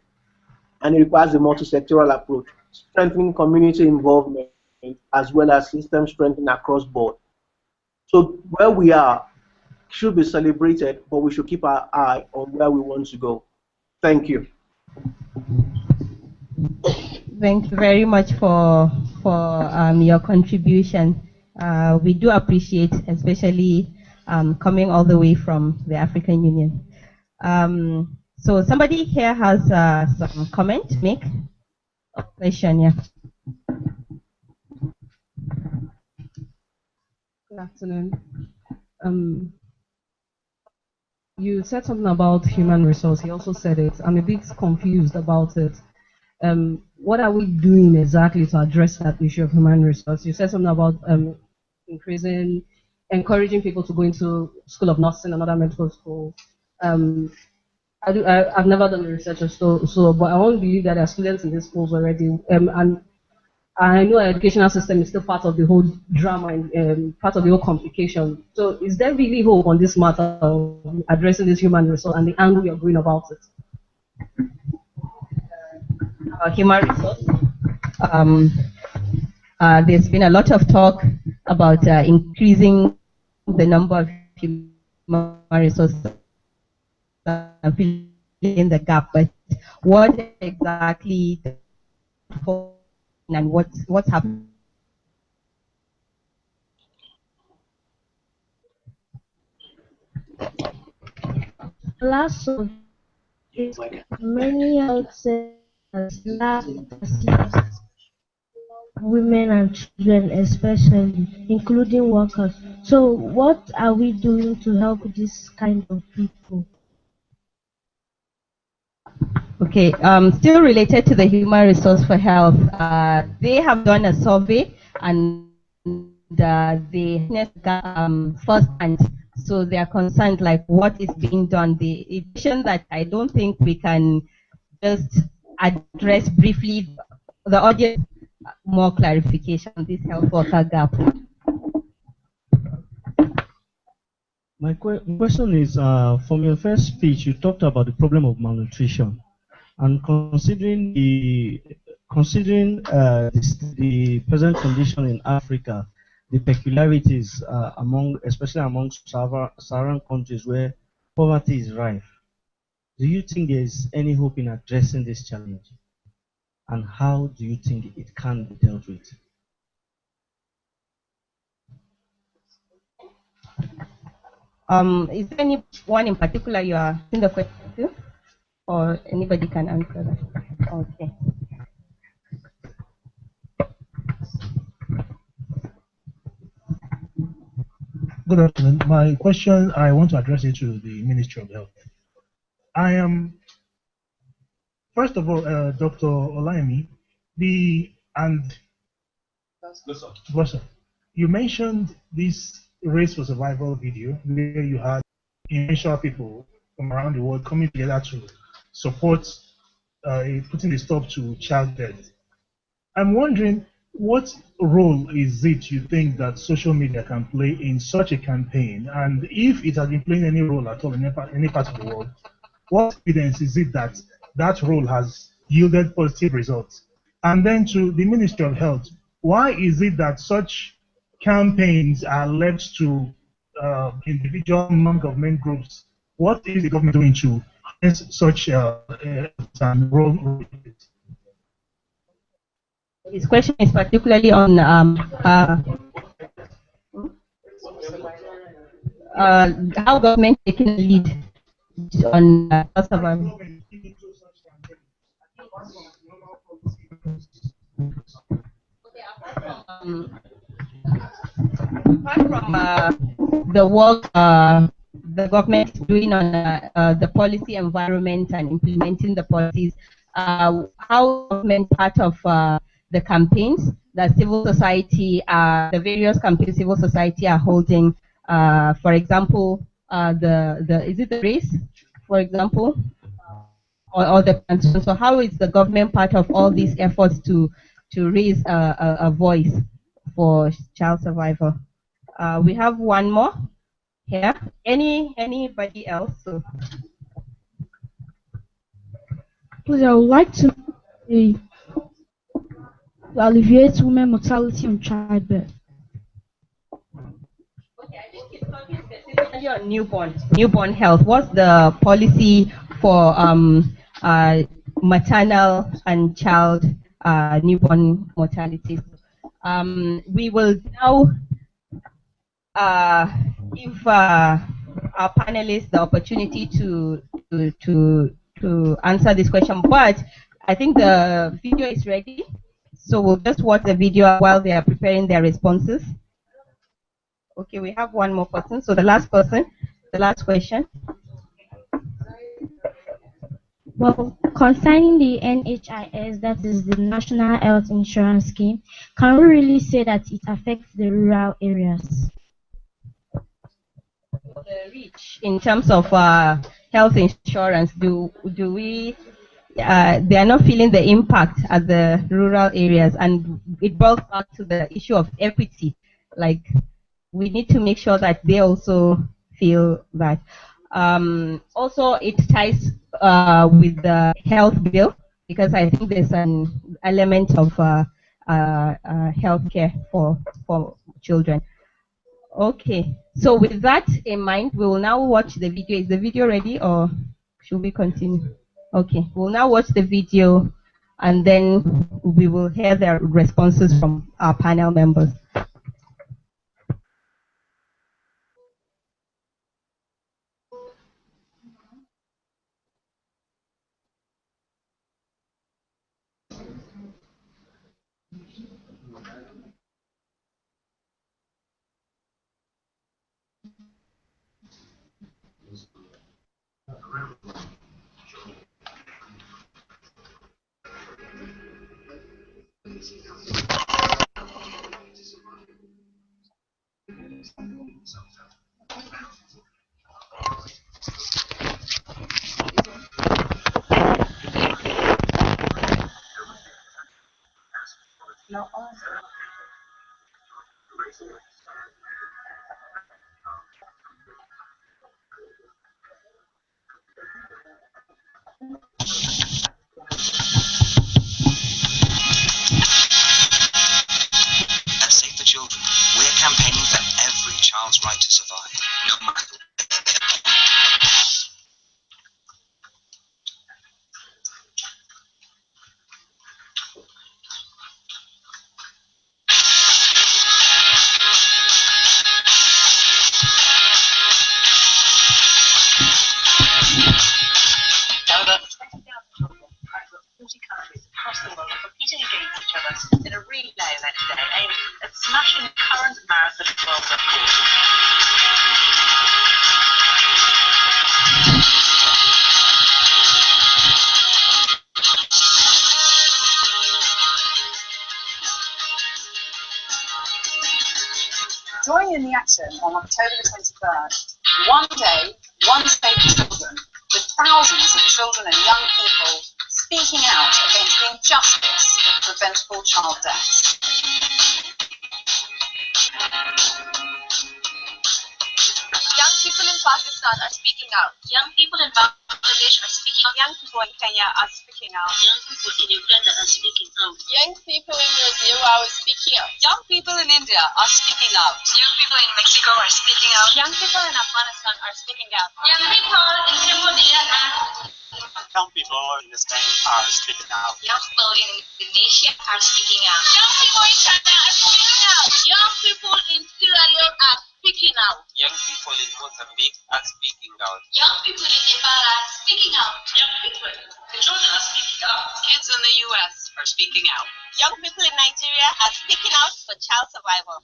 And it requires a multi-sectoral approach, strengthening community involvement as well as system strengthening across board. So where we are should be celebrated, but we should keep our eye on where we want to go. Thank you. Thank you very much for your contribution. We do appreciate, especially coming all the way from the African Union. So somebody here has some comment to make? A question, yeah. Good afternoon. You said something about human resource. You also said it. I'm a bit confused about it. What are we doing exactly to address that issue of human resource? You said something about encouraging people to go into School of Nursing and other medical schools. I've never done the research, but I want to believe that there are students in these schools already, and I know our educational system is still part of the whole drama and part of the whole complication. So is there really hope on this matter of addressing this human resource and the angle you're going about it? Human resource. There's been a lot of talk about increasing the number of human resources and filling the gap, but what exactly and what's happening? Last of is many health centers lack facilities, women and children especially, including workers. So what are we doing to help this kind of people? Okay, still related to the human resource for health, they have done a survey and they firsthand, so they are concerned like what is being done. The issue that I don't think we can just address briefly, the audience more clarification on this health worker gap. My question is, from your first speech, you talked about the problem of malnutrition, and considering the present condition in Africa, the peculiarities especially among Saharan countries where poverty is rife, do you think there is any hope in addressing this challenge, and how do you think it can be dealt with? Is there anyone in particular you are in the question to, or anybody can answer that? Okay. Good afternoon. My question, I want to address it to the Ministry of Health. I am, first of all, Dr. Olaimi, you mentioned this Race for Survival video where you had influential people from around the world coming together to support putting a stop to child death. I'm wondering, what role is it you think that social media can play in such a campaign? And if it has been playing any role at all in any part of the world, what evidence is it that that role has yielded positive results? And then to the Ministry of Health, why is it that such campaigns are left to individual non-government groups? What is the government doing to harness such role? His question is particularly on how government taking the lead on survival. Apart from the work the government is doing on the policy environment and implementing the policies, how government part of the campaigns that civil society, the various campaigns civil society are holding, for example, is it the race, for example, or the canton. So how is the government part of all these efforts to raise a voice for child survival? We have one more here. Anybody else? So. Please, I would like to alleviate women mortality on childbirth. Specifically on newborn health. What's the policy for maternal and child newborn mortality? We will now give our panelists the opportunity to answer this question, but I think the video is ready, so we'll just watch the video while they are preparing their responses. Okay, we have one more person. So the last person, the last question. Well, concerning the NHIS, that is the National Health Insurance Scheme, can we really say that it affects the rural areas? The reach in terms of health insurance, do we? They are not feeling the impact at the rural areas, and it boils back to the issue of equity. Like, we need to make sure that they also feel that. Also, it ties with the health bill, because I think there's an element of health care for children. Okay, so with that in mind, we will now watch the video. Is the video ready, or should we continue? Okay, we'll now watch the video, and then we will hear the responses from our panel members. Save the Children, we're campaigning for every child's right to survive, no matter. Countries across the world are competing against each other in a relay event today aimed at smashing current marathon world records. Join in the action on October the 23rd. One day, one Save the Children, with thousands of children and young people speaking out against the injustice of preventable child deaths. Young people in Pakistan are speaking out. Young people in Bangladesh are speaking out. Young people in Kenya are speaking out. Young people in Uganda are speaking out. Young people in Brazil are speaking out. Young people in India are speaking out. Young people in Mexico are speaking out. Young people in Afghanistan are speaking out. Young people in Cambodia are young people in Spain are speaking out. Young people in Indonesia are speaking out. Young people in China are speaking out. Young people in Sierra Leone are speaking out. Young people in Mozambique are speaking out. Young people in Nepal are speaking out. Young people in Jordan are speaking out. Kids in the US are speaking out. Young people in Nigeria are speaking out for child survival.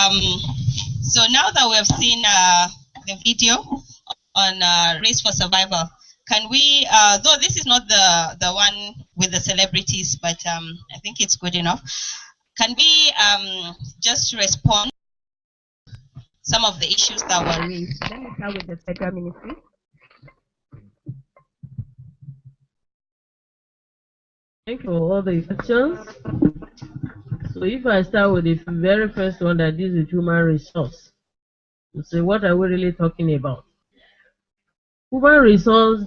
So now that we have seen the video on Race for Survival, can we, though this is not the one with the celebrities, but I think it's good enough, can we just respond some of the issues that were raised? Let me start with the Federal Ministry. Thank you for all the questions. So if I start with the very first one, that is with human resource. So what are we really talking about? Human resource,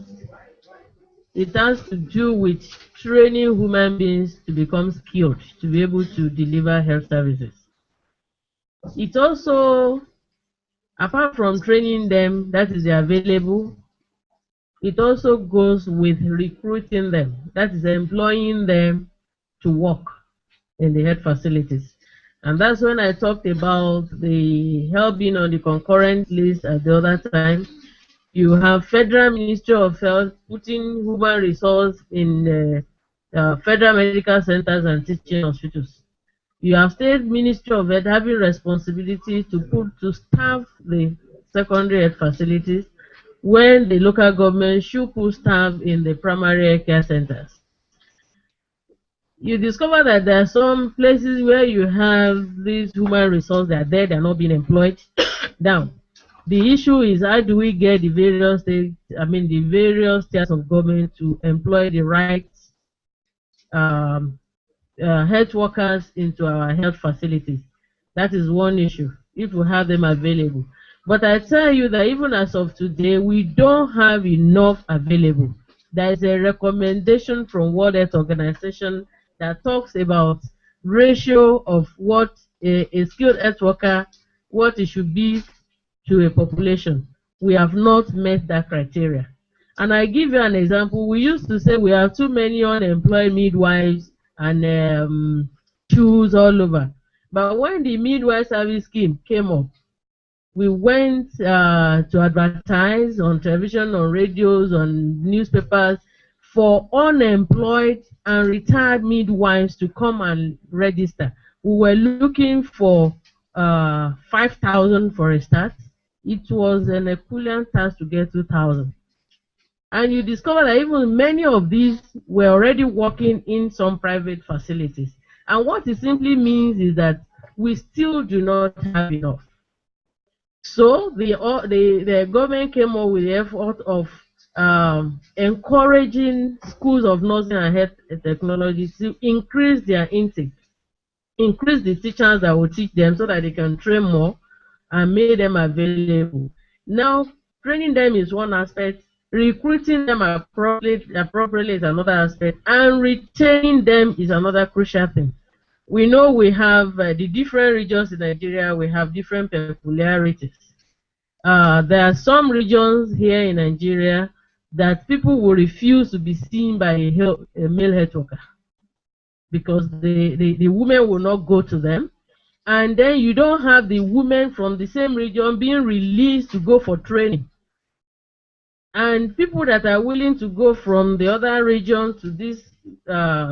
it has to do with training human beings to become skilled, to be able to deliver health services. It also, apart from training them, that is available, it also goes with recruiting them, that is employing them to work in the health facilities. And that's when I talked about the health being on the concurrent list at the other time. You have Federal Ministry of Health putting human resource in federal medical centers and teaching hospitals. You have State Ministry of Health having responsibility to staff the secondary health facilities, when the local government should put staff in the primary care centers. You discover that there are some places where you have these human resources that are there, they're not being employed. Now, the issue is, how do we get the various states, the various tiers of government to employ the right health workers into our health facilities? That is one issue, if we have them available. But I tell you that even as of today, we don't have enough available. There is a recommendation from World Health Organization that talks about ratio of what a skilled health worker, what it should be to a population. We have not met that criteria. And I give you an example. We used to say we have too many unemployed midwives and CHUs all over. But when the midwife service scheme came up, we went to advertise on television, on radios, on newspapers for unemployed and retired midwives to come and register. We were looking for 5,000 for a start. It was an equivalent task to get 2,000. And you discover that even many of these were already working in some private facilities. And what it simply means is that we still do not have enough. So the government came up with the effort of encouraging schools of nursing and health technology to increase their intake, increase the teachers that will teach them so that they can train more and make them available. Now, training them is one aspect, recruiting them appropriately is another aspect, and retaining them is another crucial thing. We know we have the different regions in Nigeria, we have different peculiarities. There are some regions here in Nigeria that people will refuse to be seen by a male health worker because the women will not go to them. And then you don't have the women from the same region being released to go for training. And people that are willing to go from the other region to this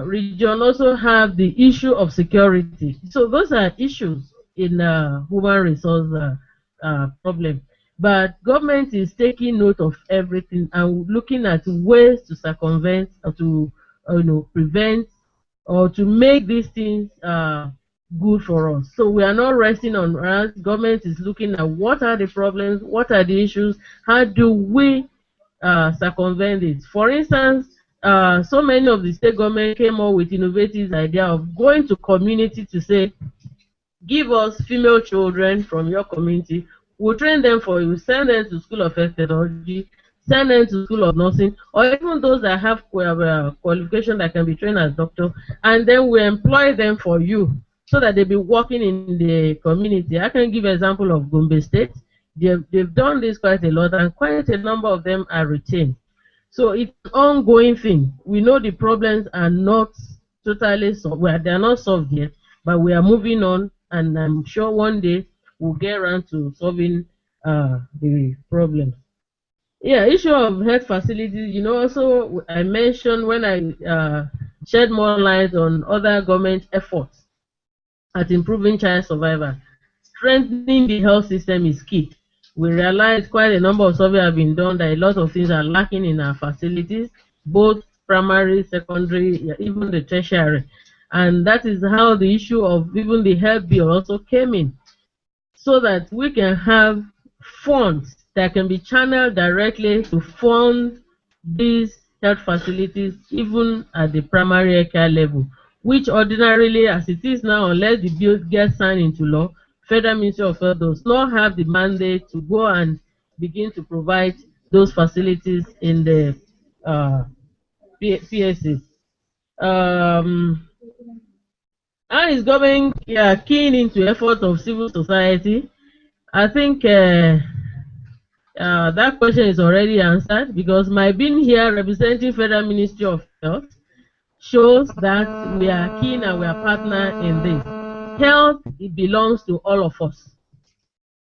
region also have the issue of security. So those are issues in human resource problem. But government is taking note of everything and looking at ways to circumvent or to prevent or to make these things good for us. So we are not resting on us. Government is looking at what are the problems, what are the issues, how do we circumvent it. For instance, so many of the state government came up with innovative idea of going to community to say, give us female children from your community, we'll train them for you, send them to School of Health Technology, send them to School of Nursing, or even those that have qualification that can be trained as doctor, and then we employ them for you so that they'll be working in the community. I can give an example of Gombe State. They've done this quite a lot, and quite a number of them are retained. So it's an ongoing thing. We know the problems are not totally solved. Well, they are not solved yet, but we are moving on, and I'm sure one day we'll get around to solving the problems. Yeah, issue of health facilities, also I mentioned when I shed more light on other government efforts at improving child survival. strengthening the health system is key. We realize quite a number of surveys have been done that a lot of things are lacking in our facilities, both primary, secondary, even the tertiary. And that is how the issue of even the health bill also came in, so that we can have funds that can be channeled directly to fund these health facilities even at the primary care level, which ordinarily, as it is now, unless the bill gets signed into law, Federal Ministry of Health does not have the mandate to go and begin to provide those facilities in the PSAs. How is government keying into efforts of civil society? I think that question is already answered, because my being here representing Federal Ministry of Health shows that we are keen and we are partner in this. Health, it belongs to all of us.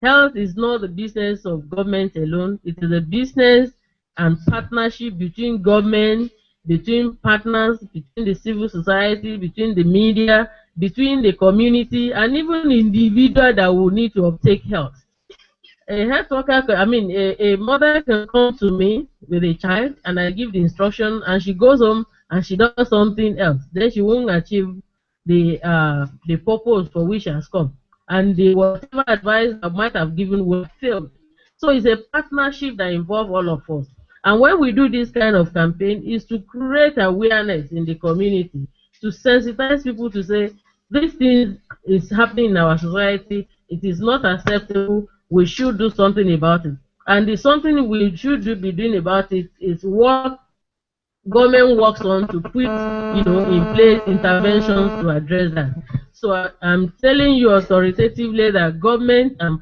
Health is not the business of government alone. It is a business and partnership between government, between partners, between the civil society, between the media, between the community, and even individual that will need to uptake health. A health worker, a mother can come to me with a child and I give the instruction and she goes home and she does something else. Then she won't achieve the purpose for which she has come. And the whatever advice I might have given will fail. So it's a partnership that involves all of us. And when we do this kind of campaign, is to create awareness in the community, to sensitize people to say, this thing is happening in our society, it is not acceptable, we should do something about it. And the something we should be doing about it is what government works on to put, in place interventions to address that. So I'm telling you authoritatively that government and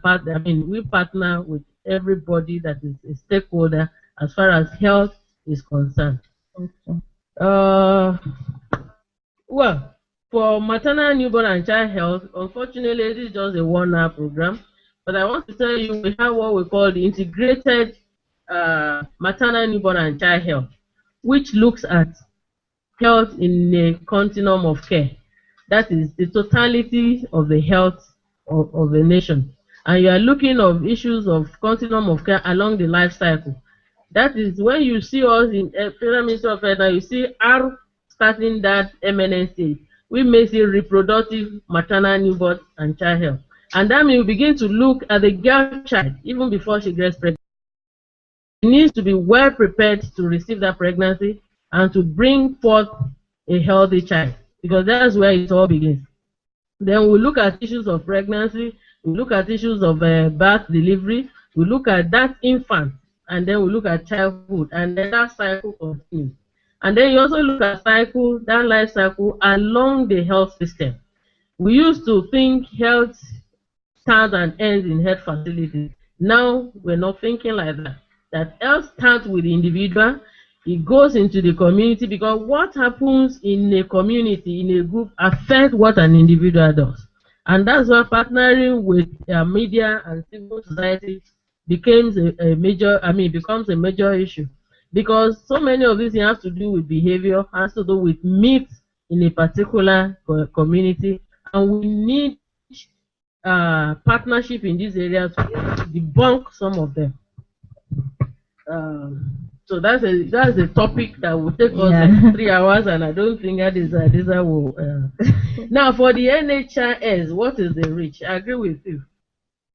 we partner with everybody that is a stakeholder as far as health is concerned. Well, for maternal, newborn, and child health, unfortunately, this is just a one-hour program. But I want to tell you, we have what we call the integrated maternal, newborn, and child health, which looks at health in a continuum of care. That is the totality of the health of the nation. And you are looking at issues of continuum of care along the life cycle. That is when you see us in Federal Ministry of Health, and you see R starting that MNSA, we may see reproductive, maternal, newborn, and child health. And then we begin to look at the girl child even before she gets pregnant. She needs to be well prepared to receive that pregnancy and to bring forth a healthy child, because that's where it all begins. Then we look at issues of pregnancy, we look at issues of birth, delivery, we look at that infant, and then we look at childhood, and then that cycle continues. And then you also look at that life cycle along the health system. We used to think health starts and ends in health facilities. Now we're not thinking like that. That health starts with the individual, it goes into the community, because what happens in a community, in a group, affects what an individual does. And that's why partnering with media and civil society becomes a major issue. Because so many of these things have to do with behavior, has to do with myths in a particular community, and we need partnership in this area to debunk some of them. So that's a topic that will take us like 3 hours, and I don't think that is will. Now for the NHIS, what is the reach? I agree with you,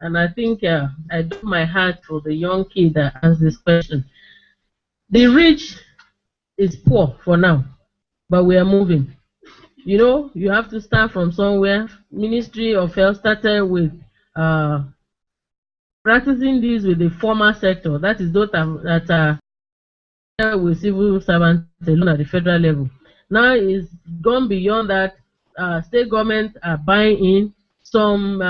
and I think I do my heart for the young kid that asked this question. The reach is poor for now, but we are moving. You have to start from somewhere. Ministry of Health started with practicing this with the formal sector, that is those that are with civil servants alone at the federal level. Now it's gone beyond that. State governments are buying in, some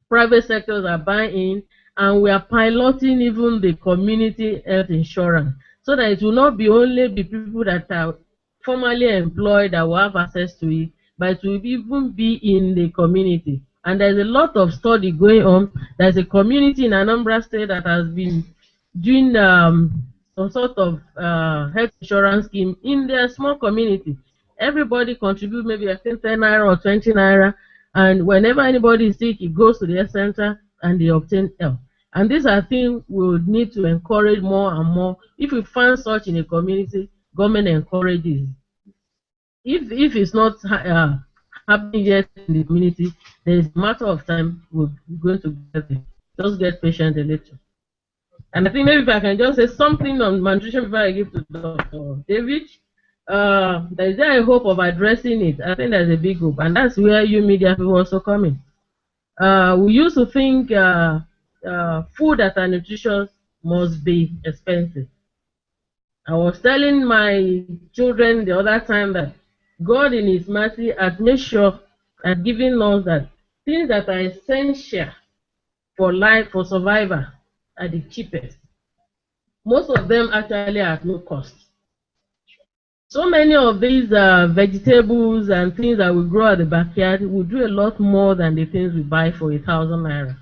private sectors are buying in, and we are piloting even the community health insurance, so that it will not be only the people that are formally employed that will have access to it, but it will even be in the community. And there's a lot of study going on. There's a community in Anambra State that has been doing some sort of health insurance scheme in their small community. Everybody contributes maybe I think 10 naira or 20 naira, And whenever anybody is sick, he goes to the health center and they obtain help. And these are things we would need to encourage more and more. If we find such in a community, government encourages. If it's not happening yet in the community, there is a matter of time we're going to get it. Just get patient a little. And I think maybe if I can just say something on malnutrition before I give to Dr. David. Is there a hope of addressing it? I think there's a big hope, and that's where you media people also come in. We used to think food that are nutritious must be expensive. I was telling my children the other time that God in His mercy has made sure and given us that things that are essential for life, for survival, are the cheapest. Most of them actually are at no cost. So many of these vegetables and things that we grow at the backyard will do a lot more than the things we buy for 1,000 naira.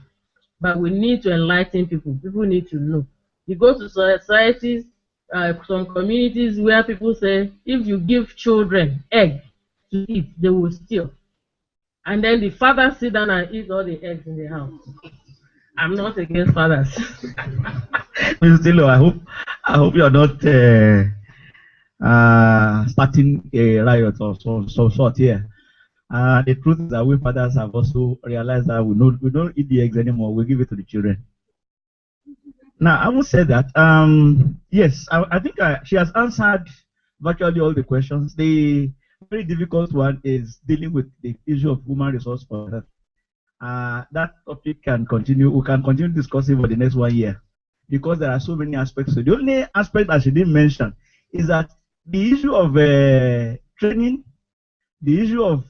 But we need to enlighten people. People need to know. You go to societies, some communities where people say, if you give children egg to eat, they will steal. And then the father sit down and eat all the eggs in the house. I'm not against fathers. Ms. Dilo, I hope you're not starting a riot of some sort here. The truth is that we fathers have also realized that we don't eat the eggs anymore. We give it to the children. Now, I will say that, yes, I think she has answered virtually all the questions. The very difficult one is dealing with the issue of human resource for health. That topic can continue. We can continue discussing for the next 1 year because there are so many aspects. So the only aspect that she didn't mention is that the issue of training, the issue of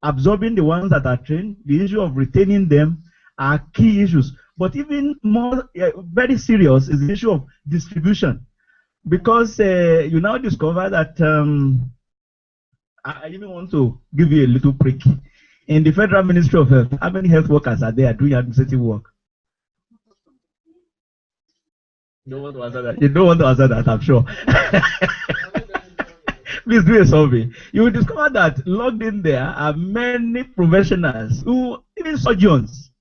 absorbing the ones that are trained, the issue of retaining them are key issues. But even more very serious is the issue of distribution, because you now discover that I even want to give you a little prick. In the Federal Ministry of Health, how many health workers are there doing administrative work? You don't want to answer that. You don't want to answer that, I'm sure. Please do a survey. You will discover that logged in there are many professionals who, even surgeons,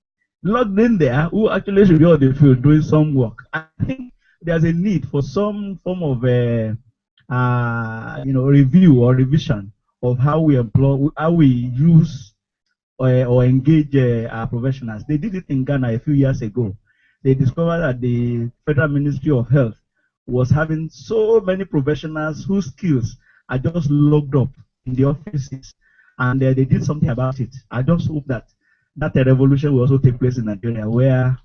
logged in there who actually should be on the field doing some work. I think there's a need for some form of review or revision of how we employ, how we use or engage our professionals. They did it in Ghana a few years ago. They discovered that the Federal Ministry of Health was having so many professionals whose skills are just locked up in the offices, and they did something about it. I just hope that a revolution will also take place in Nigeria, where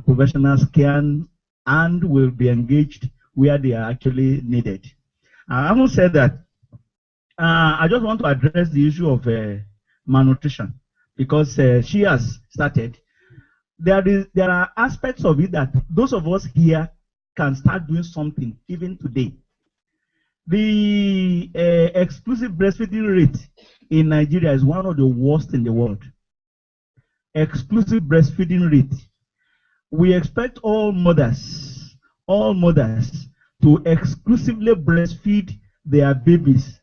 professionals can and will be engaged where they are actually needed. I haven't said that. I just want to address the issue of malnutrition, because she has started. There are aspects of it that those of us here can start doing something even today. The exclusive breastfeeding rate in Nigeria is one of the worst in the world. Exclusive breastfeeding rate. We expect all mothers to exclusively breastfeed their babies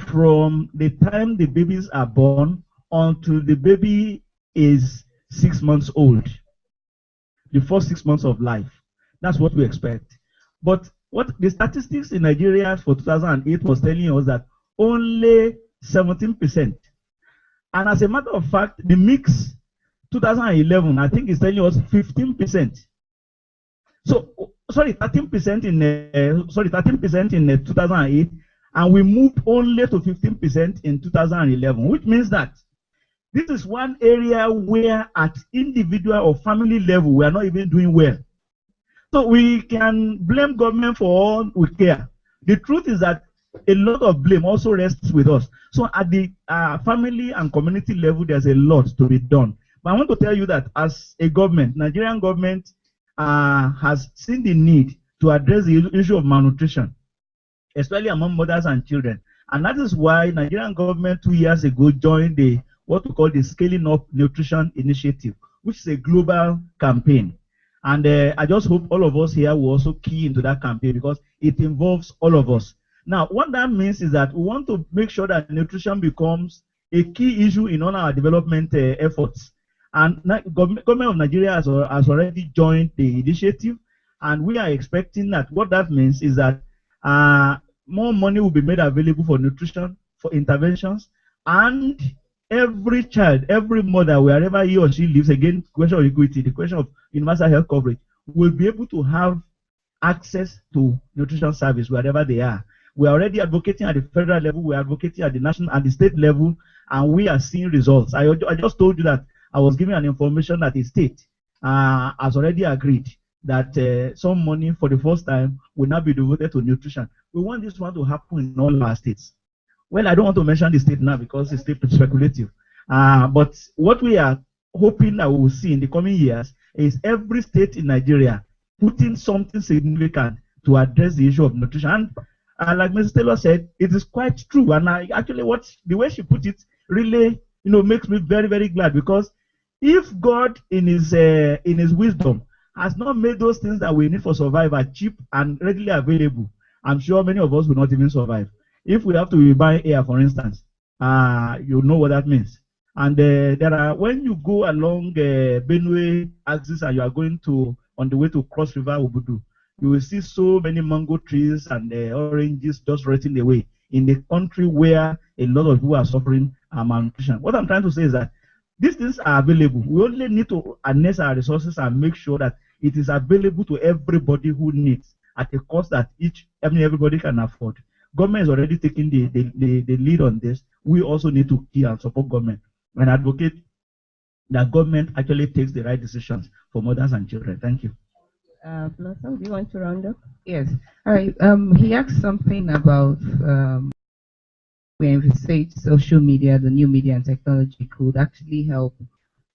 from the time the babies are born until the baby is 6 months old. The first 6 months of life. That's what we expect. But what the statistics in Nigeria for 2008 was telling us that only 17%. And as a matter of fact, the mix 2011, I think, is telling us 15%. So, sorry, 13% in 2008, and we moved only to 15% in 2011, which means that this is one area where at individual or family level, we are not even doing well. So we can blame government for all we care. The truth is that a lot of blame also rests with us. So at the family and community level, there's a lot to be done. But I want to tell you that as a government, Nigerian government has seen the need to address the issue of malnutrition, especially among mothers and children. And that is why Nigerian government 2 years ago joined what we call the Scaling Up Nutrition Initiative, which is a global campaign. And I just hope all of us here will also key into that campaign, because it involves all of us. Now, what that means is that we want to make sure that nutrition becomes a key issue in all our development efforts. And government of Nigeria has already joined the initiative, and we are expecting that what that means is that more money will be made available for nutrition, for interventions, and every child, every mother, wherever he or she lives, again, question of equity, the question of universal health coverage, will be able to have access to nutrition service wherever they are. We are already advocating at the federal level, we are advocating at the national and the state level, and we are seeing results. I just told you that I was giving an information that the state has already agreed that some money for the first time will now be devoted to nutrition. We want this one to happen in all our states. Well, I don't want to mention the state now because it's still speculative. But what we are hoping that we will see in the coming years is every state in Nigeria putting something significant to address the issue of nutrition. And like Mrs. Taylor said, it is quite true. And actually, the way she put it really, makes me very, very glad, because if God in his wisdom has not made those things that we need for survival cheap and readily available, I'm sure many of us will not even survive. If we have to buy air, for instance, you know what that means. And there are, when you go along Benue axis and you are going on the way to Cross River Obudu, you will see so many mango trees and oranges just rotting away in the country where a lot of people are suffering malnutrition. What I'm trying to say is that these things are available. We only need to harness our resources and make sure that it is available to everybody who needs at a cost that everybody can afford. Government is already taking the lead on this. We also need to key and support government and advocate that government actually takes the right decisions for mothers and children. Thank you. Blossom, do you want to round up? Yes. All right. He asked something about we envisage social media, the new media and technology could actually help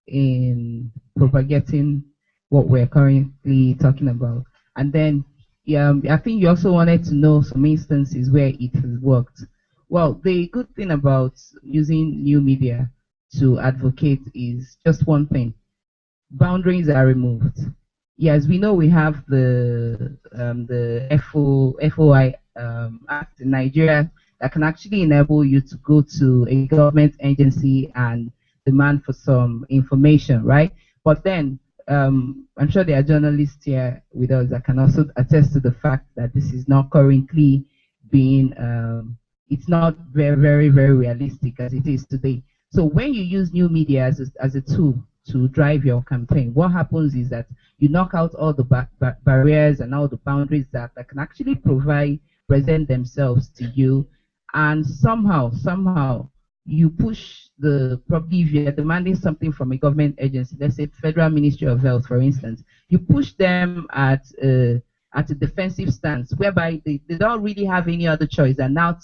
in propagating what we're currently talking about. And then I think you also wanted to know some instances where it has worked. Well, the good thing about using new media to advocate is just one thing. Boundaries are removed. Yes, we know we have the FOI Act in Nigeria that can actually enable you to go to a government agency and demand for some information, right? But then I'm sure there are journalists here with us that can also attest to the fact that this is not currently being, it's not very, very, very realistic as it is today. So when you use new media as a tool to drive your campaign, what happens is that you knock out all the barriers and all the boundaries that can actually present themselves to you, and somehow you push probably if you're demanding something from a government agency, let's say Federal Ministry of Health, for instance, you push them at a defensive stance, whereby they don't really have any other choice than now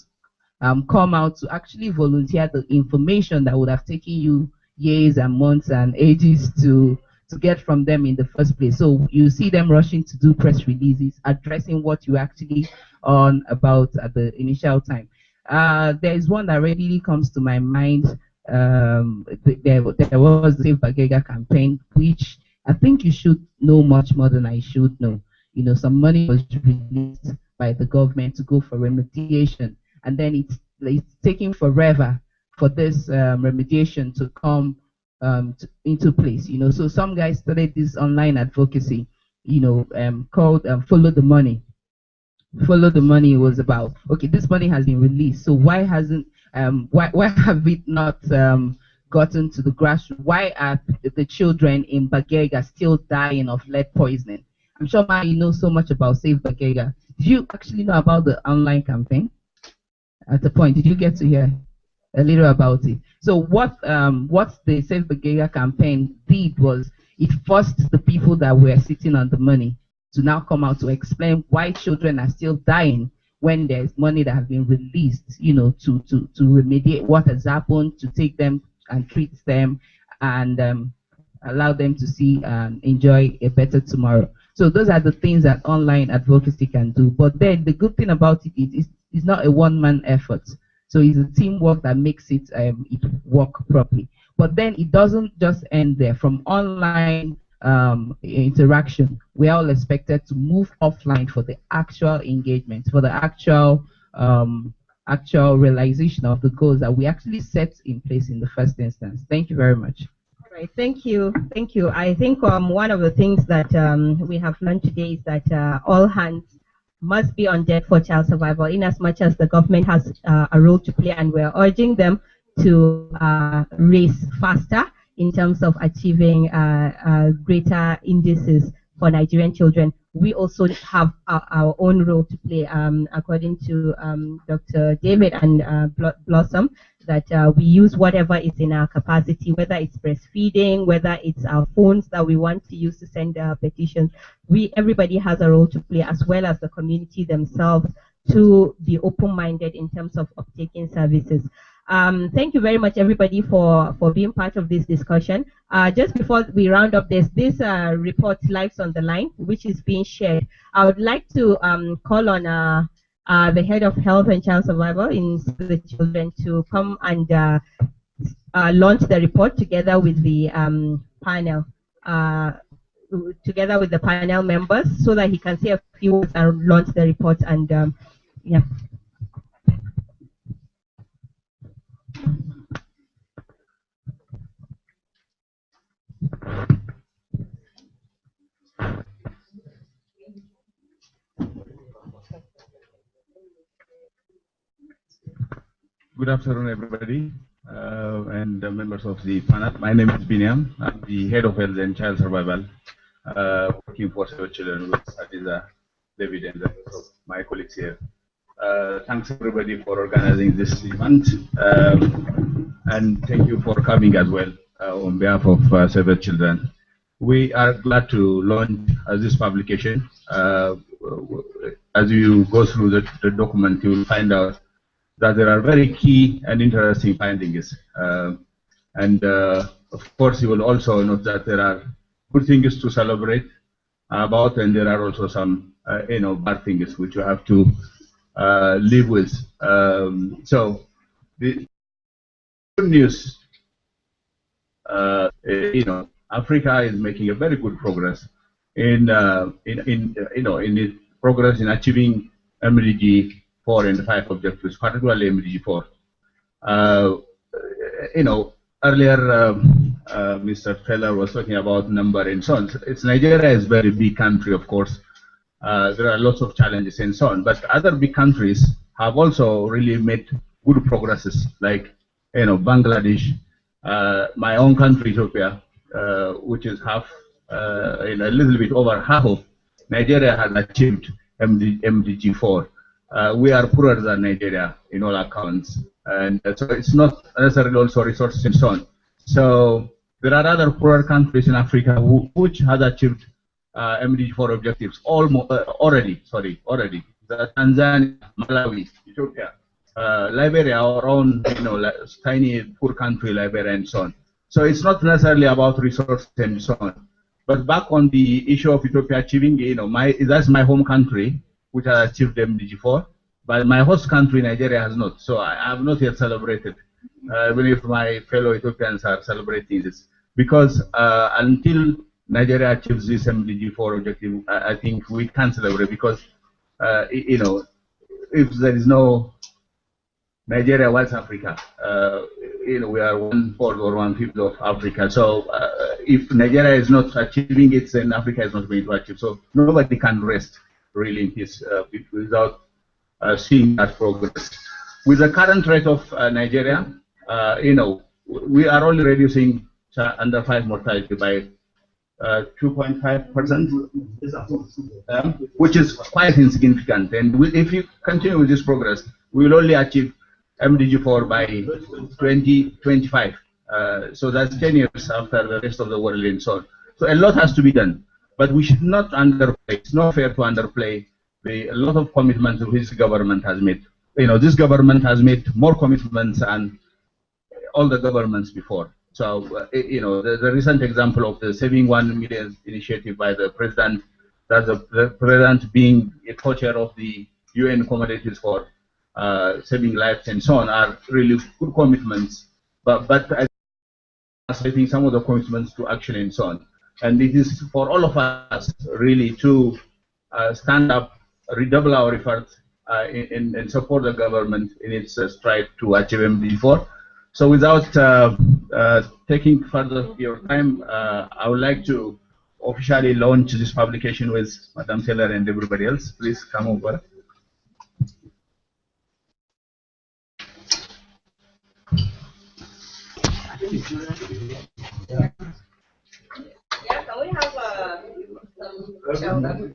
come out to actually volunteer the information that would have taken you years and months and ages to get from them in the first place. So you see them rushing to do press releases addressing what you actually on about at the initial time. There is one that readily comes to my mind. There was the Save Bagega campaign, which I think you should know much more than I should know. Some money was released by the government to go for remediation, and then it's taking forever for this remediation to come into place. So some guys started this online advocacy, called Follow the Money. Follow the Money was about, okay, this money has been released, so why hasn't why have it not gotten to the grassroots? Why are the children in Bagega still dying of lead poisoning? I'm sure you know so much about Save Bagega. Did you actually know about the online campaign? At the point, did you get to hear a little about it? So what the Save Bagega campaign did was it forced the people that were sitting on the money to now come out to explain why children are still dying when there's money that has been released, to remediate what has happened, to take them and treat them and allow them to see and enjoy a better tomorrow. So those are the things that online advocacy can do. But then the good thing about it is it's not a one-man effort. So it's a teamwork that makes it work properly. But then it doesn't just end there. From online interaction, we are all expected to move offline for the actual engagement, for the actual actual realization of the goals that we actually set in place in the first instance. Thank you very much. Right, thank you, thank you. I think one of the things that we have learned today is that all hands must be on deck for child survival, in as much as the government has a role to play, and we're urging them to race faster in terms of achieving greater indices for Nigerian children. We also have our own role to play, according to Dr. David and Blossom, that we use whatever is in our capacity, whether it's breastfeeding, whether it's our phones that we want to use to send petitions. Everybody has a role to play, as well as the community themselves, to be open-minded in terms of taking services. Thank you very much, everybody, for being part of this discussion. Just before we round up, there's this report, Lives on the Line, which is being shared. I would like to call on the head of health and child survival in Save the Children to come and launch the report together with the panel, together with the panel members, so that he can say a few words and launch the report. And yeah. Good afternoon, everybody, and members of the panel. My name is Biniam. I'm the head of health and child survival, working for Save the Children with Adiza, David, and the rest of my colleagues here. Thanks, everybody, for organizing this event, and thank you for coming as well on behalf of Save the Children. We are glad to launch this publication. As you go through the document, you will find out that there are very key and interesting findings. Of course, you will also note that there are good things to celebrate about, and there are also some bad things which you have to live with. So the good news, Africa is making a very good progress in progress in achieving MDG 4 and 5 objectives, particularly MDG 4. Earlier Mr. Feller was talking about number and so on. Nigeria is a very big country, of course. There are lots of challenges and so on, but other big countries have also really made good progresses, like Bangladesh, my own country, Ethiopia, which is half, a little bit over half of Nigeria has achieved MDG 4. We are poorer than Nigeria in all accounts, and so it's not necessarily also resources and so on. So there are other poorer countries in Africa which has achieved MDG 4 objectives already. The Tanzania, Malawi, Ethiopia, Liberia, our own tiny poor country, Liberia, and so on. So it's not necessarily about resources and so on. But back on the issue of Ethiopia achieving, that's my home country, which has achieved MDG 4, but my host country, Nigeria, has not. So I have not yet celebrated, even if my fellow Ethiopians are celebrating this. Because until Nigeria achieves this MDG 4 objective, I think we can't celebrate, because, if there is no Nigeria, what's Africa? We are 1/4 or 1/5 of Africa. So if Nigeria is not achieving it, then Africa is not going to achieve. So nobody can rest really in peace without seeing that progress. With the current rate of Nigeria, we are only reducing under 5 mortality by 2.5%, which is quite insignificant. And if you continue with this progress, we will only achieve MDG 4 by 2025. So that's 10 years after the rest of the world and so on. So a lot has to be done. But we should not underplay. It's not fair to underplay a lot of commitments which government has made. This government has made more commitments than all the governments before. So, the recent example of the Saving 1 Million initiative by the president, that the president being a co-chair of the UN committees for saving lives and so on, are really good commitments. But I think some of the commitments to action and so on. And it is for all of us really to stand up, redouble our efforts, and support the government in its stride to achieve MD4. So without taking further of your time, I would like to officially launch this publication with Madam Taylor and everybody else. Please come over. Yeah, can we have some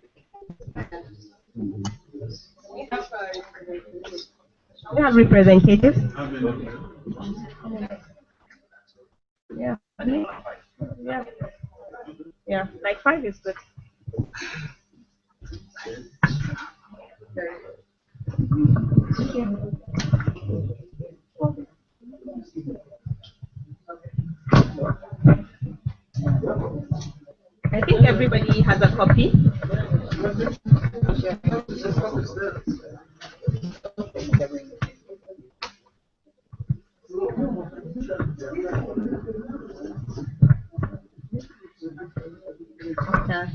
we have representatives. Yeah. Yeah. Yeah. Like 5 is good. Thank you. I think everybody has a copy.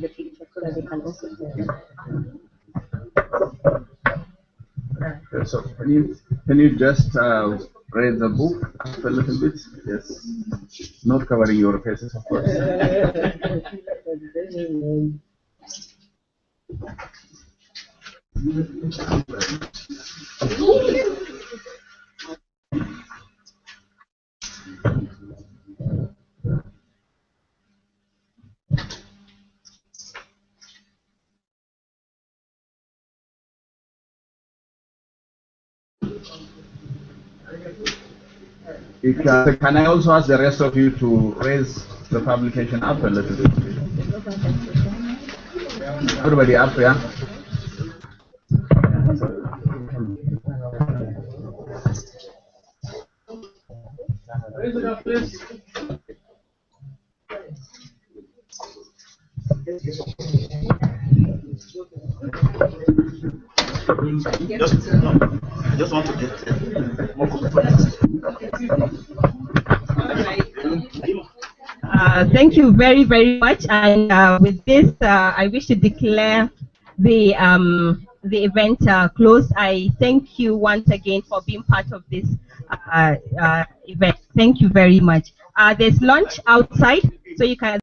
The picture so that they can also So can you just raise the book up a little bit? Yes, not covering your faces, of course. Can I also ask the rest of you to raise the publication up a little bit? Everybody up, yeah? Raise it up, please. Just want to get more thank you very, very much. And with this, I wish to declare the event closed. I thank you once again for being part of this event. Thank you very much. There's lunch outside, so you can